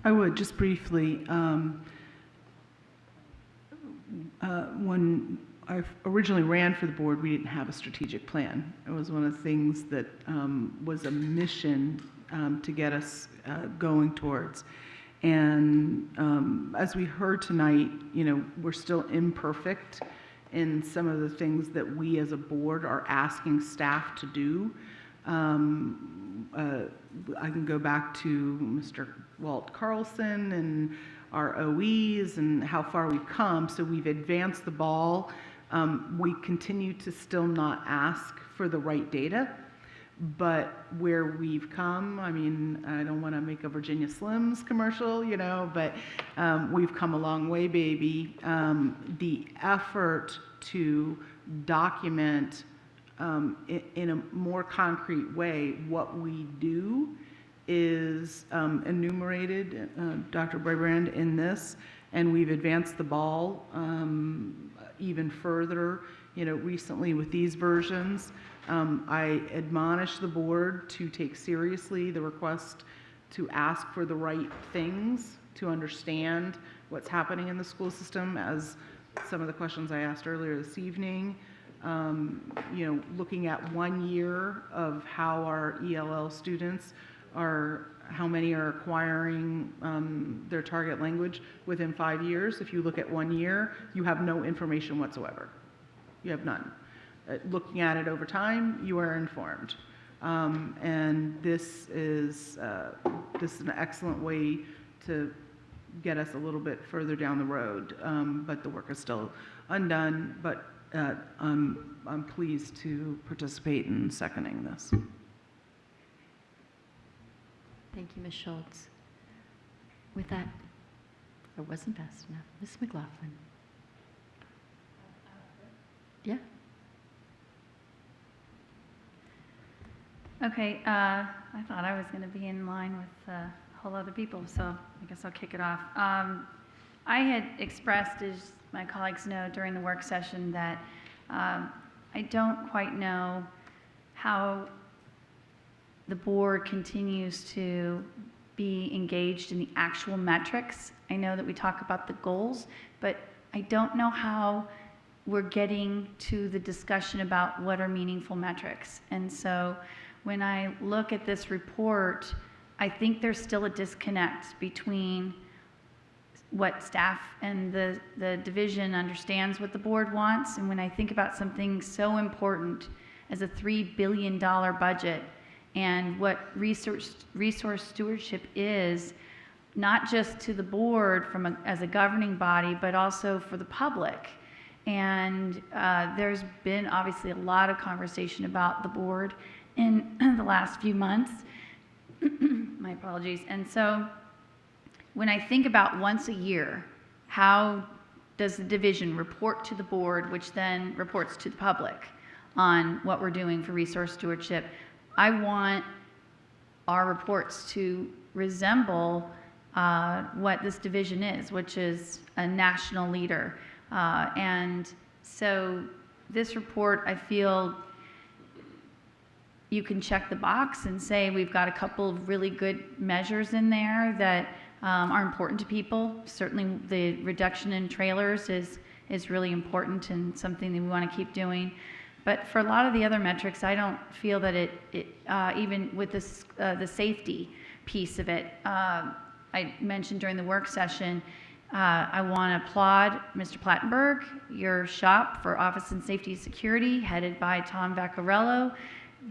I would, just briefly. When I originally ran for the board, we didn't have a strategic plan. It was one of the things that was a mission to get us going towards. And as we heard tonight, we're still imperfect in some of the things that we as a board are asking staff to do. I can go back to Mr. Walt Carlson and our OEs and how far we've come. So we've advanced the ball. We continue to still not ask for the right data, but where we've come, I mean, I don't want to make a Virginia Slims commercial, but we've come a long way, baby. The effort to document in a more concrete way what we do is enumerated, Dr. Brabrand, in this, and we've advanced the ball even further, recently with these versions. I admonish the board to take seriously the request to ask for the right things, to understand what's happening in the school system, as some of the questions I asked earlier this evening. Looking at 1 year of how our ELL students how many are acquiring their target language within 5 years. If you look at 1 year, you have no information whatsoever. You have none. Looking at it over time, you are informed. And this is an excellent way to get us a little bit further down the road. But the work is still undone, but I'm pleased to participate in seconding this. Thank you, Ms. Schultz. With that, it wasn't fast enough. Ms. McLaughlin. Yeah. Okay, I thought I was going to be in line with a whole other people, so I guess I'll kick it off. I had expressed, as my colleagues know, during the work session that I don't quite know how the board continues to be engaged in the actual metrics. I know that we talk about the goals, but I don't know how we're getting to the discussion about what are meaningful metrics. And so when I look at this report, I think there's still a disconnect between what staff and the division understands what the board wants. And when I think about something so important as a $3 billion budget and what resource stewardship is, not just to the board as a governing body, but also for the public. And there's been obviously a lot of conversation about the board in the last few months. My apologies. And so when I think about once a year, how does the division report to the board, which then reports to the public on what we're doing for resource stewardship? I want our reports to resemble what this division is, which is a national leader. And so this report, I feel you can check the box and say we've got a couple of really good measures in there that are important to people. Certainly the reduction in trailers is really important and something that we want to keep doing. But for a lot of the other metrics, I don't feel that even with this, the safety piece of it, I mentioned during the work session, I want to applaud Mr. Plattenberg, your shop for Office and Safety Security, headed by Tom Vaccarello,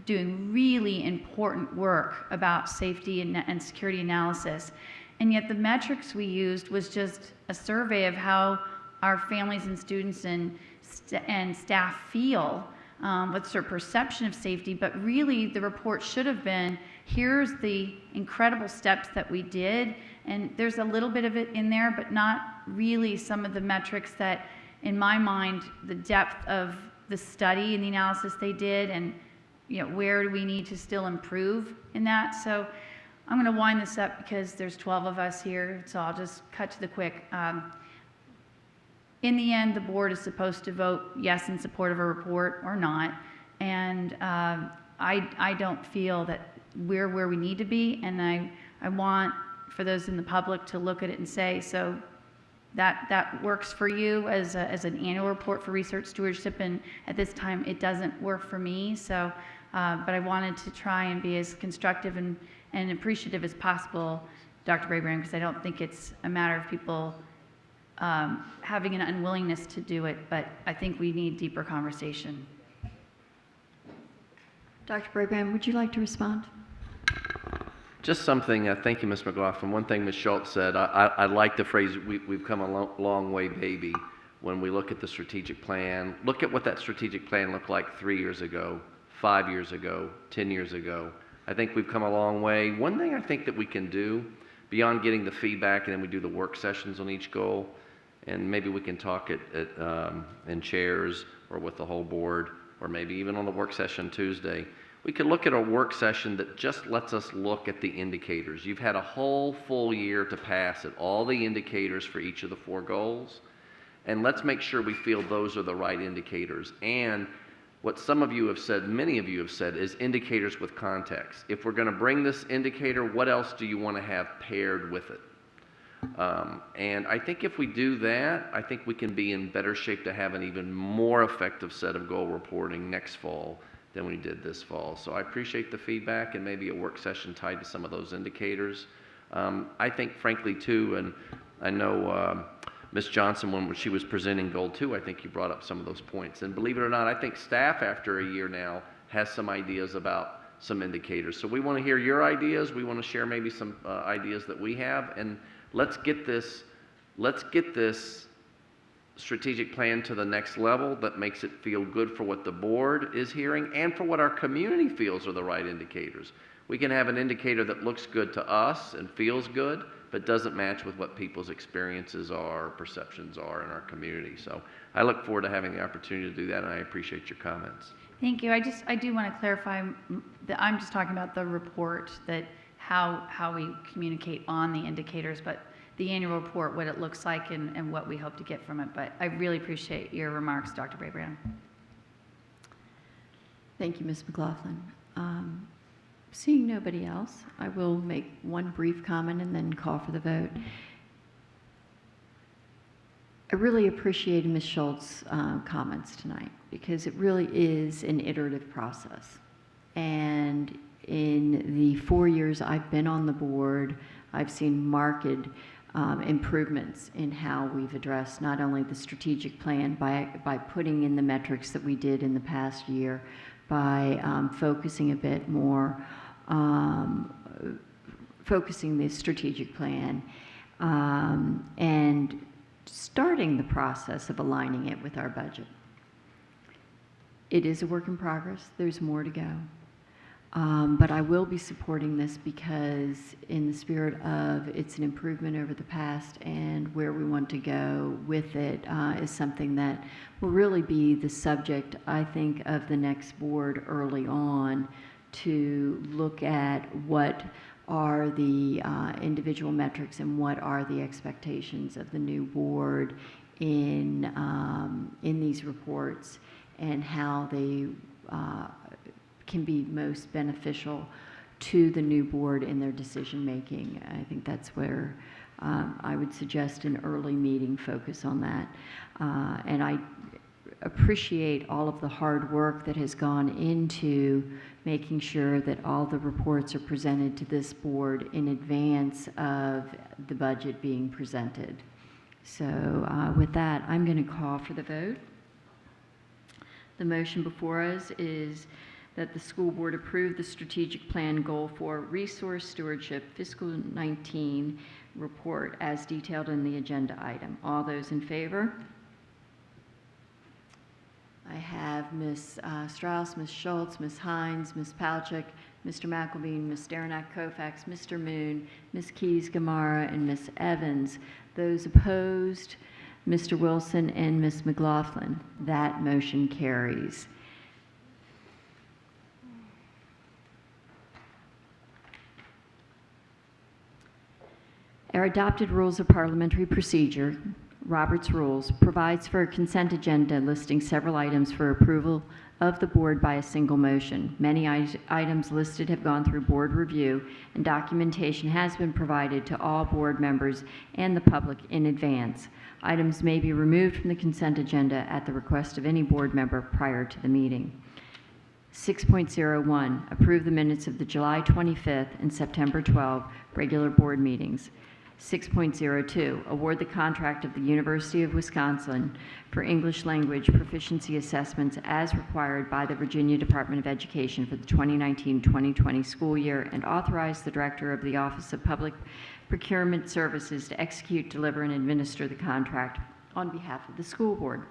doing really important work about safety and security analysis. And yet the metrics we used was just a survey of how our families and students and staff feel, what's their perception of safety, but really the report should have been, here's the incredible steps that we did, and there's a little bit of it in there, but not really some of the metrics that, in my mind, the depth of the study and the analysis they did, and where do we need to still improve in that. So I'm going to wind this up because there's 12 of us here, so I'll just cut to the quick. In the end, the board is supposed to vote yes in support of a report or not, and I don't feel that we're where we need to be, and I want for those in the public to look at it and say, so that works for you as an annual report for research stewardship, and at this time it doesn't work for me. So, but I wanted to try and be as constructive and appreciative as possible, Dr. Brabrand, because I don't think it's a matter of people having an unwillingness to do it, but I think we need deeper conversation. Dr. Brabrand, would you like to respond? Just something, thank you, Ms. McLaughlin. One thing Ms. Schultz said, I like the phrase, we've come a long way, baby, when we look at the strategic plan. Look at what that strategic plan looked like 3 years ago, 5 years ago, 10 years ago. I think we've come a long way. One thing I think that we can do, beyond getting the feedback, and then we do the work sessions on each goal, and maybe we can talk in chairs or with the whole board, or maybe even on the work session Tuesday. We could look at a work session that just lets us look at the indicators. You've had a whole full year to pass at all the indicators for each of the 4 goals, and let's make sure we feel those are the right indicators. And what some of you have said, many of you have said, is indicators with context. If we're going to bring this indicator, what else do you want to have paired with it? And I think if we do that, I think we can be in better shape to have an even more effective set of goal reporting next fall than we did this fall. So I appreciate the feedback, and maybe a work session tied to some of those indicators. I think, frankly, too, and I know Ms. Johnson, when she was presenting Goal 2, I think you brought up some of those points. And believe it or not, I think staff, after a year now, has some ideas about some indicators. So we want to hear your ideas. We want to share maybe some ideas that we have, and let's get this strategic plan to the next level that makes it feel good for what the board is hearing and for what our community feels are the right indicators. We can have an indicator that looks good to us and feels good, but doesn't match with what people's experiences are, perceptions are in our community. So I look forward to having the opportunity to do that, and I appreciate your comments. Thank you. I do want to clarify that I'm just talking about the report, that how we communicate on the indicators, but the annual report, what it looks like and what we hope to get from it. But I really appreciate your remarks, Dr. Brabrand. Thank you, Ms. McLaughlin. Seeing nobody else, I will make one brief comment and then call for the vote. I really appreciated Ms. Schultz's comments tonight, because it really is an iterative process. And in the 4 years I've been on the board, I've seen marked improvements in how we've addressed not only the strategic plan by putting in the metrics that we did in the past year, by focusing a bit more, focusing the strategic plan, and starting the process of aligning it with our budget. It is a work in progress. There's more to go. But I will be supporting this because in the spirit of it's an improvement over the past, and where we want to go with it is something that will really be the subject, I think, of the next board early on, to look at what are the individual metrics and what are the expectations of the new board in these reports, and how they can be most beneficial to the new board in their decision making. I think that's where I would suggest an early meeting focus on that. And I appreciate all of the hard work that has gone into making sure that all the reports are presented to this board in advance of the budget being presented. So with that, I'm going to call for the vote. The motion before us is that the school board approve the strategic plan goal for resource stewardship fiscal 19 report as detailed in the agenda item. All those in favor? I have Ms. Strauss, Ms. Schultz, Ms. Hines, Ms. Palchik, Mr. McElveen, Ms. Derenak-Kofax, Mr. Moon, Ms. Keys-Gamarra, and Ms. Evans. Those opposed, Mr. Wilson and Ms. McLaughlin. That motion carries. Our adopted rules of parliamentary procedure, Robert's Rules, provides for a consent agenda listing several items for approval of the board by a single motion. Many items listed have gone through board review, and documentation has been provided to all board members and the public in advance. Items may be removed from the consent agenda at the request of any board member prior to the meeting. 6.01, approve the minutes of the July 25th and September 12th regular board meetings. 6.02, award the contract of the University of Wisconsin for English language proficiency assessments as required by the Virginia Department of Education for the 2019-2020 school year, and authorize the Director of the Office of Public Procurement Services to execute, deliver, and administer the contract on behalf of the school board.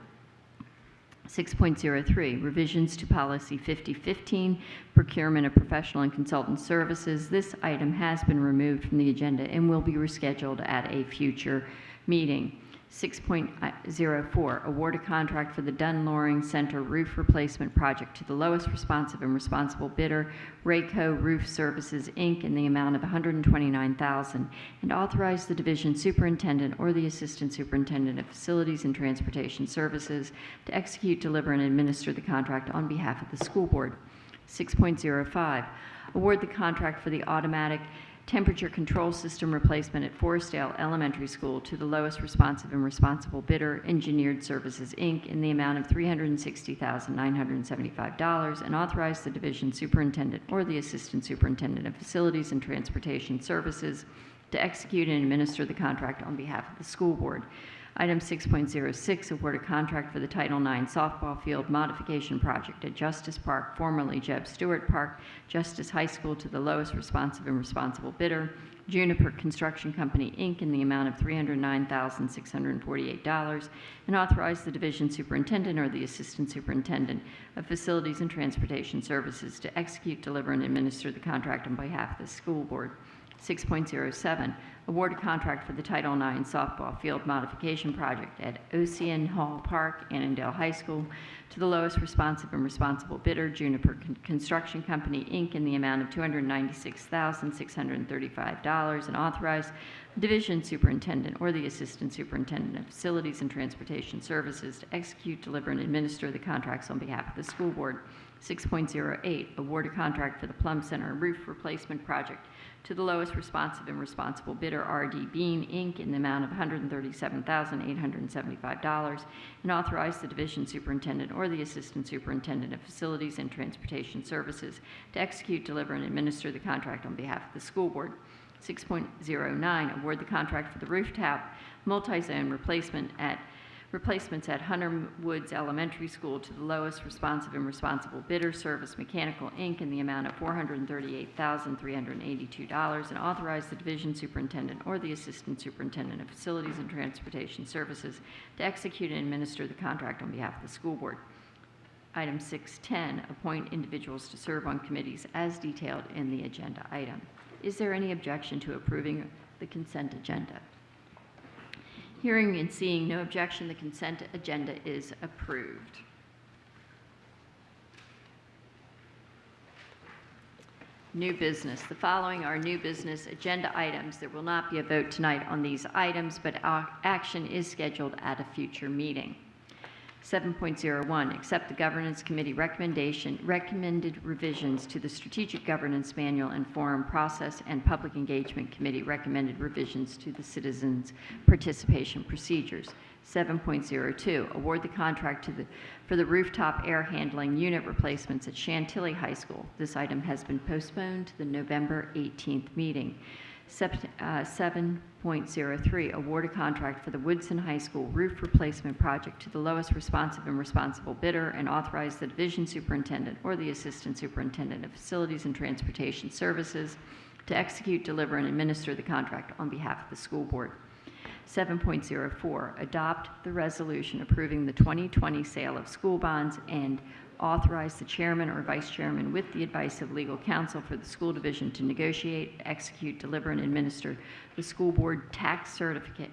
6.03, revisions to policy 5015, procurement of professional and consultant services. This item has been removed from the agenda and will be rescheduled at a future meeting. 6.04, award a contract for the Dunn Loring Center roof replacement project to the lowest responsive and responsible bidder, Rayco Roof Services, Inc., in the amount of $129,000, and authorize the division superintendent or the assistant superintendent of facilities and transportation services to execute, deliver, and administer the contract on behalf of the school board. 6.05, award the contract for the automatic temperature control system replacement at Forestdale Elementary School to the lowest responsive and responsible bidder, Engineered Services, Inc., in the amount of $360,975, and authorize the division superintendent or the assistant superintendent of facilities and transportation services to execute and administer the contract on behalf of the school board. Item 6.06, award a contract for the Title IX softball field modification project at Justice Park, formerly Jeb Stewart Park, Justice High School, to the lowest responsive and responsible bidder, Juniper Construction Company, Inc., in the amount of $309,648, and authorize the division superintendent or the assistant superintendent of facilities and transportation services to execute, deliver, and administer the contract on behalf of the school board. 6.07, award a contract for the Title IX softball field modification project at Ocean Hall Park, Annandale High School, to the lowest responsive and responsible bidder, Juniper Construction Company, Inc., in the amount of $296,635, and authorize the division superintendent or the assistant superintendent of facilities and transportation services to execute, deliver, and administer the contracts on behalf of the school board. 6.08, award a contract for the Plum Center roof replacement project to the lowest responsive and responsible bidder, R.D. Bean, Inc., in the amount of $137,875, and authorize the division superintendent or the assistant superintendent of facilities and transportation services to execute, deliver, and administer the contract on behalf of the school board. 6.09, award the contract for the rooftop multi-zone replacements at Hunter Woods Elementary School to the lowest responsive and responsible bidder, Service Mechanical, Inc., in the amount of $438,382, and authorize the division superintendent or the assistant superintendent of facilities and transportation services to execute and administer the contract on behalf of the school board. Item 610, appoint individuals to serve on committees as detailed in the agenda item. Is there any objection to approving the consent agenda? Hearing and seeing no objection, the consent agenda is approved. New business. The following are new business agenda items. There will not be a vote tonight on these items, but action is scheduled at a future meeting. 7.01, accept the Governance Committee recommended revisions to the Strategic Governance Manual and Forum Process, and Public Engagement Committee recommended revisions to the Citizens Participation Procedures. 7.02, award the contract for the rooftop air handling unit replacements at Chantilly High School. This item has been postponed to the November 18th meeting. 7.03, award a contract for the Woodson High School roof replacement project to the lowest responsive and responsible bidder, and authorize the division superintendent or the assistant superintendent of facilities and transportation services to execute, deliver, and administer the contract on behalf of the school board. 7.04, adopt the resolution approving the 2020 sale of school bonds and authorize the chairman or vice chairman, with the advice of legal counsel for the school division, to negotiate, execute, deliver, and administer the school board tax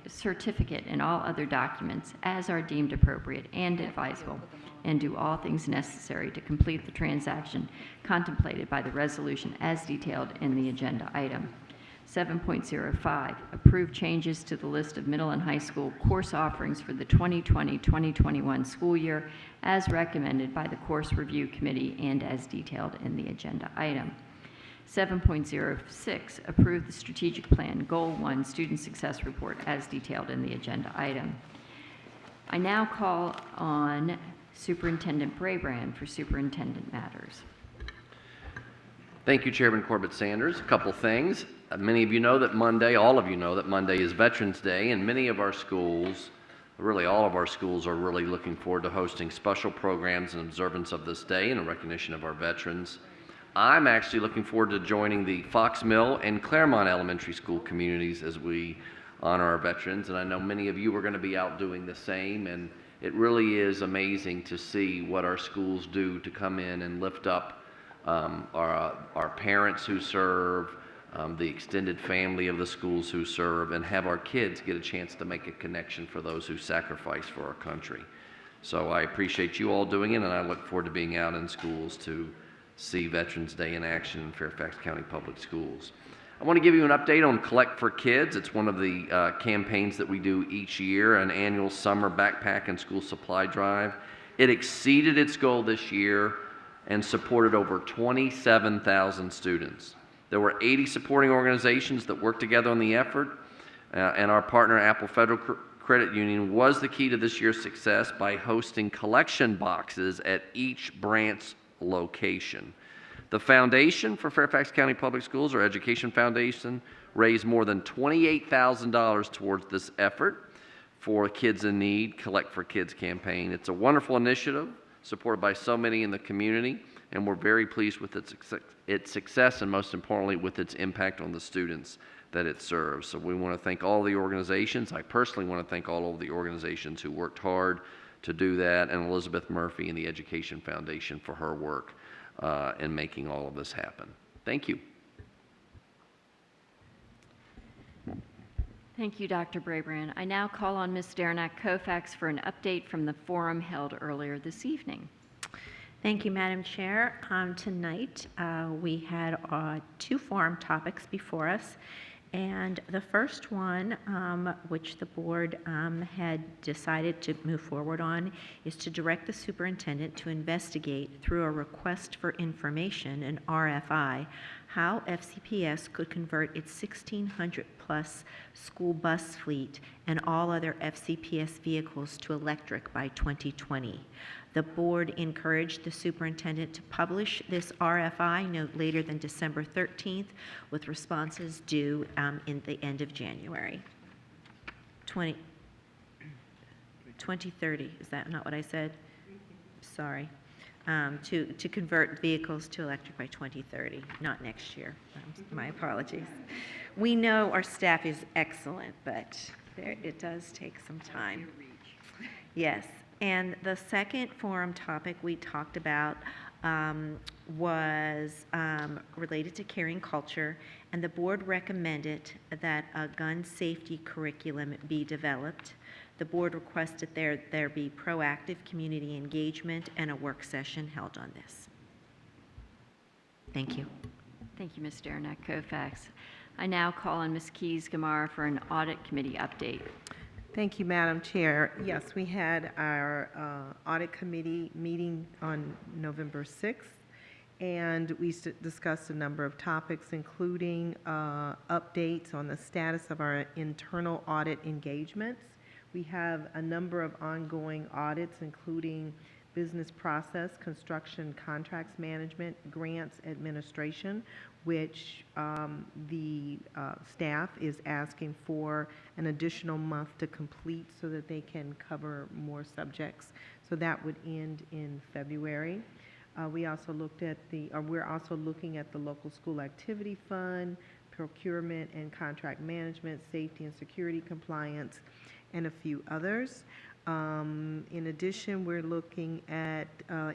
certificate and all other documents as are deemed appropriate and advisable, and do all things necessary to complete the transaction contemplated by the resolution as detailed in the agenda item. 7.05, approve changes to the list of middle and high school course offerings for the 2020-2021 school year as recommended by the Course Review Committee and as detailed in the agenda item. 7.06, approve the strategic plan Goal 1 Student Success Report as detailed in the agenda item. I now call on Superintendent Brabrand for superintendent matters. Thank you, Chairman Corbett Sanders. A couple things. Many of you know that Monday, all of you know that Monday is Veterans Day, and many of our schools, really all of our schools, are really looking forward to hosting special programs in observance of this day and in recognition of our veterans. I'm actually looking forward to joining the Fox Mill and Claremont Elementary School communities as we honor our veterans, and I know many of you are going to be out doing the same, and it really is amazing to see what our schools do to come in and lift up our parents who serve, the extended family of the schools who serve, and have our kids get a chance to make a connection for those who sacrifice for our country. So I appreciate you all doing it, and I look forward to being out in schools to see Veterans Day in action in Fairfax County Public Schools. I want to give you an update on Collect for Kids. It's one of the campaigns that we do each year, an annual summer backpack and school supply drive. It exceeded its goal this year and supported over 27,000 students. There were 80 supporting organizations that worked together on the effort, and our partner, Apple Federal Credit Union, was the key to this year's success by hosting collection boxes at each branch location. The Foundation for Fairfax County Public Schools, or Education Foundation, raised more than $28,000 towards this effort for Kids in Need Collect for Kids campaign. It's a wonderful initiative supported by so many in the community, and we're very pleased with its success and, most importantly, with its impact on the students that it serves. So we want to thank all the organizations. I personally want to thank all of the organizations who worked hard to do that, and Elizabeth Murphy and the Education Foundation for her work in making all of this happen. Thank you. Thank you, Dr. Brabrand. I now call on Ms. Derenak Koufax for an update from the forum held earlier this evening. Thank you, Madam Chair. Tonight, we had 2 forum topics before us, and the first one, which the board had decided to move forward on, is to direct the superintendent to investigate, through a request for information, an RFI, how FCPS could convert its 1,600-plus school bus fleet and all other FCPS vehicles to electric by 2020. The board encouraged the superintendent to publish this RFI no later than December 13th, with responses due in the end of January. 2030, is that not what I said? Sorry. To convert vehicles to electric by 2030, not next year. My apologies. We know our staff is excellent, but it does take some time. Yes. And the second forum topic we talked about was related to caring culture, and the board recommended that a gun safety curriculum be developed. The board requested there be proactive community engagement and a work session held on this. Thank you. Thank you, Ms. Derenak-Kofax. I now call on Ms. Keys-Gamarra for an audit committee update. Thank you, Madam Chair. Yes, we had our audit committee meeting on November 6th, and we discussed a number of topics, including updates on the status of our internal audit engagements. We have a number of ongoing audits, including business process, construction contracts management, grants administration, which the staff is asking for an additional month to complete so that they can cover more subjects. So that would end in February. We also looked at we're also looking at the local school activity fund, procurement and contract management, safety and security compliance, and a few others. In addition, we're looking at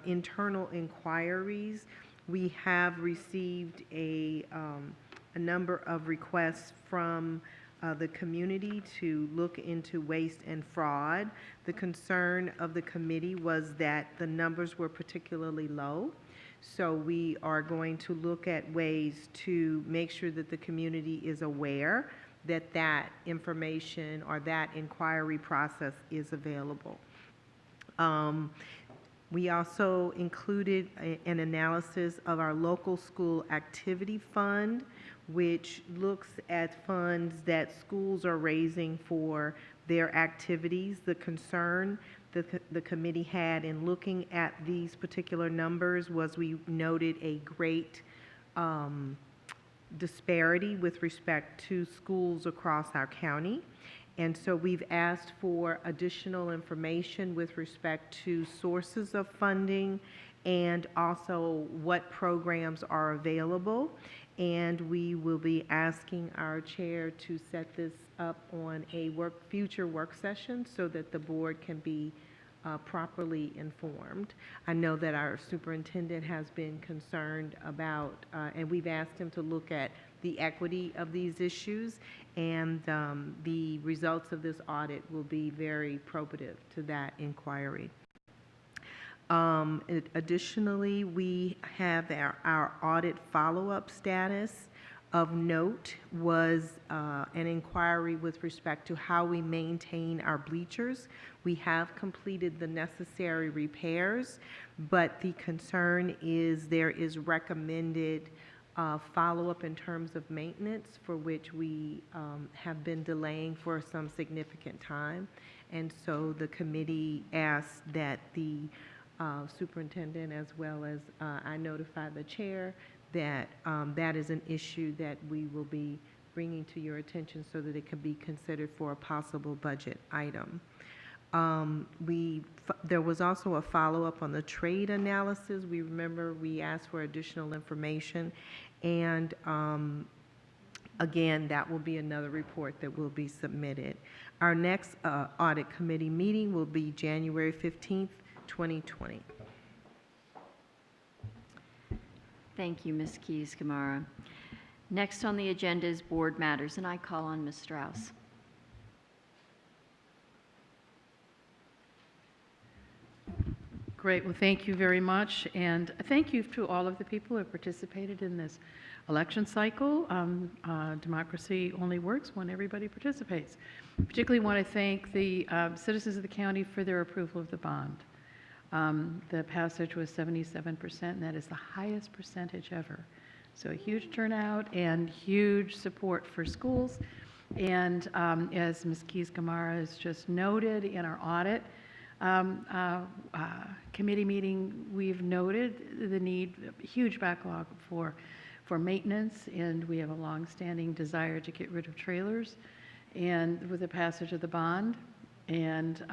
internal inquiries. We have received a number of requests from the community to look into waste and fraud. The concern of the committee was that the numbers were particularly low. So we are going to look at ways to make sure that the community is aware that that information or that inquiry process is available. We also included an analysis of our local school activity fund, which looks at funds that schools are raising for their activities. The concern that the committee had in looking at these particular numbers was we noted a great disparity with respect to schools across our county. And so we've asked for additional information with respect to sources of funding and also what programs are available. And we will be asking our chair to set this up on a future work session so that the board can be properly informed. I know that our superintendent has been concerned about, and we've asked him to look at the equity of these issues, and the results of this audit will be very probative to that inquiry. Additionally, we have our audit follow-up status. Of note was an inquiry with respect to how we maintain our bleachers. We have completed the necessary repairs, but the concern is there is recommended follow-up in terms of maintenance, for which we have been delaying for some significant time. And so the committee asked that the superintendent, as well as I notify the chair, that that is an issue that we will be bringing to your attention so that it can be considered for a possible budget item. There was also a follow-up on the trade analysis. We remember we asked for additional information, and again, that will be another report that will be submitted. Our next audit committee meeting will be January 15th, 2020. Thank you, Ms. Keys-Gamarra. Next on the agenda is board matters, and I call on Ms. Strauss. Great. Well, thank you very much. And thank you to all of the people who have participated in this election cycle. Democracy only works when everybody participates. Particularly want to thank the citizens of the county for their approval of the bond. The passage was 77%, and that is the highest percentage ever. So a huge turnout and huge support for schools. And as Ms. Keys-Gamarra has just noted in our audit committee meeting, we've noted the need, a huge backlog for maintenance, and we have a long-standing desire to get rid of trailers, and with the passage of the bond. And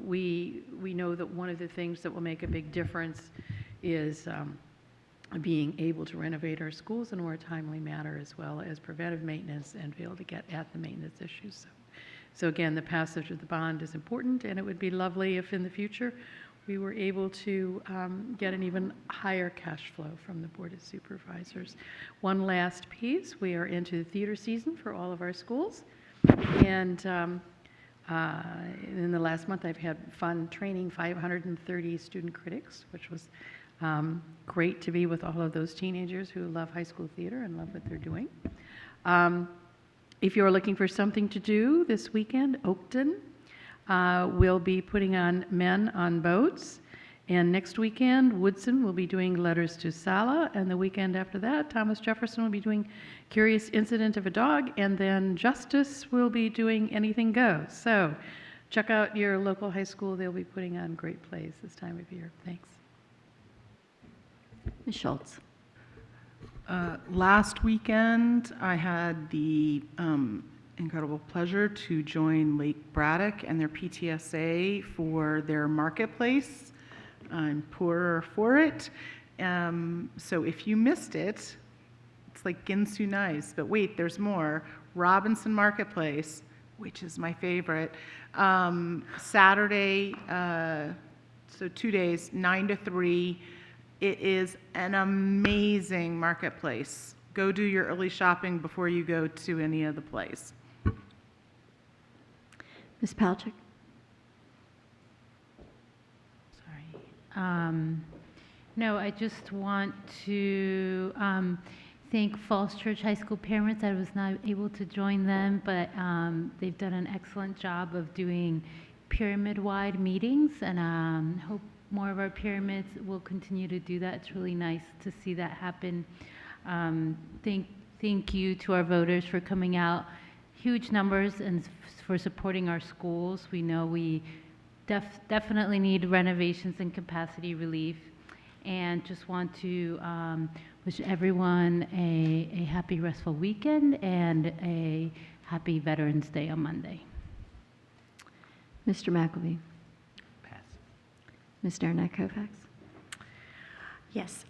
we know that one of the things that will make a big difference is being able to renovate our schools in a more timely manner, as well as preventive maintenance, and be able to get at the maintenance issues. So So again, the passage of the bond is important, and it would be lovely if in the future we were able to get an even higher cash flow from the Board of Supervisors. One last piece, we are into the theater season for all of our schools. And in the last month, I've had fun training 530 student critics, which was great to be with all of those teenagers who love high school theater and love what they're doing. If you're looking for something to do this weekend, Oakton will be putting on Men on Boats. And next weekend, Woodson will be doing Letters to Sala. And the weekend after that, Thomas Jefferson will be doing Curious Incident of a Dog. And then Justice will be doing Anything Goes. So check out your local high school. They'll be putting on great plays this time of year. Thanks. Ms. Schultz. Last weekend, I had the incredible pleasure to join Lake Braddock and their PTSA for their marketplace. I'm poorer for it. So if you missed it, it's like Ginsu Nice, but wait, there's more. Robinson Marketplace, which is my favorite. Saturday, so 2 days, 9 to 3. It is an amazing marketplace. Go do your early shopping before you go to any of the plays. Ms. Palchik? No, I just want to thank Falls Church High School parents. I was not able to join them, but they've done an excellent job of doing pyramid-wide meetings, and hope more of our pyramids will continue to do that. It's really nice to see that happen. Thank you to our voters for coming out. Huge numbers and for supporting our schools. We know we definitely need renovations and capacity relief. And just want to wish everyone a happy, restful weekend and a happy Veterans Day on Monday. Mr. McElvey? Ms. Derenak-Kovacs? Yes,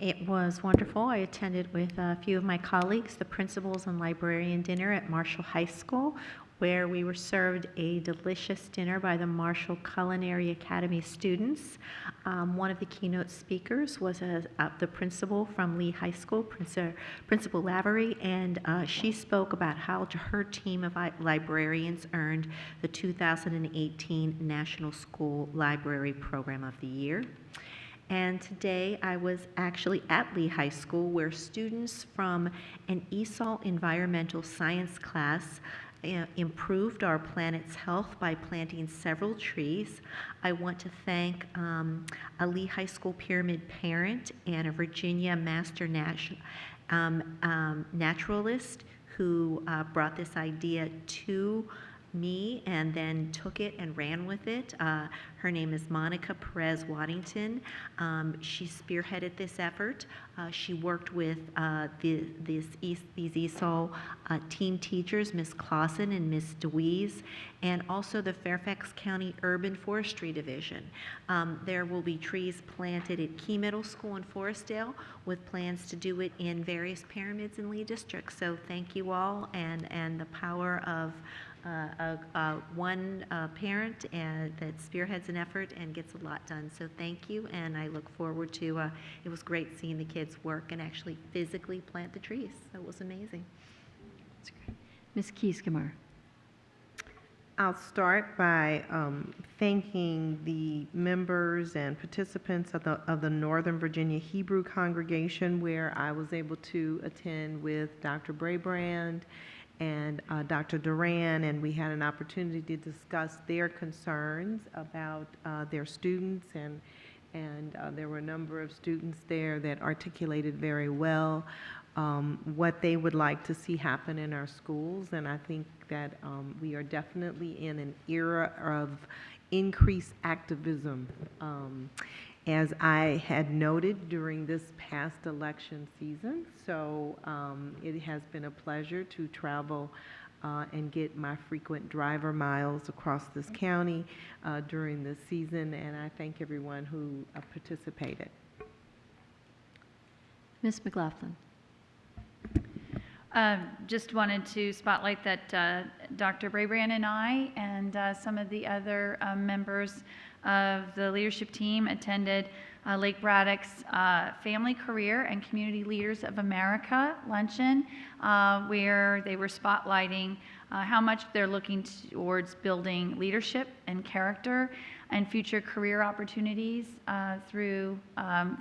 it was wonderful. I attended with a few of my colleagues the principals and librarian dinner at Marshall High School, where we were served a delicious dinner by the Marshall Culinary Academy students. One of the keynote speakers was the principal from Lee High School, Principal Lavery, and she spoke about how her team of librarians earned the 2018 National School Library Program of the Year. And today I was actually at Lee High School, where students from an ESOL environmental science class improved our planet's health by planting several trees. I want to thank a Lee High School Pyramid parent and a Virginia Master Naturalist who brought this idea to me and then took it and ran with it. Her name is Monica Perez Waddington. She spearheaded this effort. She worked with these ESOL team teachers, Ms. Clausen and Ms. DeWeese, and also the Fairfax County Urban Forestry Division. There will be trees planted at Key Middle School in Forestdale with plans to do it in various pyramids in Lee District. So thank you all, and the power of one parent that spearheads an effort and gets a lot done. So thank you, and I look forward to, it was great seeing the kids work and actually physically plant the trees. So it was amazing. That's great. Ms. Kiesgemer. I'll start by thanking the members and participants of the Northern Virginia Hebrew congregation, where I was able to attend with Dr. Braybrand and Dr. Duran, and we had an opportunity to discuss their concerns about their students, and there were a number of students there that articulated very well what they would like to see happen in our schools. And I think that we are definitely in an era of increased activism. As I had noted during this past election season. So it has been a pleasure to travel and get my frequent driver miles across this county during this season, and I thank everyone who participated. Ms. McLaughlin. Just wanted to spotlight that Dr. Brabrand and I and some of the other members of the leadership team attended Lake Braddock's Family, Career, and Community Leaders of America luncheon, where they were spotlighting how much they're looking towards building leadership and character and future career opportunities through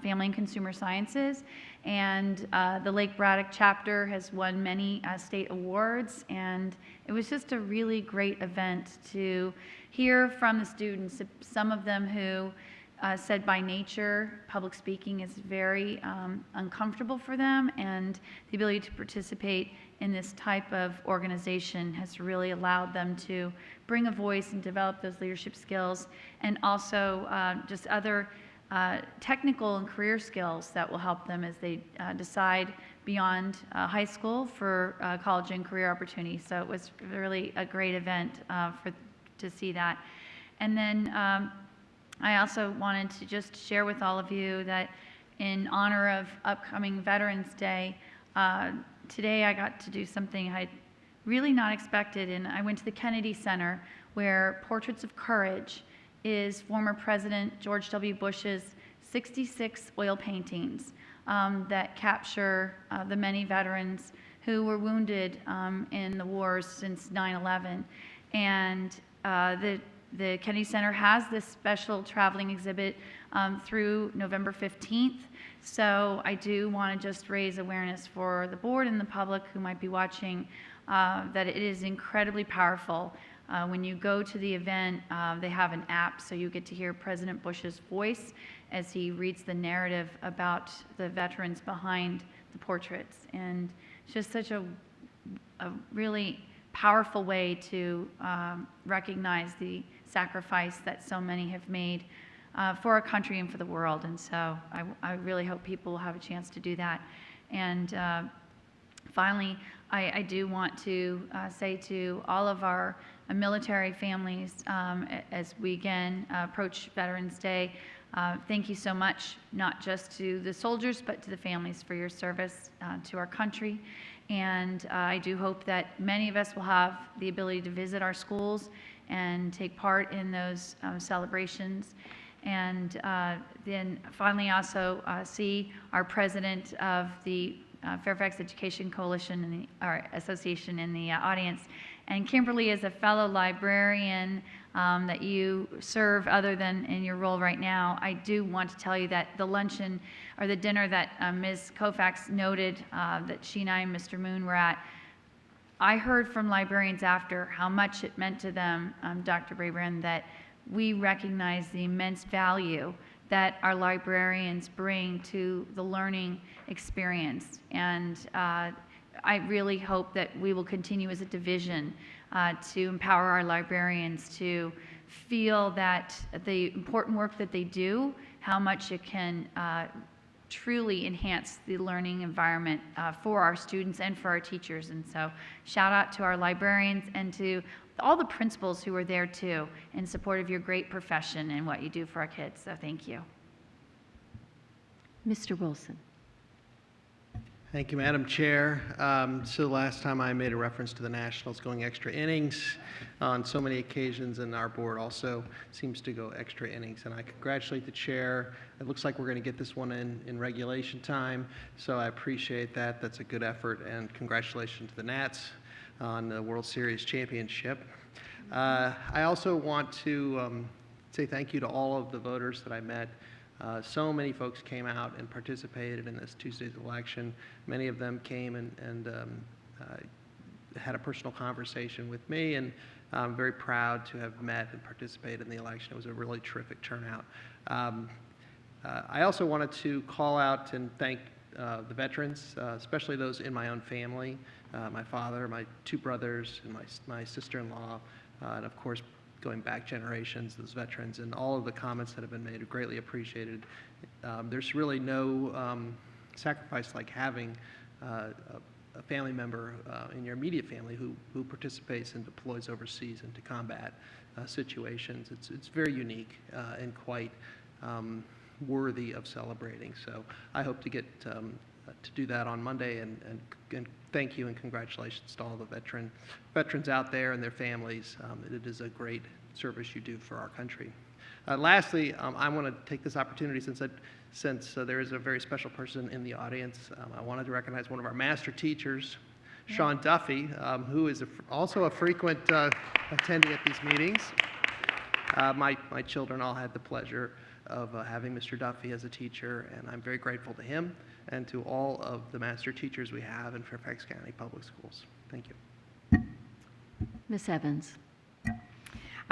family and consumer sciences. And the Lake Braddock chapter has won many state awards, and it was just a really great event to hear from the students, some of them who said by nature public speaking is very uncomfortable for them, and the ability to participate in this type of organization has really allowed them to bring a voice and develop those leadership skills, and also just other technical and career skills that will help them as they decide beyond high school for college and career opportunities. So it was really a great event to see that. And then I also wanted to just share with all of you that in honor of upcoming Veterans Day, today I got to do something I'd really not expected, and I went to the Kennedy Center, where Portraits of Courage is former President George W. Bush's 66 oil paintings that capture the many veterans who were wounded in the wars since 9/11. And the Kennedy Center has this special traveling exhibit through November 15th. So I do want to just raise awareness for the board and the public who might be watching that it is incredibly powerful. When you go to the event, they have an app, so you get to hear President Bush's voice as he reads the narrative about the veterans behind the portraits. And it's just such a really powerful way to recognize the sacrifice that so many have made for our country and for the world. And so I really hope people will have a chance to do that. And finally, I do want to say to all of our military families, as we again approach Veterans Day, thank you so much, not just to the soldiers, but to the families for your service to our country. And I do hope that many of us will have the ability to visit our schools and take part in those celebrations. And then finally also see our president of the Fairfax Education Coalition and our association in the audience. And Kimberly, is a fellow librarian that you serve other than in your role right now, I do want to tell you that the luncheon or the dinner that Ms. Koufax noted that she and I and Mr. Moon were at, I heard from librarians after how much it meant to them, Dr. Brabrand, that we recognize the immense value that our librarians bring to the learning experience. And I really hope that we will continue as a division to empower our librarians to feel that the important work that they do, how much it can truly enhance the learning environment for our students and for our teachers. And so shout out to our librarians and to all the principals who are there too in support of your great profession and what you do for our kids. So thank you. Mr. Wilson. Thank you, Madam Chair. So the last time I made a reference to the Nationals going extra innings on so many occasions, and our board also seems to go extra innings. And I congratulate the chair. It looks like we're going to get this one in regulation time, so I appreciate that. That's a good effort, and congratulations to the Nats on the World Series championship. I also want to say thank you to all of the voters that I met. So many folks came out and participated in this Tuesday's election. Many of them came and had a personal conversation with me, and I'm very proud to have met and participated in the election. It was a really terrific turnout. I also wanted to call out and thank the veterans, especially those in my own family, my father, my two brothers, and my sister-in-law, and of course, going back generations, those veterans, and all of the comments that have been made are greatly appreciated. There's really no sacrifice like having a family member in your immediate family who participates and deploys overseas into combat situations. It's very unique and quite worthy of celebrating. So I hope to get to do that on Monday, and thank you and congratulations to all the veterans out there and their families. It is a great service you do for our country. Lastly, I want to take this opportunity, since there is a very special person in the audience, I wanted to recognize one of our master teachers, Sean Duffy, who is also a frequent attendee at these meetings. My children all had the pleasure of having Mr. Duffy as a teacher, and I'm very grateful to him and to all of the master teachers we have in Fairfax County Public Schools. Thank you. Ms. Evans.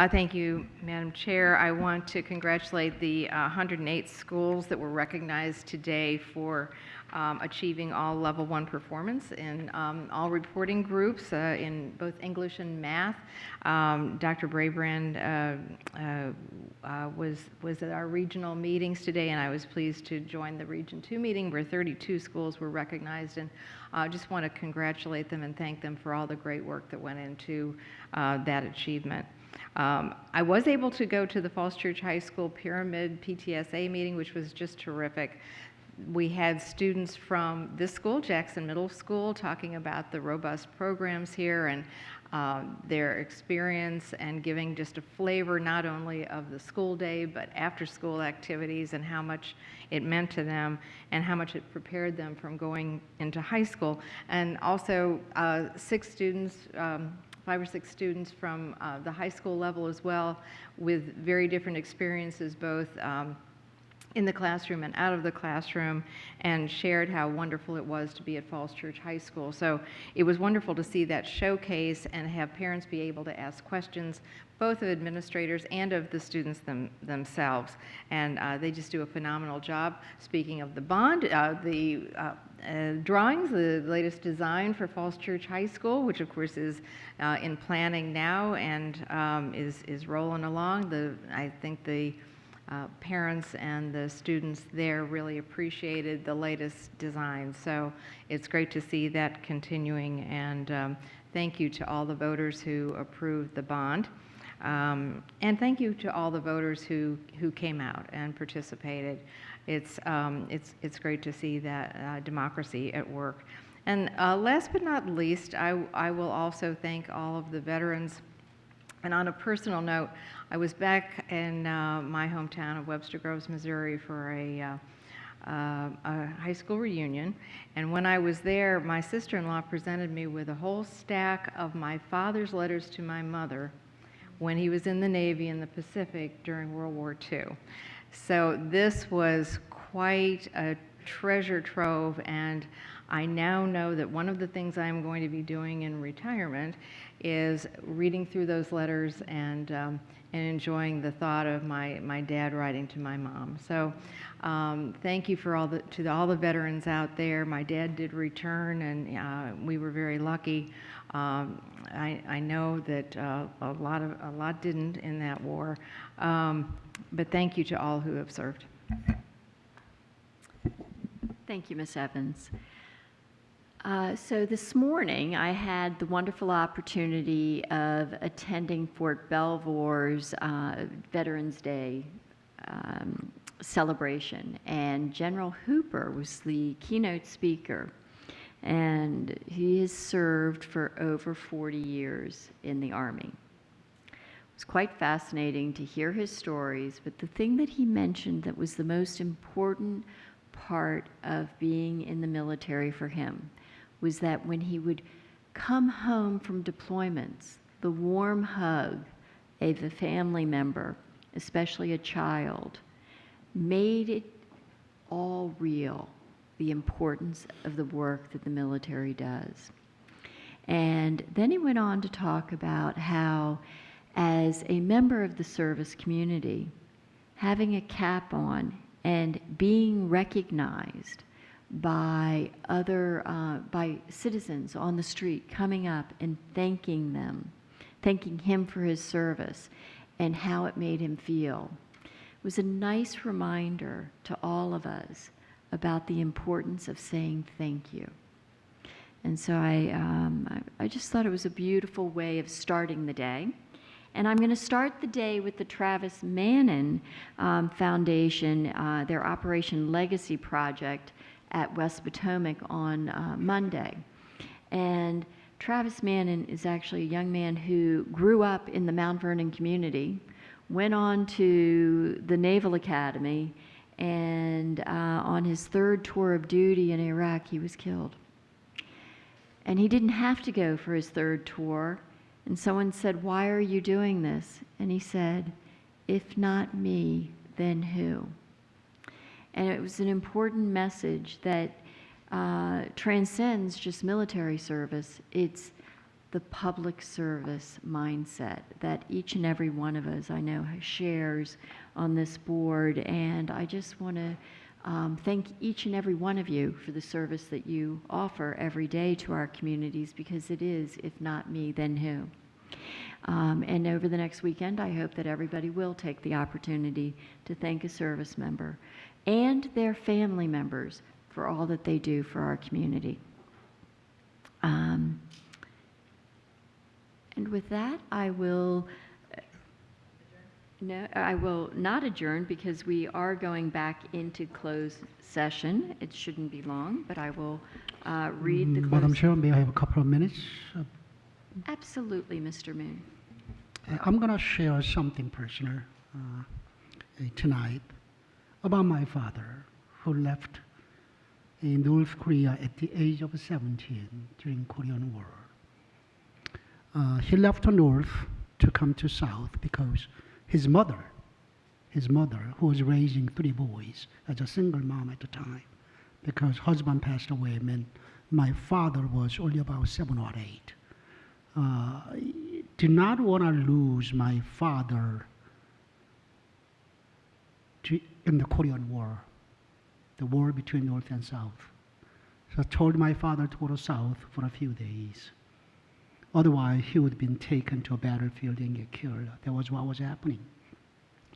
Thank you, Madam Chair. I want to congratulate the 108 schools that were recognized today for achieving all level 1 performance in all reporting groups in both English and math. Dr. Brabrand was at our regional meetings today, and I was pleased to join the Region 2 meeting where 32 schools were recognized, and I just want to congratulate them and thank them for all the great work that went into that achievement. I was able to go to the Falls Church High School Pyramid PTSA meeting, which was just terrific. We had students from this school, Jackson Middle School, talking about the robust programs here and their experience, and giving just a flavor not only of the school day but after school activities and how much it meant to them and how much it prepared them from going into high school. And also 5 or 6 students from the high school level as well, with very different experiences, both in the classroom and out of the classroom, and shared how wonderful it was to be at Falls Church High School. So it was wonderful to see that showcase and have parents be able to ask questions, both of administrators and of the students themselves. And they just do a phenomenal job. Speaking of the bond, the drawings, the latest design for Falls Church High School, which of course is in planning now and is rolling along. I think the parents and the students there really appreciated the latest design. So it's great to see that continuing, and thank you to all the voters who approved the bond. And thank you to all the voters who came out and participated. It's great to see that democracy at work. And last but not least, I will also thank all of the veterans. And on a personal note, I was back in my hometown of Webster Groves, Missouri for a high school reunion. And when I was there, my sister-in-law presented me with a whole stack of my father's letters to my mother when he was in the Navy in the Pacific during World War II. So this was quite a treasure trove, and I now know that one of the things I'm going to be doing in retirement is reading through those letters and enjoying the thought of my dad writing to my mom. So thank you for all the veterans out there. My dad did return, and we were very lucky. I know that a lot didn't in that war, but thank you to all who have served. Thank you, Ms. Evans. So this morning, I had the wonderful opportunity of attending Fort Belvoir's Veterans Day celebration, and General Hooper was the keynote speaker, and he has served for over 40 years in the Army. It was quite fascinating to hear his stories, but the thing that he mentioned that was the most important part of being in the military for him was that when he would come home from deployments, the warm hug of a family member, especially a child, made it all real, the importance of the work that the military does. And then he went on to talk about how, as a member of the service community, having a cap on and being recognized by by citizens on the street coming up and thanking him for his service and how it made him feel. It was a nice reminder to all of us about the importance of saying thank you. And so I just thought it was a beautiful way of starting the day. And I'm going to start the day with the Travis Mannon Foundation, their Operation Legacy project at West Potomac on Monday. And Travis Mannon is actually a young man who grew up in the Mount Vernon community, went on to the Naval Academy, and on his third tour of duty in Iraq, he was killed. And he didn't have to go for his third tour. And someone said, "Why are you doing this?" And he said, "If not me, then who?" And it was an important message that transcends just military service. It's the public service mindset that each and every one of us, I know, shares on this board. And I just want to thank each and every one of you for the service that you offer every day to our communities, because it is, if not me, then who? And over the next weekend, I hope that everybody will take the opportunity to thank a service member and their family members for all that they do for our community. And with that, I will not adjourn, because we are going back into closed session. It shouldn't be long, but I will read the Madam Chair, may I have a couple of minutes? Absolutely, Mr. Moon. I'm going to share something personal tonight about my father, who left in North Korea at the age of 17 during Korean War. He left the North to come to South because his mother, who was raising 3 boys as a single mom at the time, because husband passed away, meant my father was only about 7 or 8. Did not want to lose my father in the Korean War, the war between North and South. So I told my father to go to South for a few days. Otherwise, he would have been taken to a battlefield and get killed. That was what was happening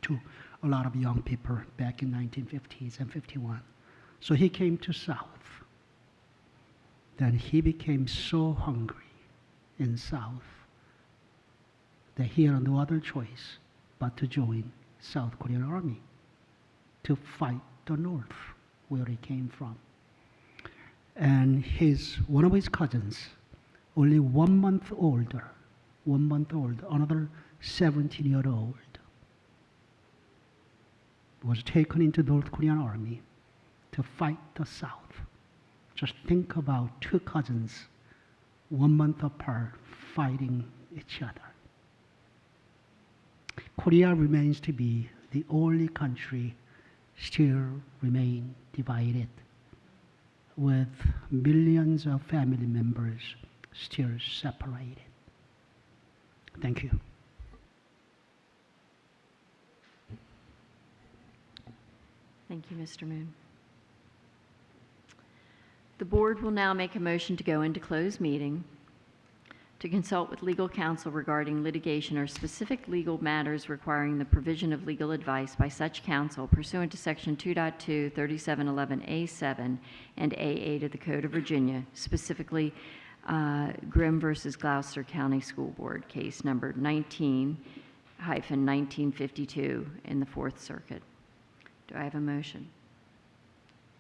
to a lot of young people back in 1950s and 51. So he came to South. Then he became so hungry in South that he had no other choice but to join South Korean Army to fight the North, where he came from. And one of his cousins, only 1 month older, another 17-year-old, was taken into North Korean Army to fight the South. Just think about 2 cousins, 1 month apart, fighting each other. Korea remains to be the only country still remain divided, with millions of family members still separated. Thank you. Thank you, Mr. Moon. The board will now make a motion to go into closed meeting to consult with legal counsel regarding litigation or specific legal matters requiring the provision of legal advice by such counsel pursuant to Section 2.2, 3711A7 and A8 of the Code of Virginia, specifically Grimm versus Gloucester County School Board, case number 19-1952 in the Fourth Circuit. Do I have a motion?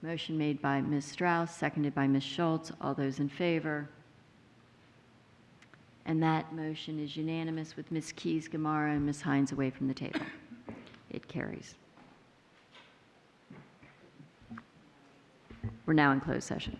Motion made by Ms. Strauss, seconded by Ms. Schultz. All those in favor? And that motion is unanimous with Ms. Keys-Gamarra and Ms. Hines away from the table. It carries. We're now in closed session.